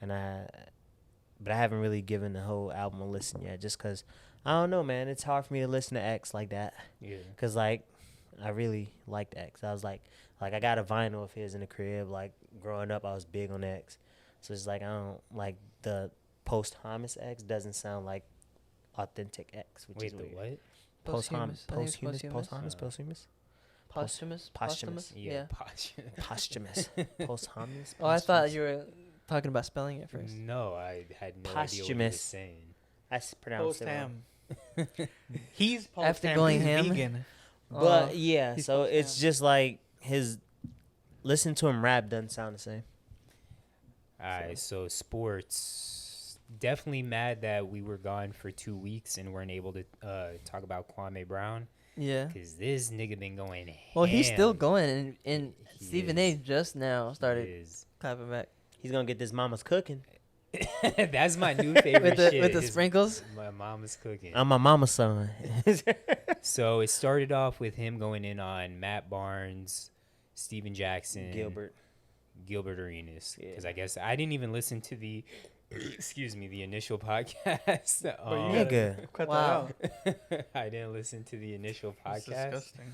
[SPEAKER 1] But I haven't really given the whole album a listen yet, just because, I don't know, man. It's hard for me to listen to X like that.
[SPEAKER 5] Yeah.
[SPEAKER 1] Because, like, I really liked X. I was like, I got a vinyl of his in the crib. Like, growing up, I was big on X. So it's like, I don't, like, the posthumous X doesn't sound like authentic X, which
[SPEAKER 5] Wait,
[SPEAKER 1] is
[SPEAKER 5] the
[SPEAKER 1] weird.
[SPEAKER 5] what?
[SPEAKER 3] Posthumous. I think it's posthumous.
[SPEAKER 1] Posthumous?
[SPEAKER 3] Posthumous. Yeah.
[SPEAKER 1] Posthumous. Posthumous.
[SPEAKER 3] Oh, I thought you were talking about spelling it first.
[SPEAKER 5] No, I had no idea what you were
[SPEAKER 1] Posthumous.
[SPEAKER 5] saying.
[SPEAKER 1] That's pronounced it wrong.
[SPEAKER 2] He's post
[SPEAKER 3] After
[SPEAKER 2] ham.
[SPEAKER 3] going
[SPEAKER 2] He's
[SPEAKER 3] ham?
[SPEAKER 2] vegan.
[SPEAKER 1] But yeah,
[SPEAKER 2] he's
[SPEAKER 1] so
[SPEAKER 2] post
[SPEAKER 1] it's
[SPEAKER 2] ham.
[SPEAKER 1] just like listen to him rap doesn't sound the same.
[SPEAKER 5] All right, so sports. Definitely mad that we were gone for 2 weeks and weren't able to talk about Kwame Brown.
[SPEAKER 3] Yeah.
[SPEAKER 5] Because this nigga been going ham.
[SPEAKER 3] Well, he's still going, and
[SPEAKER 5] He
[SPEAKER 3] Stephen
[SPEAKER 5] is.
[SPEAKER 3] A. just now started
[SPEAKER 5] He is.
[SPEAKER 3] clapping back
[SPEAKER 1] He's gonna get this mama's cooking.
[SPEAKER 5] That's my new favorite shit.
[SPEAKER 3] with the
[SPEAKER 5] is
[SPEAKER 3] sprinkles.
[SPEAKER 5] My mama's cooking.
[SPEAKER 1] I'm my mama's son.
[SPEAKER 5] So it started off with him going in on Matt Barnes, Steven Jackson, Gilbert Arenas. Because I guess I didn't even listen to the, the initial podcast.
[SPEAKER 1] Nigga.
[SPEAKER 3] Wow.
[SPEAKER 5] I didn't listen to the initial
[SPEAKER 2] That's
[SPEAKER 5] podcast.
[SPEAKER 2] disgusting.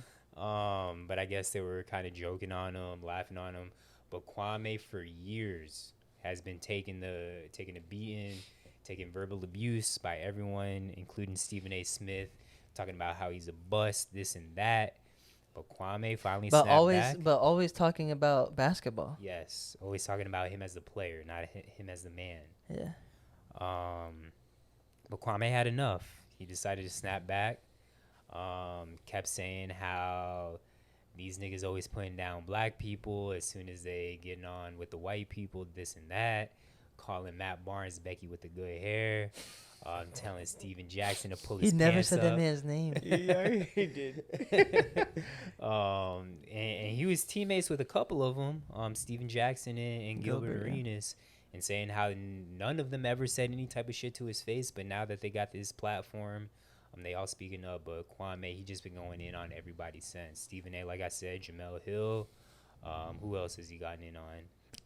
[SPEAKER 5] But I guess they were kind of joking on him, laughing on him. But Kwame for years has been taking a beating, taking verbal abuse by everyone, including Stephen A. Smith, talking about how he's a bust, this and that. But Kwame finally snapped back.
[SPEAKER 3] But always talking about basketball.
[SPEAKER 5] Yes, always talking about him as the player, not him as the man.
[SPEAKER 3] Yeah.
[SPEAKER 5] But Kwame had enough. He decided to snap back. Kept saying how these niggas always putting down black people as soon as they getting on with the white people, this and that. Calling Matt Barnes Becky with the good hair. Telling Steven Jackson to pull his
[SPEAKER 3] He never
[SPEAKER 5] pants
[SPEAKER 3] said
[SPEAKER 5] up.
[SPEAKER 3] that man's name.
[SPEAKER 1] Yeah, he did.
[SPEAKER 5] And he was teammates with a couple of them, Steven Jackson and Gilbert
[SPEAKER 3] Yeah.
[SPEAKER 5] Arenas, and saying how none of them ever said any type of shit to his face. But now that they got this platform, they all speaking up. But Kwame, he just been going in on everybody since. Stephen A., like I said, Jamel Hill. Who else has he gotten in on?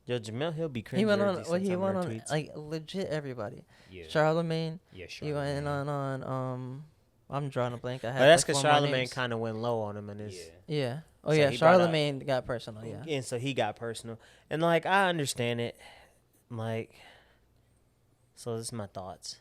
[SPEAKER 1] Yo, Jamel Hill be cringe.
[SPEAKER 3] He went on. Well, he went on like legit everybody.
[SPEAKER 5] Yeah.
[SPEAKER 3] Charlemagne.
[SPEAKER 5] Yeah,
[SPEAKER 3] He went in on. I'm drawing a blank. I had.
[SPEAKER 1] But that's
[SPEAKER 3] like
[SPEAKER 1] because
[SPEAKER 3] four more
[SPEAKER 1] Charlemagne
[SPEAKER 3] names.
[SPEAKER 1] kind of went low on him in his.
[SPEAKER 5] Yeah.
[SPEAKER 3] Yeah. Oh
[SPEAKER 1] So
[SPEAKER 3] yeah.
[SPEAKER 1] he brought up-
[SPEAKER 3] Charlemagne got personal. Yeah.
[SPEAKER 1] And so he got personal. And like I understand it. Like so this is my thoughts.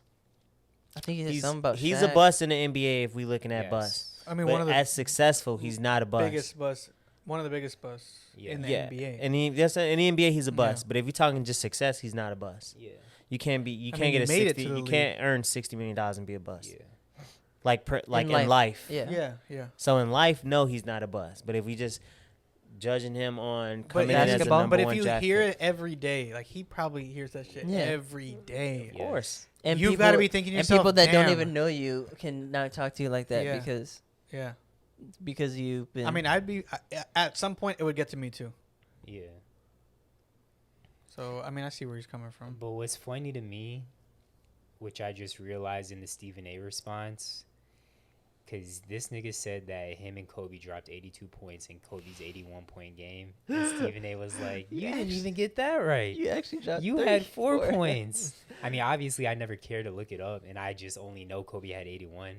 [SPEAKER 3] I think he said something about.
[SPEAKER 1] He's
[SPEAKER 3] Shaq.
[SPEAKER 1] a bust in the NBA if we looking at
[SPEAKER 5] Yes.
[SPEAKER 1] bust.
[SPEAKER 2] I mean,
[SPEAKER 1] But
[SPEAKER 2] one of the
[SPEAKER 1] as successful, he's not a bust.
[SPEAKER 2] biggest bust. One of the biggest busts in the
[SPEAKER 1] yeah.
[SPEAKER 2] NBA.
[SPEAKER 1] And in the NBA he's a bust.
[SPEAKER 2] Yeah.
[SPEAKER 1] But if you're talking just success, he's not a bust.
[SPEAKER 5] Yeah.
[SPEAKER 1] You can't
[SPEAKER 2] I mean,
[SPEAKER 1] get a
[SPEAKER 2] he made it
[SPEAKER 1] 60
[SPEAKER 2] to the
[SPEAKER 1] you
[SPEAKER 2] league.
[SPEAKER 1] can't earn $60 million and be a bust.
[SPEAKER 5] Yeah.
[SPEAKER 1] Like in
[SPEAKER 3] life.
[SPEAKER 1] life.
[SPEAKER 3] Yeah.
[SPEAKER 2] Yeah.
[SPEAKER 1] So in life, no, he's not a bust. But if we just judging him on
[SPEAKER 2] But
[SPEAKER 1] coming in as a
[SPEAKER 3] basketball-
[SPEAKER 1] number
[SPEAKER 2] But if
[SPEAKER 1] one
[SPEAKER 2] you
[SPEAKER 1] draft
[SPEAKER 2] hear
[SPEAKER 1] pick.
[SPEAKER 2] it every day, like he probably hears that shit
[SPEAKER 3] Yeah.
[SPEAKER 2] every day.
[SPEAKER 1] Of course.
[SPEAKER 3] And
[SPEAKER 2] You've
[SPEAKER 3] people-
[SPEAKER 2] gotta be thinking to
[SPEAKER 3] and
[SPEAKER 2] yourself,
[SPEAKER 3] people that don't
[SPEAKER 2] "Damn."
[SPEAKER 3] even know you can now talk to you like that
[SPEAKER 2] Yeah.
[SPEAKER 3] because
[SPEAKER 2] Yeah.
[SPEAKER 3] you've been.
[SPEAKER 2] I mean, at some point it would get to me too.
[SPEAKER 5] Yeah.
[SPEAKER 2] So I mean, I see where he's coming from.
[SPEAKER 5] But what's funny to me, which I just realized in the Stephen A. response, Because this nigga said that him and Kobe dropped 82 points in Kobe's 81-point game. And Stephen A was like, you didn't even get that right.
[SPEAKER 3] You actually dropped
[SPEAKER 5] You had 4 points. I mean, obviously, I never cared to look it up, and I just only know Kobe had 81.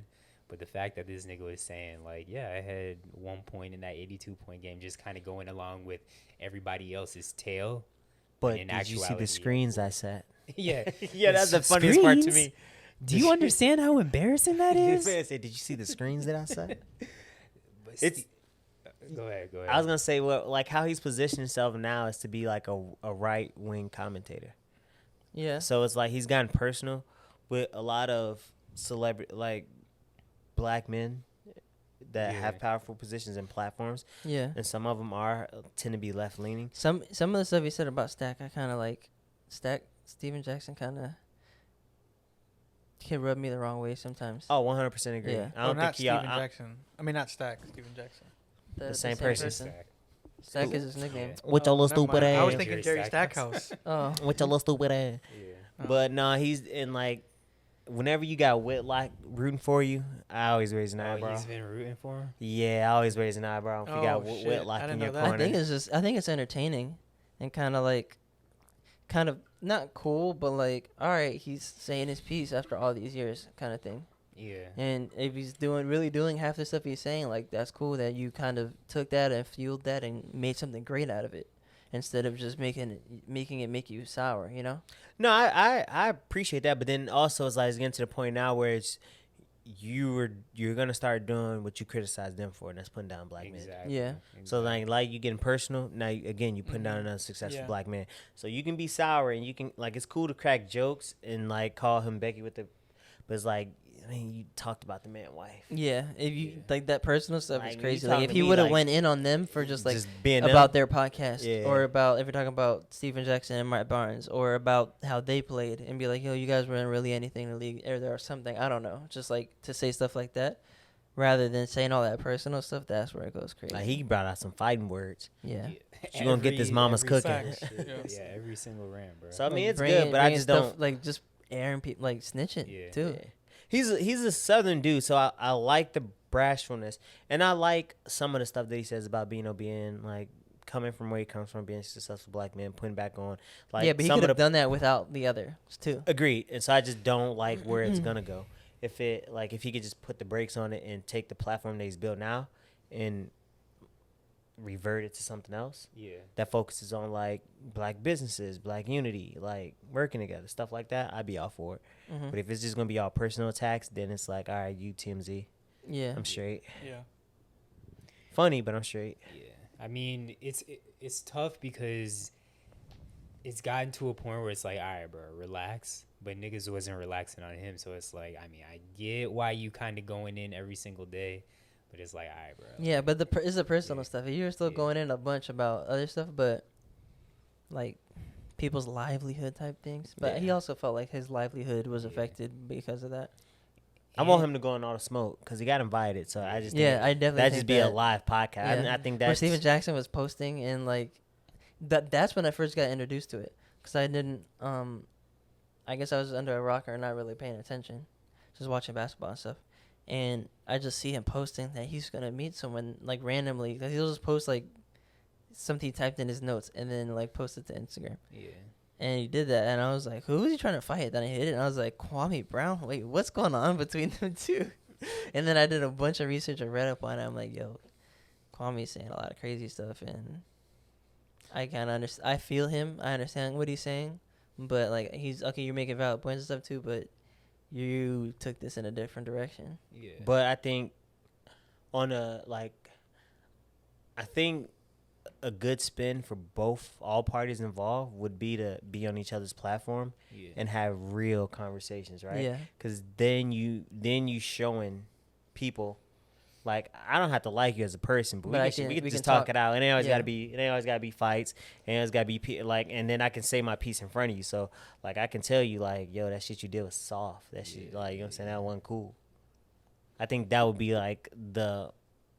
[SPEAKER 5] But the fact that this nigga was saying, like, yeah, I had 1 point in that 82-point game, just kind of going along with everybody else's tail.
[SPEAKER 1] But did you see the screens I set?
[SPEAKER 5] Yeah.
[SPEAKER 1] Yeah, that's the funniest part to me.
[SPEAKER 5] Do you understand how embarrassing that is?
[SPEAKER 1] Did you see the screens that I set?
[SPEAKER 5] Go ahead.
[SPEAKER 1] I was gonna say, well, like how he's positioned himself now is to be like a right wing commentator.
[SPEAKER 3] Yeah.
[SPEAKER 1] So it's like he's gotten personal with a lot of like black men that have powerful positions and platforms.
[SPEAKER 3] Yeah.
[SPEAKER 1] And some of them tend to be left leaning.
[SPEAKER 3] Some of the stuff he said about Stack, I kind of like. Steven Jackson kind of can rub me the wrong way sometimes.
[SPEAKER 1] Oh, 100% agree.
[SPEAKER 3] Yeah.
[SPEAKER 1] I don't think
[SPEAKER 2] Steven Jackson. I mean, not Stack. Steven Jackson.
[SPEAKER 1] The same person.
[SPEAKER 3] Stack is his nickname.
[SPEAKER 1] With your little stupid ass.
[SPEAKER 2] I was thinking Jerry Stackhouse.
[SPEAKER 3] Oh.
[SPEAKER 1] With your little stupid ass.
[SPEAKER 5] Yeah.
[SPEAKER 1] But no, he's in like, whenever you got Whitlock rooting for you, I always raise an eyebrow.
[SPEAKER 5] He's been rooting for him?
[SPEAKER 1] Yeah, I always raise an eyebrow if you got Whitlock in your corner.
[SPEAKER 3] I think it's entertaining and kind of not cool, but like, all right, he's saying his piece after all these years kind of thing.
[SPEAKER 5] Yeah.
[SPEAKER 3] And if he's really doing half the stuff he's saying, like, that's cool that you kind of took that and fueled that and made something great out of it instead of just making it make you sour, you know?
[SPEAKER 1] No, I appreciate that, but then also it's like it's getting to the point now where it's you're gonna start doing what you criticize them for, and that's putting down black men.
[SPEAKER 3] Yeah.
[SPEAKER 1] So like you getting personal now. You putting down another successful black man. So you can be sour and you can like it's cool to crack jokes and like call him Becky but it's like. I mean, you talked about the man wife.
[SPEAKER 3] Yeah, if you like that personal stuff
[SPEAKER 1] like,
[SPEAKER 3] is crazy. Like if he would have went in on them for just
[SPEAKER 1] being
[SPEAKER 3] about their podcast, or about if you're talking about Stephen Jackson and Matt Barnes, or about how they played, and be like, yo, you guys weren't really anything in the league, or there or something. I don't know. Just like to say stuff like that, rather than saying all that personal stuff. That's where it goes crazy.
[SPEAKER 1] Like he brought out some fighting words.
[SPEAKER 3] Yeah.
[SPEAKER 1] She gonna get this mama's cooking.
[SPEAKER 5] Yeah, every single rant, bro.
[SPEAKER 1] So I mean, it's good, but I just don't
[SPEAKER 3] like just airing people like snitching too.
[SPEAKER 1] Yeah. He's a southern dude, so I like the brashfulness, and I like some of the stuff that he says about being like coming from where he comes from, being a successful black man, putting back on. Like,
[SPEAKER 3] yeah, but he could have done that without the others too.
[SPEAKER 1] Agreed, and so I just don't like where it's gonna go. If he could just put the brakes on it and take the platform that he's built now and revert it to something else that focuses on like black businesses, black unity, like working together, stuff like that, I'd be all for it. But if it's just gonna be all personal attacks, then it's like, all right, you TMZ, I'm straight. Funny, but I'm straight.
[SPEAKER 5] I mean, it's tough because it's gotten to a point where it's like, all right, bro, relax. But niggas wasn't relaxing on him, so it's like, I mean, I get why you kind of going in every single day. But it's like, all right, bro.
[SPEAKER 3] Yeah, but it's the personal stuff. You're still going in a bunch about other stuff, but like people's livelihood type things. But he also felt like his livelihood was affected because of that.
[SPEAKER 1] I want him to go in all the smoke because he got invited. So I just
[SPEAKER 3] I definitely
[SPEAKER 1] that just be a live podcast.
[SPEAKER 3] Yeah.
[SPEAKER 1] I think that
[SPEAKER 3] where Stephen Jackson was posting and like that's when I first got introduced to it because I didn't I guess I was under a rock or not really paying attention, just watching basketball and stuff. And I just see him posting that he's going to meet someone, like, randomly. He'll just post, like, something he typed in his notes and then, like, post it to Instagram.
[SPEAKER 5] Yeah.
[SPEAKER 3] And he did that. And I was like, who is he trying to fight? Then I hit it. And I was like, Kwame Brown? Wait, what's going on between them two? And then I did a bunch of research and read up on it. I'm like, yo, Kwame's saying a lot of crazy stuff. And I kind of understand. I feel him. I understand what he's saying. But, like, he's, okay, you're making valid points and stuff, too. But you took this in a different direction.
[SPEAKER 1] Yeah. But I think I think a good spin for all parties involved would be to be on each other's platform and have real conversations, right? Yeah. Because then you showing people, like, I don't have to like you as a person, but we can just talk it out. And it always gotta be fights, and it's gotta be like, and then I can say my piece in front of you. So like I can tell you like, yo, that shit you did was soft. That shit, like, you know what I'm saying, that wasn't cool. I think that would be like the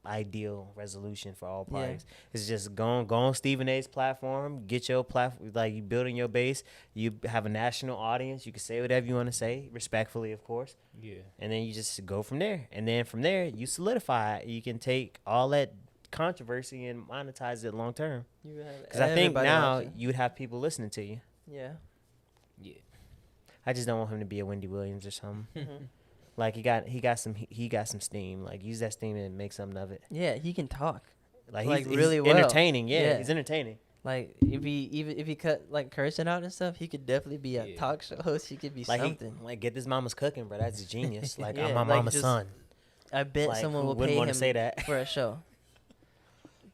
[SPEAKER 1] ideal resolution for all parties. It's just go on Stephen A's platform, get your platform, like you building your base, you have a national audience, you can say whatever you want to say, respectfully, of course.
[SPEAKER 5] Yeah.
[SPEAKER 1] And then you just go from there. And then from there, you solidify it. You can take all that controversy and monetize it long term. Because I think now you would have people listening to you.
[SPEAKER 3] Yeah.
[SPEAKER 5] Yeah.
[SPEAKER 1] I just don't want him to be a Wendy Williams or something. Like he got some steam. Like use that steam and make something of it.
[SPEAKER 3] Yeah, he can talk.
[SPEAKER 1] Like he's
[SPEAKER 3] really well.
[SPEAKER 1] entertaining. Yeah, he's entertaining.
[SPEAKER 3] Like if he cut like cursing out and stuff, he could definitely be a talk show host. He could be
[SPEAKER 1] like
[SPEAKER 3] something.
[SPEAKER 1] Like get this mama's cooking, bro. That's genius. Like
[SPEAKER 3] Yeah,
[SPEAKER 1] I'm my
[SPEAKER 3] like
[SPEAKER 1] mama's
[SPEAKER 3] just-
[SPEAKER 1] son.
[SPEAKER 3] I bet
[SPEAKER 1] Like,
[SPEAKER 3] someone
[SPEAKER 1] who
[SPEAKER 3] will
[SPEAKER 1] wouldn't
[SPEAKER 3] pay
[SPEAKER 1] wanna
[SPEAKER 3] him
[SPEAKER 1] say that?
[SPEAKER 3] for a show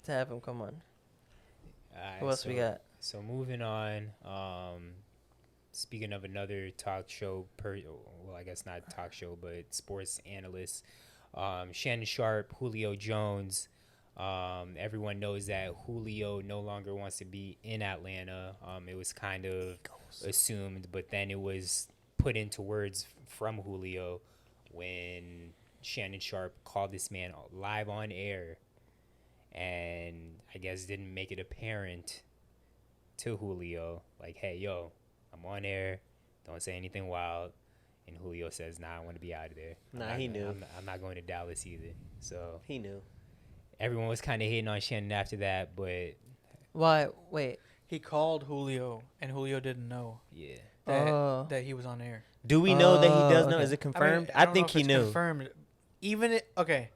[SPEAKER 3] to have him come on. Who else we got?
[SPEAKER 5] So moving on. Speaking of another talk show, well, I guess not talk show, but sports analyst, Shannon Sharpe, Julio Jones. Everyone knows that Julio no longer wants to be in Atlanta. It was kind of assumed, but then it was put into words from Julio when Shannon Sharpe called this man live on air and I guess didn't make it apparent to Julio, like, hey, yo, I'm on air. Don't say anything wild. And Julio says, nah, I want to be out of there.
[SPEAKER 1] He knew.
[SPEAKER 5] I'm not going to Dallas either. So
[SPEAKER 1] he knew.
[SPEAKER 5] Everyone was kind of hating on Shannon after that, but...
[SPEAKER 3] Why? Wait.
[SPEAKER 2] He called Julio, and Julio didn't know.
[SPEAKER 5] Yeah.
[SPEAKER 2] That he was on air.
[SPEAKER 1] Do we know that he does know?
[SPEAKER 3] Okay.
[SPEAKER 1] Is it confirmed?
[SPEAKER 2] I
[SPEAKER 1] think he knew.
[SPEAKER 2] Confirmed. Okay.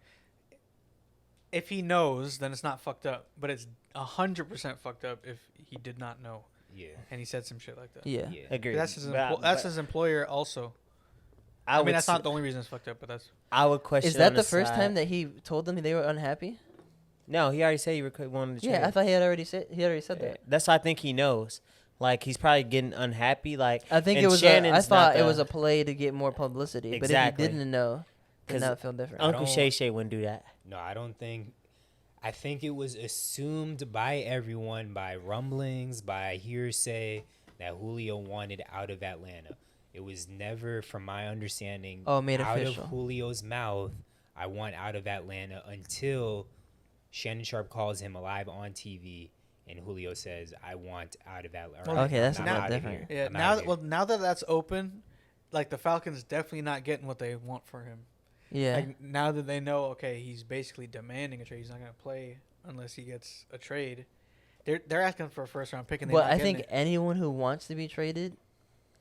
[SPEAKER 2] If he knows, then it's not fucked up. But it's 100% fucked up if he did not know.
[SPEAKER 5] Yeah.
[SPEAKER 2] And he said some shit like that.
[SPEAKER 3] Yeah.
[SPEAKER 1] Agreed.
[SPEAKER 2] That's his employer also. I mean, that's not the only reason it's fucked up, but that's...
[SPEAKER 1] I would question.
[SPEAKER 3] Is that the first time that he told them they were unhappy?
[SPEAKER 1] No, he already said he wanted to trade.
[SPEAKER 3] Yeah, I thought he already said that.
[SPEAKER 1] That's why I think he knows. Like he's probably getting unhappy. Like
[SPEAKER 3] I think it was. I thought it was a play to get more publicity.
[SPEAKER 1] Exactly.
[SPEAKER 3] But if he didn't know, then that would feel different.
[SPEAKER 1] Uncle Shay wouldn't do that.
[SPEAKER 5] No, I don't think. I think it was assumed by everyone, by rumblings, by hearsay, that Julio wanted out of Atlanta. It was never, from my understanding,
[SPEAKER 3] made
[SPEAKER 5] out
[SPEAKER 3] official.
[SPEAKER 5] of Julio's mouth, I want out of Atlanta, until Shannon Sharpe calls him alive on TV and Julio says, I want out of Atlanta.
[SPEAKER 3] Okay, that's
[SPEAKER 2] not
[SPEAKER 3] different.
[SPEAKER 2] Yeah, now that that's open, like the Falcons definitely not getting what they want for him.
[SPEAKER 3] Yeah.
[SPEAKER 2] Like now that they know, okay, he's basically demanding a trade. He's not going to play unless he gets a trade. They're asking for a first round pick, and
[SPEAKER 3] well, I think anyone who wants to be traded,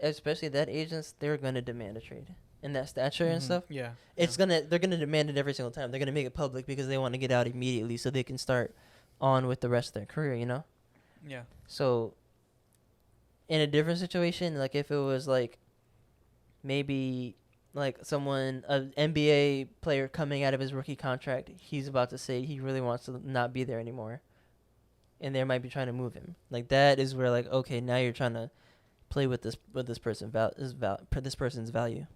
[SPEAKER 3] especially that agents, they're going to demand a trade. And that stature and stuff.
[SPEAKER 2] Yeah.
[SPEAKER 3] They're gonna demand it every single time. They're gonna make it public because they want to get out immediately so they can start on with the rest of their career, you know?
[SPEAKER 2] Yeah.
[SPEAKER 3] So in a different situation, like if it was like maybe like an NBA player coming out of his rookie contract, he's about to say he really wants to not be there anymore. And they might be trying to move him. Like that is where like, okay, now you're trying to play with this person's value.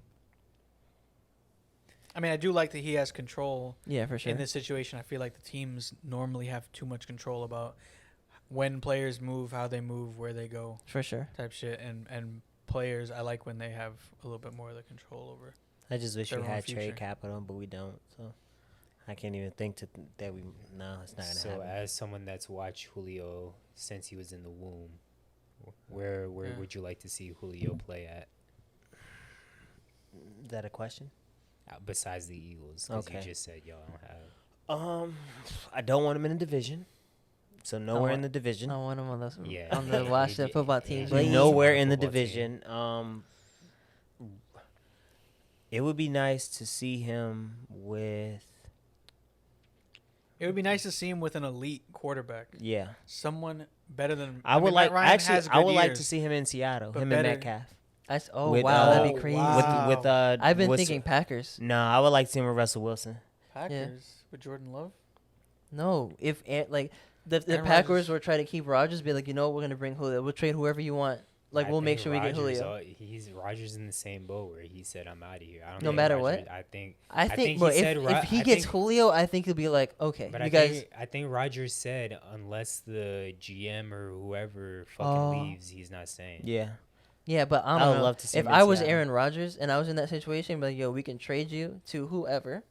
[SPEAKER 2] I mean, I do like that he has control.
[SPEAKER 3] Yeah, for sure.
[SPEAKER 2] In this situation, I feel like the teams normally have too much control about when players move, how they move, where they go.
[SPEAKER 3] For sure.
[SPEAKER 2] Type shit. And players, I like when they have a little bit more of the control over.
[SPEAKER 1] I just wish we had
[SPEAKER 2] future.
[SPEAKER 1] trade capital, but we don't. So I can't even think that we. No, it's not gonna happen.
[SPEAKER 5] So as someone that's watched Julio since he was in the womb, where would you like to see Julio play at?
[SPEAKER 1] Is that a question?
[SPEAKER 5] Besides the Eagles, because you just said y'all don't have.
[SPEAKER 1] I don't want him in the division. So nowhere in the division.
[SPEAKER 3] I want him on those.
[SPEAKER 5] Yeah.
[SPEAKER 3] On the Washington football team.
[SPEAKER 1] Nowhere in the division. It would be nice to see him with.
[SPEAKER 2] It would be nice to see him with an elite quarterback.
[SPEAKER 1] Yeah.
[SPEAKER 2] Someone better than.
[SPEAKER 1] I would like
[SPEAKER 2] Matt Ryan has good
[SPEAKER 1] like to
[SPEAKER 2] years,
[SPEAKER 1] see him in Seattle.
[SPEAKER 2] but
[SPEAKER 1] Him
[SPEAKER 2] better.
[SPEAKER 1] and Metcalf.
[SPEAKER 3] That'd be crazy.
[SPEAKER 1] With
[SPEAKER 3] I've been thinking Packers.
[SPEAKER 1] No, I would like to see him with Russell Wilson.
[SPEAKER 2] Packers with Jordan Love.
[SPEAKER 3] No, if like the
[SPEAKER 2] Aaron
[SPEAKER 3] Packers
[SPEAKER 2] Rodgers.
[SPEAKER 3] were trying to keep Rodgers, be like, you know, we're gonna bring Julio. We'll trade whoever you want. Like
[SPEAKER 5] I
[SPEAKER 3] we'll make
[SPEAKER 5] think
[SPEAKER 3] sure we get Julio.
[SPEAKER 5] He's Rogers in the same boat where he said, "I'm out of here." I don't.
[SPEAKER 3] No
[SPEAKER 5] think
[SPEAKER 3] matter
[SPEAKER 5] Rodgers,
[SPEAKER 3] what?
[SPEAKER 5] I think
[SPEAKER 3] bro,
[SPEAKER 5] he said
[SPEAKER 3] if he gets Julio, I think he'll be like, okay,
[SPEAKER 5] But
[SPEAKER 3] you guys.
[SPEAKER 5] I think Rogers said unless the GM or whoever fucking leaves, he's not staying.
[SPEAKER 1] Yeah.
[SPEAKER 3] Yeah, but I
[SPEAKER 1] I
[SPEAKER 3] don't
[SPEAKER 1] would
[SPEAKER 3] know.
[SPEAKER 1] love to see
[SPEAKER 3] If
[SPEAKER 1] him in
[SPEAKER 3] I was
[SPEAKER 1] Seattle.
[SPEAKER 3] Aaron Rodgers and I was in that situation, be like, yo, we can trade you to whoever,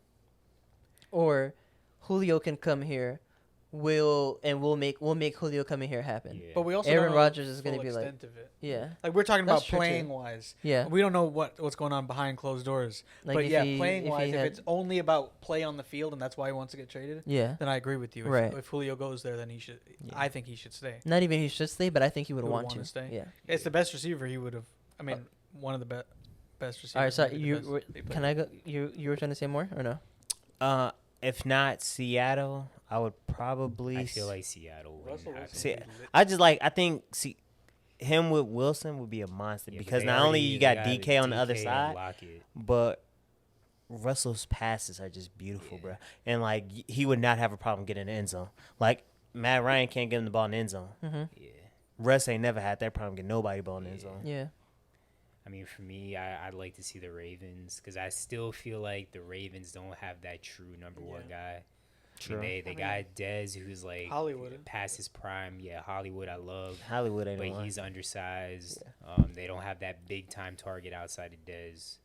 [SPEAKER 3] or Julio can come here, we'll make Julio coming here happen.
[SPEAKER 5] Yeah.
[SPEAKER 2] But we also
[SPEAKER 3] Aaron
[SPEAKER 2] don't know
[SPEAKER 3] Rodgers
[SPEAKER 2] the
[SPEAKER 3] is gonna
[SPEAKER 2] full
[SPEAKER 3] be like,
[SPEAKER 2] extent of it.
[SPEAKER 3] yeah,
[SPEAKER 2] Like we're talking
[SPEAKER 3] That's
[SPEAKER 2] about
[SPEAKER 3] true, too.
[SPEAKER 2] playing wise.
[SPEAKER 3] yeah.
[SPEAKER 2] We don't know what's going on behind closed doors.
[SPEAKER 3] Like
[SPEAKER 2] but
[SPEAKER 3] if
[SPEAKER 2] yeah,
[SPEAKER 3] he-
[SPEAKER 2] playing
[SPEAKER 3] if he
[SPEAKER 2] wise, if
[SPEAKER 3] had-
[SPEAKER 2] it's only about play on the field and that's why he wants to get traded,
[SPEAKER 3] Yeah.
[SPEAKER 2] then I agree with you.
[SPEAKER 3] Right.
[SPEAKER 2] If Julio goes there, then he should.
[SPEAKER 3] Yeah.
[SPEAKER 2] I think he should stay.
[SPEAKER 3] Not even he should stay, but I think he would
[SPEAKER 2] He would
[SPEAKER 3] want
[SPEAKER 2] wanna
[SPEAKER 3] to
[SPEAKER 2] stay.
[SPEAKER 3] Yeah.
[SPEAKER 2] It's the best receiver he would have. I mean, one of the best receivers.
[SPEAKER 3] All right. So
[SPEAKER 2] maybe the
[SPEAKER 3] you
[SPEAKER 2] best
[SPEAKER 3] were-
[SPEAKER 2] they played.
[SPEAKER 3] can I go? You were trying to say more or no?
[SPEAKER 1] If not Seattle, I would probably.
[SPEAKER 5] I feel like Seattle wouldn't
[SPEAKER 2] Russell
[SPEAKER 5] happen.
[SPEAKER 2] Wilson
[SPEAKER 1] See,
[SPEAKER 2] would be lit.
[SPEAKER 1] I just like. I think him with Wilson would be a monster
[SPEAKER 5] Yeah, but
[SPEAKER 1] because
[SPEAKER 5] they
[SPEAKER 1] not only
[SPEAKER 5] already-
[SPEAKER 1] you
[SPEAKER 5] they
[SPEAKER 1] got DK on the other
[SPEAKER 5] DK and
[SPEAKER 1] side,
[SPEAKER 5] Lockett.
[SPEAKER 1] but Russell's passes are just beautiful, bro. And like he would not have a problem getting in the end zone. Like Matt Ryan can't get him the ball in the end zone.
[SPEAKER 3] Mm-hmm.
[SPEAKER 5] Yeah.
[SPEAKER 1] Russ ain't never had that problem getting nobody ball in the end zone.
[SPEAKER 3] Yeah.
[SPEAKER 5] I mean, for me, I'd like to see the Ravens because I still feel like the Ravens don't have that true number one guy.
[SPEAKER 1] True.
[SPEAKER 5] I mean, they got Dez, who's like
[SPEAKER 2] Hollywood.
[SPEAKER 5] past his prime. Yeah, Hollywood, I love.
[SPEAKER 1] Hollywood ain't
[SPEAKER 5] But
[SPEAKER 1] the one.
[SPEAKER 5] he's undersized. They don't have that big time target outside of Dez.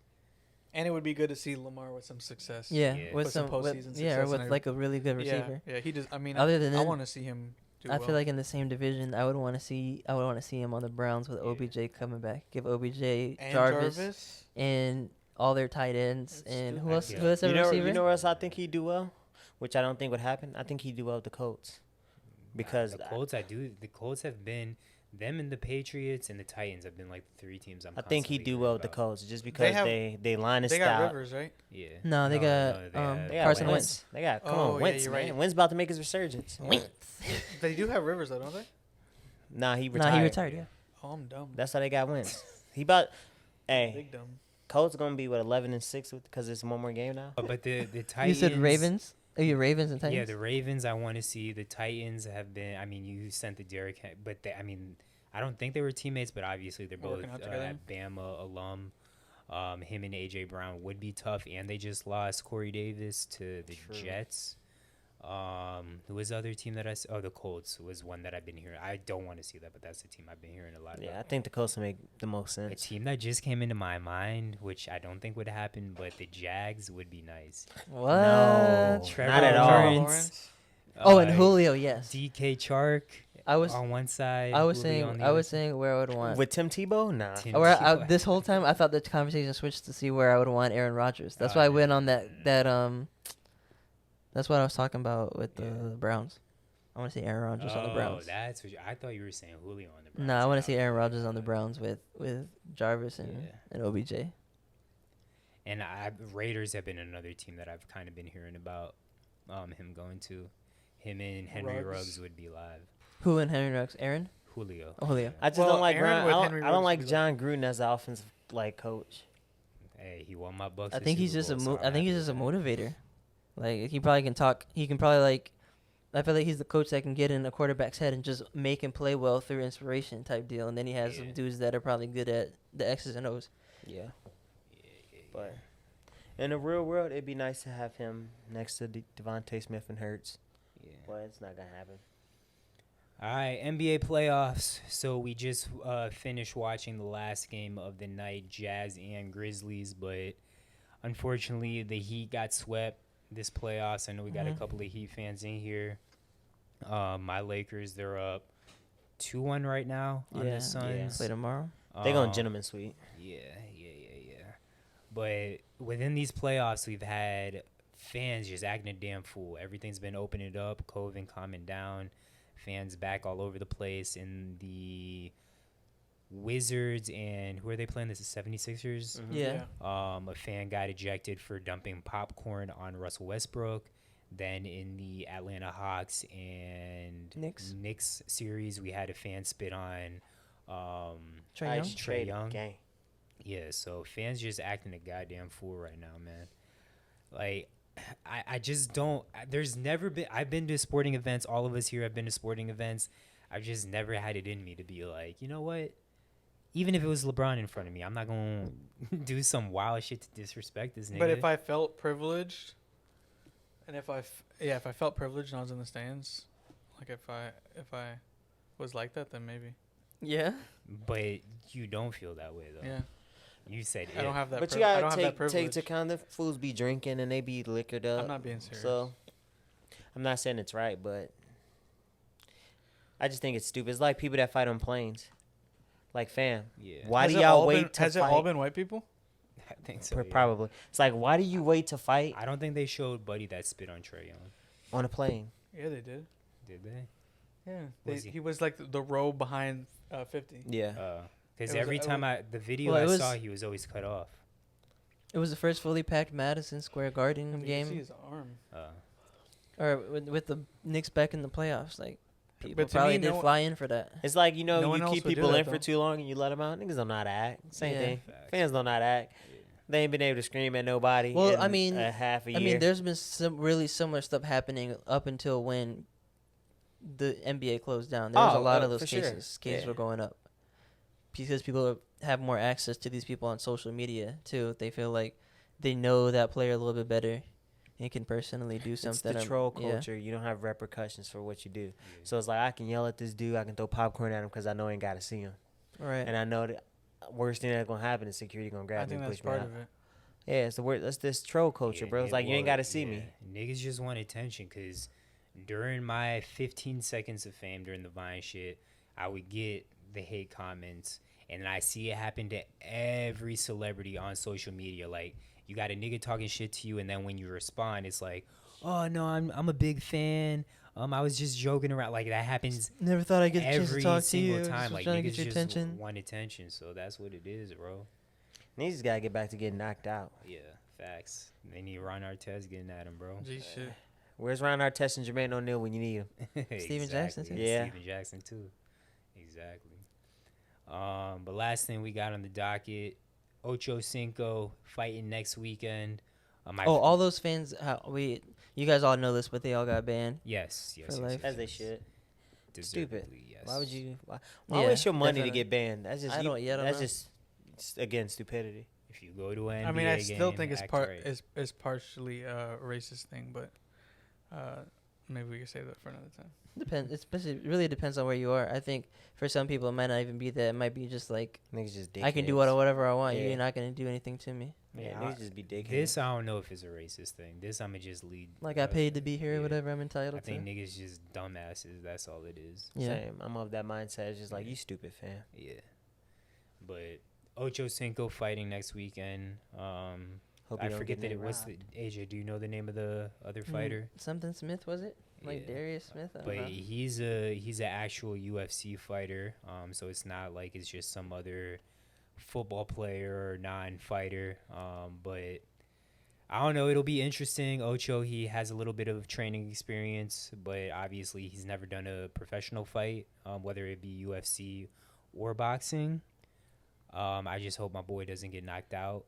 [SPEAKER 2] And it would be good to see Lamar with some success.
[SPEAKER 3] Yeah.
[SPEAKER 5] Yeah.
[SPEAKER 3] With
[SPEAKER 2] With some
[SPEAKER 3] some.
[SPEAKER 2] postseason
[SPEAKER 3] With,
[SPEAKER 2] success
[SPEAKER 3] yeah, or
[SPEAKER 2] and
[SPEAKER 3] with
[SPEAKER 2] everything.
[SPEAKER 3] like a really good
[SPEAKER 2] Yeah,
[SPEAKER 3] receiver.
[SPEAKER 2] yeah. He just. I mean,
[SPEAKER 3] Other than
[SPEAKER 2] I
[SPEAKER 3] that,
[SPEAKER 2] want to see him do
[SPEAKER 3] I
[SPEAKER 2] well.
[SPEAKER 3] feel like in the same division, I would want to see him on the Browns with
[SPEAKER 5] Yeah.
[SPEAKER 3] OBJ coming back. Give OBJ,
[SPEAKER 2] and
[SPEAKER 3] Jarvis, and all their tight ends,
[SPEAKER 2] Let's
[SPEAKER 3] and
[SPEAKER 2] do
[SPEAKER 3] who
[SPEAKER 2] that.
[SPEAKER 3] else?
[SPEAKER 5] Yeah.
[SPEAKER 3] Who else?
[SPEAKER 1] You know,
[SPEAKER 3] Receiver?
[SPEAKER 1] you know where else I think he'd do well, which I don't think would happen. I think he'd do well with the Colts because
[SPEAKER 5] the Colts have been them and the Patriots and the Titans have been like the three teams I'm.
[SPEAKER 1] I think he'd
[SPEAKER 5] constantly
[SPEAKER 1] do
[SPEAKER 5] hearing
[SPEAKER 1] well with the
[SPEAKER 5] about.
[SPEAKER 1] Colts just because
[SPEAKER 2] have-
[SPEAKER 1] they line his
[SPEAKER 2] They got
[SPEAKER 1] style.
[SPEAKER 2] Rivers, right?
[SPEAKER 5] Yeah.
[SPEAKER 3] No, they got,
[SPEAKER 5] they have-
[SPEAKER 1] They got
[SPEAKER 3] Carson
[SPEAKER 1] Wentz.
[SPEAKER 3] Wentz.
[SPEAKER 1] They got come
[SPEAKER 2] Oh,
[SPEAKER 1] on,
[SPEAKER 2] yeah,
[SPEAKER 1] Wentz,
[SPEAKER 2] you're
[SPEAKER 1] man.
[SPEAKER 2] right.
[SPEAKER 1] Wentz about to make his resurgence.
[SPEAKER 2] They do have Rivers though, don't they?
[SPEAKER 1] Nah, he retired.
[SPEAKER 3] Nah, he retired. Yeah.
[SPEAKER 2] Oh, I'm dumb.
[SPEAKER 1] That's how they got Wentz. He about. Hey,
[SPEAKER 2] Big dumb.
[SPEAKER 1] Colts gonna be what 11-6 because it's one more game now.
[SPEAKER 5] But the
[SPEAKER 3] You
[SPEAKER 5] Titans.
[SPEAKER 3] said Ravens. Are you Ravens and Titans?
[SPEAKER 5] Yeah, the Ravens. I want to see. The Titans have been. I mean, you sent the Derrick, but I mean, I don't think they were teammates. But obviously, they're both
[SPEAKER 2] Working out together.
[SPEAKER 5] Bama alum. Him and AJ Brown would be tough, and they just lost Corey Davis to the
[SPEAKER 1] True.
[SPEAKER 5] Jets. Who was the other team that the Colts was one that I've been hearing. I don't want to see that, but that's the team I've been hearing a lot about.
[SPEAKER 1] Yeah, I think the Colts will make the most
[SPEAKER 5] A
[SPEAKER 1] sense.
[SPEAKER 5] team that just came into my mind, which I don't think would happen, but the Jags would be nice.
[SPEAKER 3] What?
[SPEAKER 1] No,
[SPEAKER 5] Trevor
[SPEAKER 1] not at all.
[SPEAKER 5] Lawrence.
[SPEAKER 3] Oh, and
[SPEAKER 5] Uh,
[SPEAKER 3] Julio. Yes.
[SPEAKER 5] DK Chark
[SPEAKER 3] I was.
[SPEAKER 5] on one side.
[SPEAKER 3] I was
[SPEAKER 5] Julio
[SPEAKER 3] saying.
[SPEAKER 5] on the
[SPEAKER 3] I
[SPEAKER 5] other
[SPEAKER 3] was
[SPEAKER 5] side.
[SPEAKER 3] saying where I would want.
[SPEAKER 1] With Tim Tebow, nah.
[SPEAKER 5] Tim
[SPEAKER 3] Where this
[SPEAKER 5] Tebow.
[SPEAKER 3] whole time I thought the conversation switched to see where I would want Aaron Rodgers. That's
[SPEAKER 5] Oh,
[SPEAKER 3] why I
[SPEAKER 5] yeah.
[SPEAKER 3] went on that. That's what I was talking about with the
[SPEAKER 5] Yeah.
[SPEAKER 3] Browns. I want to see Aaron Rodgers on the Browns.
[SPEAKER 5] That's what I thought you were saying. Julio on the Browns.
[SPEAKER 3] No, I want to
[SPEAKER 5] Yeah.
[SPEAKER 3] see Aaron Rodgers on the Browns with Jarvis and,
[SPEAKER 5] Yeah.
[SPEAKER 3] and OBJ.
[SPEAKER 5] And Raiders have been another team that I've kind of been hearing about. Him going to. Him and Henry Ruggs would be live.
[SPEAKER 3] Who and Henry Ruggs? Aaron?
[SPEAKER 5] Julio.
[SPEAKER 3] Oh, Julio.
[SPEAKER 1] I just
[SPEAKER 2] Well,
[SPEAKER 1] don't like
[SPEAKER 2] Aaron
[SPEAKER 1] Grant.
[SPEAKER 2] with
[SPEAKER 1] I
[SPEAKER 2] Henry
[SPEAKER 1] don't, I don't
[SPEAKER 2] Ruggs
[SPEAKER 1] like
[SPEAKER 2] would be
[SPEAKER 1] John Gruden as the offensive coach.
[SPEAKER 5] Hey, he won my Bucks.
[SPEAKER 3] I
[SPEAKER 5] a
[SPEAKER 3] think he's
[SPEAKER 5] Super
[SPEAKER 3] just a.
[SPEAKER 5] Bowl, so I'm
[SPEAKER 3] I think he's
[SPEAKER 5] happy
[SPEAKER 3] just a
[SPEAKER 5] with that.
[SPEAKER 3] motivator. Like he probably can talk. He can probably like. I feel like he's the coach that can get in a quarterback's head and just make him play well through inspiration type deal. And then he has
[SPEAKER 5] Yeah.
[SPEAKER 3] some dudes that are probably good at the X's and O's.
[SPEAKER 1] Yeah. But in the real world, it'd be nice to have him next to Devontae Smith and Hurts.
[SPEAKER 5] Yeah.
[SPEAKER 1] But it's not gonna happen.
[SPEAKER 5] All right, NBA playoffs. So we just finished watching the last game of the night, Jazz and Grizzlies, but unfortunately the Heat got swept this playoffs. I know we got a couple of Heat fans in here. My Lakers, they're up 2-1 right now on the Suns.
[SPEAKER 3] Play tomorrow.
[SPEAKER 1] They going gentleman suite.
[SPEAKER 5] Yeah. But within these playoffs, we've had fans just acting a damn fool. Everything's been opening up, COVID calming down, fans back all over the place. In the Wizards and who are they playing? This is 76ers.
[SPEAKER 3] Yeah.
[SPEAKER 5] A fan got ejected for dumping popcorn on Russell Westbrook. Then in the Atlanta Hawks and Knicks series, we had a fan spit on
[SPEAKER 3] Trae Young.
[SPEAKER 1] Gang.
[SPEAKER 5] Yeah, so fans just acting a goddamn fool right now, man. Like, I just don't. There's never been. I've been to sporting events. All of us here have been to sporting events. I've just never had it in me to be like, you know what? Even if it was LeBron in front of me, I'm not gonna do some wild shit to disrespect this nigga.
[SPEAKER 2] But if I felt privileged, and if I felt privileged and I was in the stands, like if I was like that, then maybe.
[SPEAKER 3] Yeah.
[SPEAKER 5] But you don't feel that way though.
[SPEAKER 2] Yeah.
[SPEAKER 5] You said
[SPEAKER 2] I don't have that.
[SPEAKER 1] But
[SPEAKER 2] I
[SPEAKER 1] you
[SPEAKER 2] don't
[SPEAKER 1] gotta
[SPEAKER 2] have that
[SPEAKER 1] take
[SPEAKER 2] privilege.
[SPEAKER 1] to kind of fools be drinking and they be liquored up.
[SPEAKER 2] I'm not being serious.
[SPEAKER 1] So I'm not saying it's right, but I just think it's stupid. It's like people that fight on planes. Like, fam, why do y'all wait to fight?
[SPEAKER 2] Has it all been white people?
[SPEAKER 5] I think so.
[SPEAKER 1] Probably. It's like, why do you wait to fight?
[SPEAKER 5] I don't think they showed Buddy that spit on Trey Young.
[SPEAKER 1] On a plane.
[SPEAKER 2] Yeah, they did.
[SPEAKER 5] Did they?
[SPEAKER 2] Yeah. He was like the row behind 50.
[SPEAKER 1] Yeah.
[SPEAKER 5] Because every time the video I saw, he was always cut off.
[SPEAKER 3] It was the first fully packed Madison Square Garden game.
[SPEAKER 2] You see his arm.
[SPEAKER 3] Or with the Knicks back in the playoffs, like people
[SPEAKER 2] But to
[SPEAKER 3] probably
[SPEAKER 2] me,
[SPEAKER 3] did fly in for that.
[SPEAKER 1] It's like, you
[SPEAKER 2] No one
[SPEAKER 1] you
[SPEAKER 2] else
[SPEAKER 1] keep
[SPEAKER 2] would do
[SPEAKER 1] people
[SPEAKER 2] that,
[SPEAKER 1] in for
[SPEAKER 2] though.
[SPEAKER 1] too long and you let them out. Niggas don't know how to act. Same
[SPEAKER 3] Yeah.
[SPEAKER 1] thing.
[SPEAKER 5] Facts.
[SPEAKER 1] Fans don't know how to act. They ain't been able to scream at nobody.
[SPEAKER 3] Well,
[SPEAKER 1] in
[SPEAKER 3] I mean,
[SPEAKER 1] a half a year.
[SPEAKER 3] I mean, there's been some really similar stuff happening up until when the NBA closed down. There was a lot of those
[SPEAKER 1] for sure.
[SPEAKER 3] cases. Cases
[SPEAKER 1] Yeah.
[SPEAKER 3] were going up because people have more access to these people on social media too. They feel like they know that player a little bit better and can personally do something.
[SPEAKER 1] It's the troll culture. You don't have repercussions for what you do.
[SPEAKER 5] Yeah.
[SPEAKER 1] So it's like, I can yell at this dude. I can throw popcorn at him because I know I ain't got to see him.
[SPEAKER 3] Right.
[SPEAKER 1] And I know that worst thing that's going to happen is security going to
[SPEAKER 2] I
[SPEAKER 1] grab me
[SPEAKER 2] think
[SPEAKER 1] and
[SPEAKER 2] that's
[SPEAKER 1] push me
[SPEAKER 2] part
[SPEAKER 1] out.
[SPEAKER 2] of it.
[SPEAKER 1] Yeah, it's the word. That's this troll culture, bro. It's like, you ain't got to see me.
[SPEAKER 5] Niggas just want attention because during my 15 seconds of fame during the Vine shit, I would get the hate comments, and I see it happen to every celebrity on social media. Like, you got a nigga talking shit to you, and then when you respond, it's like, oh no, I'm a big fan. I was just joking around. Like, that happens
[SPEAKER 3] Never thought I'd get a chance to
[SPEAKER 5] every
[SPEAKER 3] talk to
[SPEAKER 5] single
[SPEAKER 3] you.
[SPEAKER 5] time.
[SPEAKER 3] Just
[SPEAKER 5] Like,
[SPEAKER 3] trying to
[SPEAKER 5] niggas
[SPEAKER 3] get your
[SPEAKER 5] just
[SPEAKER 3] attention.
[SPEAKER 5] want attention, so that's what it is, bro.
[SPEAKER 1] Niggas just got to get back to getting knocked out.
[SPEAKER 5] Yeah, facts. They need Ron Artest getting at him, bro.
[SPEAKER 2] G shit.
[SPEAKER 1] Where's Ron Artest and Jermaine O'Neal when you need him?
[SPEAKER 3] Steven Jackson, too.
[SPEAKER 1] Yeah.
[SPEAKER 5] Steven Jackson too. Exactly. But last thing we got on the docket, Ocho Cinco fighting next weekend.
[SPEAKER 3] All those fans, you guys all know this, but they all got banned.
[SPEAKER 5] Yes,
[SPEAKER 3] for life.
[SPEAKER 1] As they should. Stupid.
[SPEAKER 5] Deservedly, yes.
[SPEAKER 1] Why would you? Why
[SPEAKER 3] Yeah,
[SPEAKER 1] waste your money
[SPEAKER 3] definitely.
[SPEAKER 1] to get banned? That's just.
[SPEAKER 3] I don't
[SPEAKER 1] That's
[SPEAKER 3] know.
[SPEAKER 1] just again stupidity.
[SPEAKER 5] If you go to an NBA
[SPEAKER 2] I mean, I still
[SPEAKER 5] game,
[SPEAKER 2] think it's
[SPEAKER 5] act right.
[SPEAKER 2] it's partially a racist thing, but maybe we can save that for another time.
[SPEAKER 3] Depends. It really depends on where you are. I think for some people it might not even be that. It might be just like
[SPEAKER 1] Niggas just dickheads.
[SPEAKER 3] I can do whatever I want.
[SPEAKER 1] Yeah.
[SPEAKER 3] You're not gonna do anything to me.
[SPEAKER 1] Yeah, niggas just be dickheads.
[SPEAKER 5] This I don't know if it's a racist thing. This I'ma just lead.
[SPEAKER 3] Like I paid to be here,
[SPEAKER 5] yeah.
[SPEAKER 3] or whatever I'm entitled
[SPEAKER 5] I think
[SPEAKER 3] to.
[SPEAKER 5] niggas just dumbasses. That's all it is.
[SPEAKER 3] Yeah.
[SPEAKER 1] Same. I'm of that mindset. It's just like, you stupid fam.
[SPEAKER 5] Yeah. But Ocho Cinco fighting next weekend.
[SPEAKER 1] Hope
[SPEAKER 5] I
[SPEAKER 1] you don't
[SPEAKER 5] forget
[SPEAKER 1] get
[SPEAKER 5] that it was
[SPEAKER 1] robbed.
[SPEAKER 5] AJ. Do you know the name of the other fighter?
[SPEAKER 3] Something Smith, was it? Like
[SPEAKER 5] Yeah.
[SPEAKER 3] Darius Smith? I don't
[SPEAKER 5] But
[SPEAKER 3] know.
[SPEAKER 5] he's an actual UFC fighter. So it's not like it's just some other football player or non-fighter. But I don't know. It'll be interesting. Ocho, he has a little bit of training experience, but obviously he's never done a professional fight, whether it be UFC or boxing. I just hope my boy doesn't get knocked out.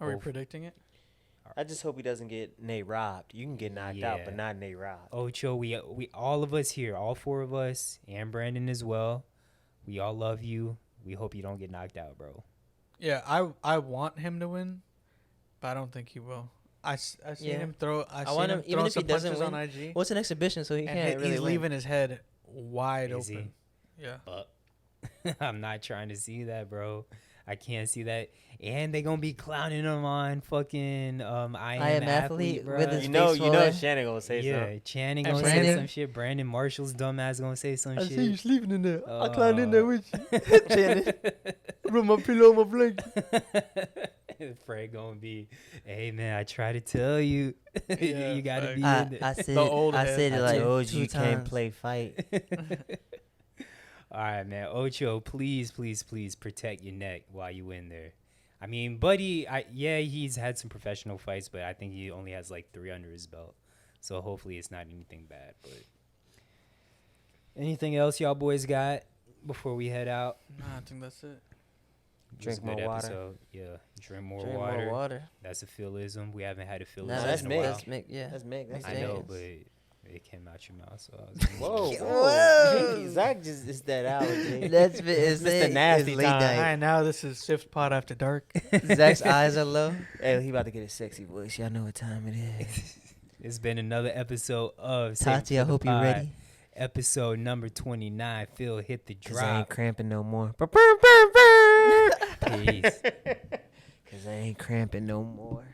[SPEAKER 2] Are we predicting it?
[SPEAKER 1] I just hope he doesn't get Nate robbed. You can get knocked out, but not Nate robbed.
[SPEAKER 5] Ocho, we all of us here, all four of us, and Brandon as well, we all love you. We hope you don't get knocked out, bro.
[SPEAKER 2] Yeah, I want him to win, but I don't think he will. I seen him throw. I
[SPEAKER 3] want
[SPEAKER 2] seen
[SPEAKER 3] him,
[SPEAKER 2] him
[SPEAKER 3] even
[SPEAKER 2] throw
[SPEAKER 3] if he
[SPEAKER 2] some
[SPEAKER 3] doesn't
[SPEAKER 2] punches
[SPEAKER 3] win.
[SPEAKER 2] on IG.
[SPEAKER 3] Well, it's an exhibition, so he
[SPEAKER 2] and
[SPEAKER 3] can't really
[SPEAKER 2] he's
[SPEAKER 3] win.
[SPEAKER 2] leaving his head wide
[SPEAKER 5] Is he?
[SPEAKER 2] open. Yeah.
[SPEAKER 5] But I'm not trying to see that, bro. I can't see that. And they gonna be clowning him on fucking I am athlete, bro.
[SPEAKER 3] with his
[SPEAKER 1] You know
[SPEAKER 3] face swollen.
[SPEAKER 1] Shannon gonna say
[SPEAKER 5] yeah,
[SPEAKER 1] something.
[SPEAKER 5] Channing
[SPEAKER 2] And
[SPEAKER 5] gonna say
[SPEAKER 3] Brandon-
[SPEAKER 5] some shit. Brandon Marshall's dumbass gonna say some shit.
[SPEAKER 3] I see you sleeping in there. I
[SPEAKER 5] Oh.
[SPEAKER 3] climbed in there with you. Shannon. Put my pillow on my blanket.
[SPEAKER 5] Fred gonna be, hey man, I try to tell you,
[SPEAKER 2] Yeah,
[SPEAKER 5] you gotta be
[SPEAKER 3] I
[SPEAKER 5] in there.
[SPEAKER 3] said
[SPEAKER 2] The old
[SPEAKER 3] I
[SPEAKER 2] head.
[SPEAKER 3] said it
[SPEAKER 1] I
[SPEAKER 3] like
[SPEAKER 1] told
[SPEAKER 3] 2
[SPEAKER 1] you you can't
[SPEAKER 3] times.
[SPEAKER 1] play fight.
[SPEAKER 5] All right, man. Ocho, please protect your neck while you in there. I mean, Buddy, he's had some professional fights, but I think he only has like 3 under his belt. So hopefully it's not anything bad. But anything else y'all boys got before we head out?
[SPEAKER 2] Nah, I think that's it.
[SPEAKER 5] It was a
[SPEAKER 1] Drink
[SPEAKER 5] good
[SPEAKER 1] more water.
[SPEAKER 5] episode. Yeah, drink more
[SPEAKER 3] Drink
[SPEAKER 5] water.
[SPEAKER 3] more water.
[SPEAKER 5] That's a philism. We haven't had a philism
[SPEAKER 3] Nah,
[SPEAKER 1] that's
[SPEAKER 5] in a
[SPEAKER 1] me.
[SPEAKER 5] while.
[SPEAKER 3] That's Mick. Yeah.
[SPEAKER 1] That's Mick. That's
[SPEAKER 5] I know,
[SPEAKER 1] James.
[SPEAKER 5] but it came out your mouth, so I was
[SPEAKER 1] Whoa,
[SPEAKER 3] Whoa.
[SPEAKER 1] Zach just is that allergy.
[SPEAKER 3] That's it's
[SPEAKER 1] Mr. Nasty
[SPEAKER 3] late
[SPEAKER 1] time.
[SPEAKER 2] All
[SPEAKER 3] night.
[SPEAKER 2] right, now this is Shift Pod After Dark.
[SPEAKER 3] Zach's eyes are low.
[SPEAKER 1] Hey, he about to get his sexy voice. Y'all know what time it is.
[SPEAKER 5] It's been another episode of Save
[SPEAKER 3] Tati,
[SPEAKER 5] for
[SPEAKER 3] I
[SPEAKER 5] the
[SPEAKER 3] hope you're
[SPEAKER 5] Pod.
[SPEAKER 3] ready.
[SPEAKER 5] Episode number 29. Phil hit the
[SPEAKER 1] Cause I ain't
[SPEAKER 5] drop.
[SPEAKER 1] cramping no more.
[SPEAKER 5] Peace.
[SPEAKER 1] Cause I ain't cramping no more.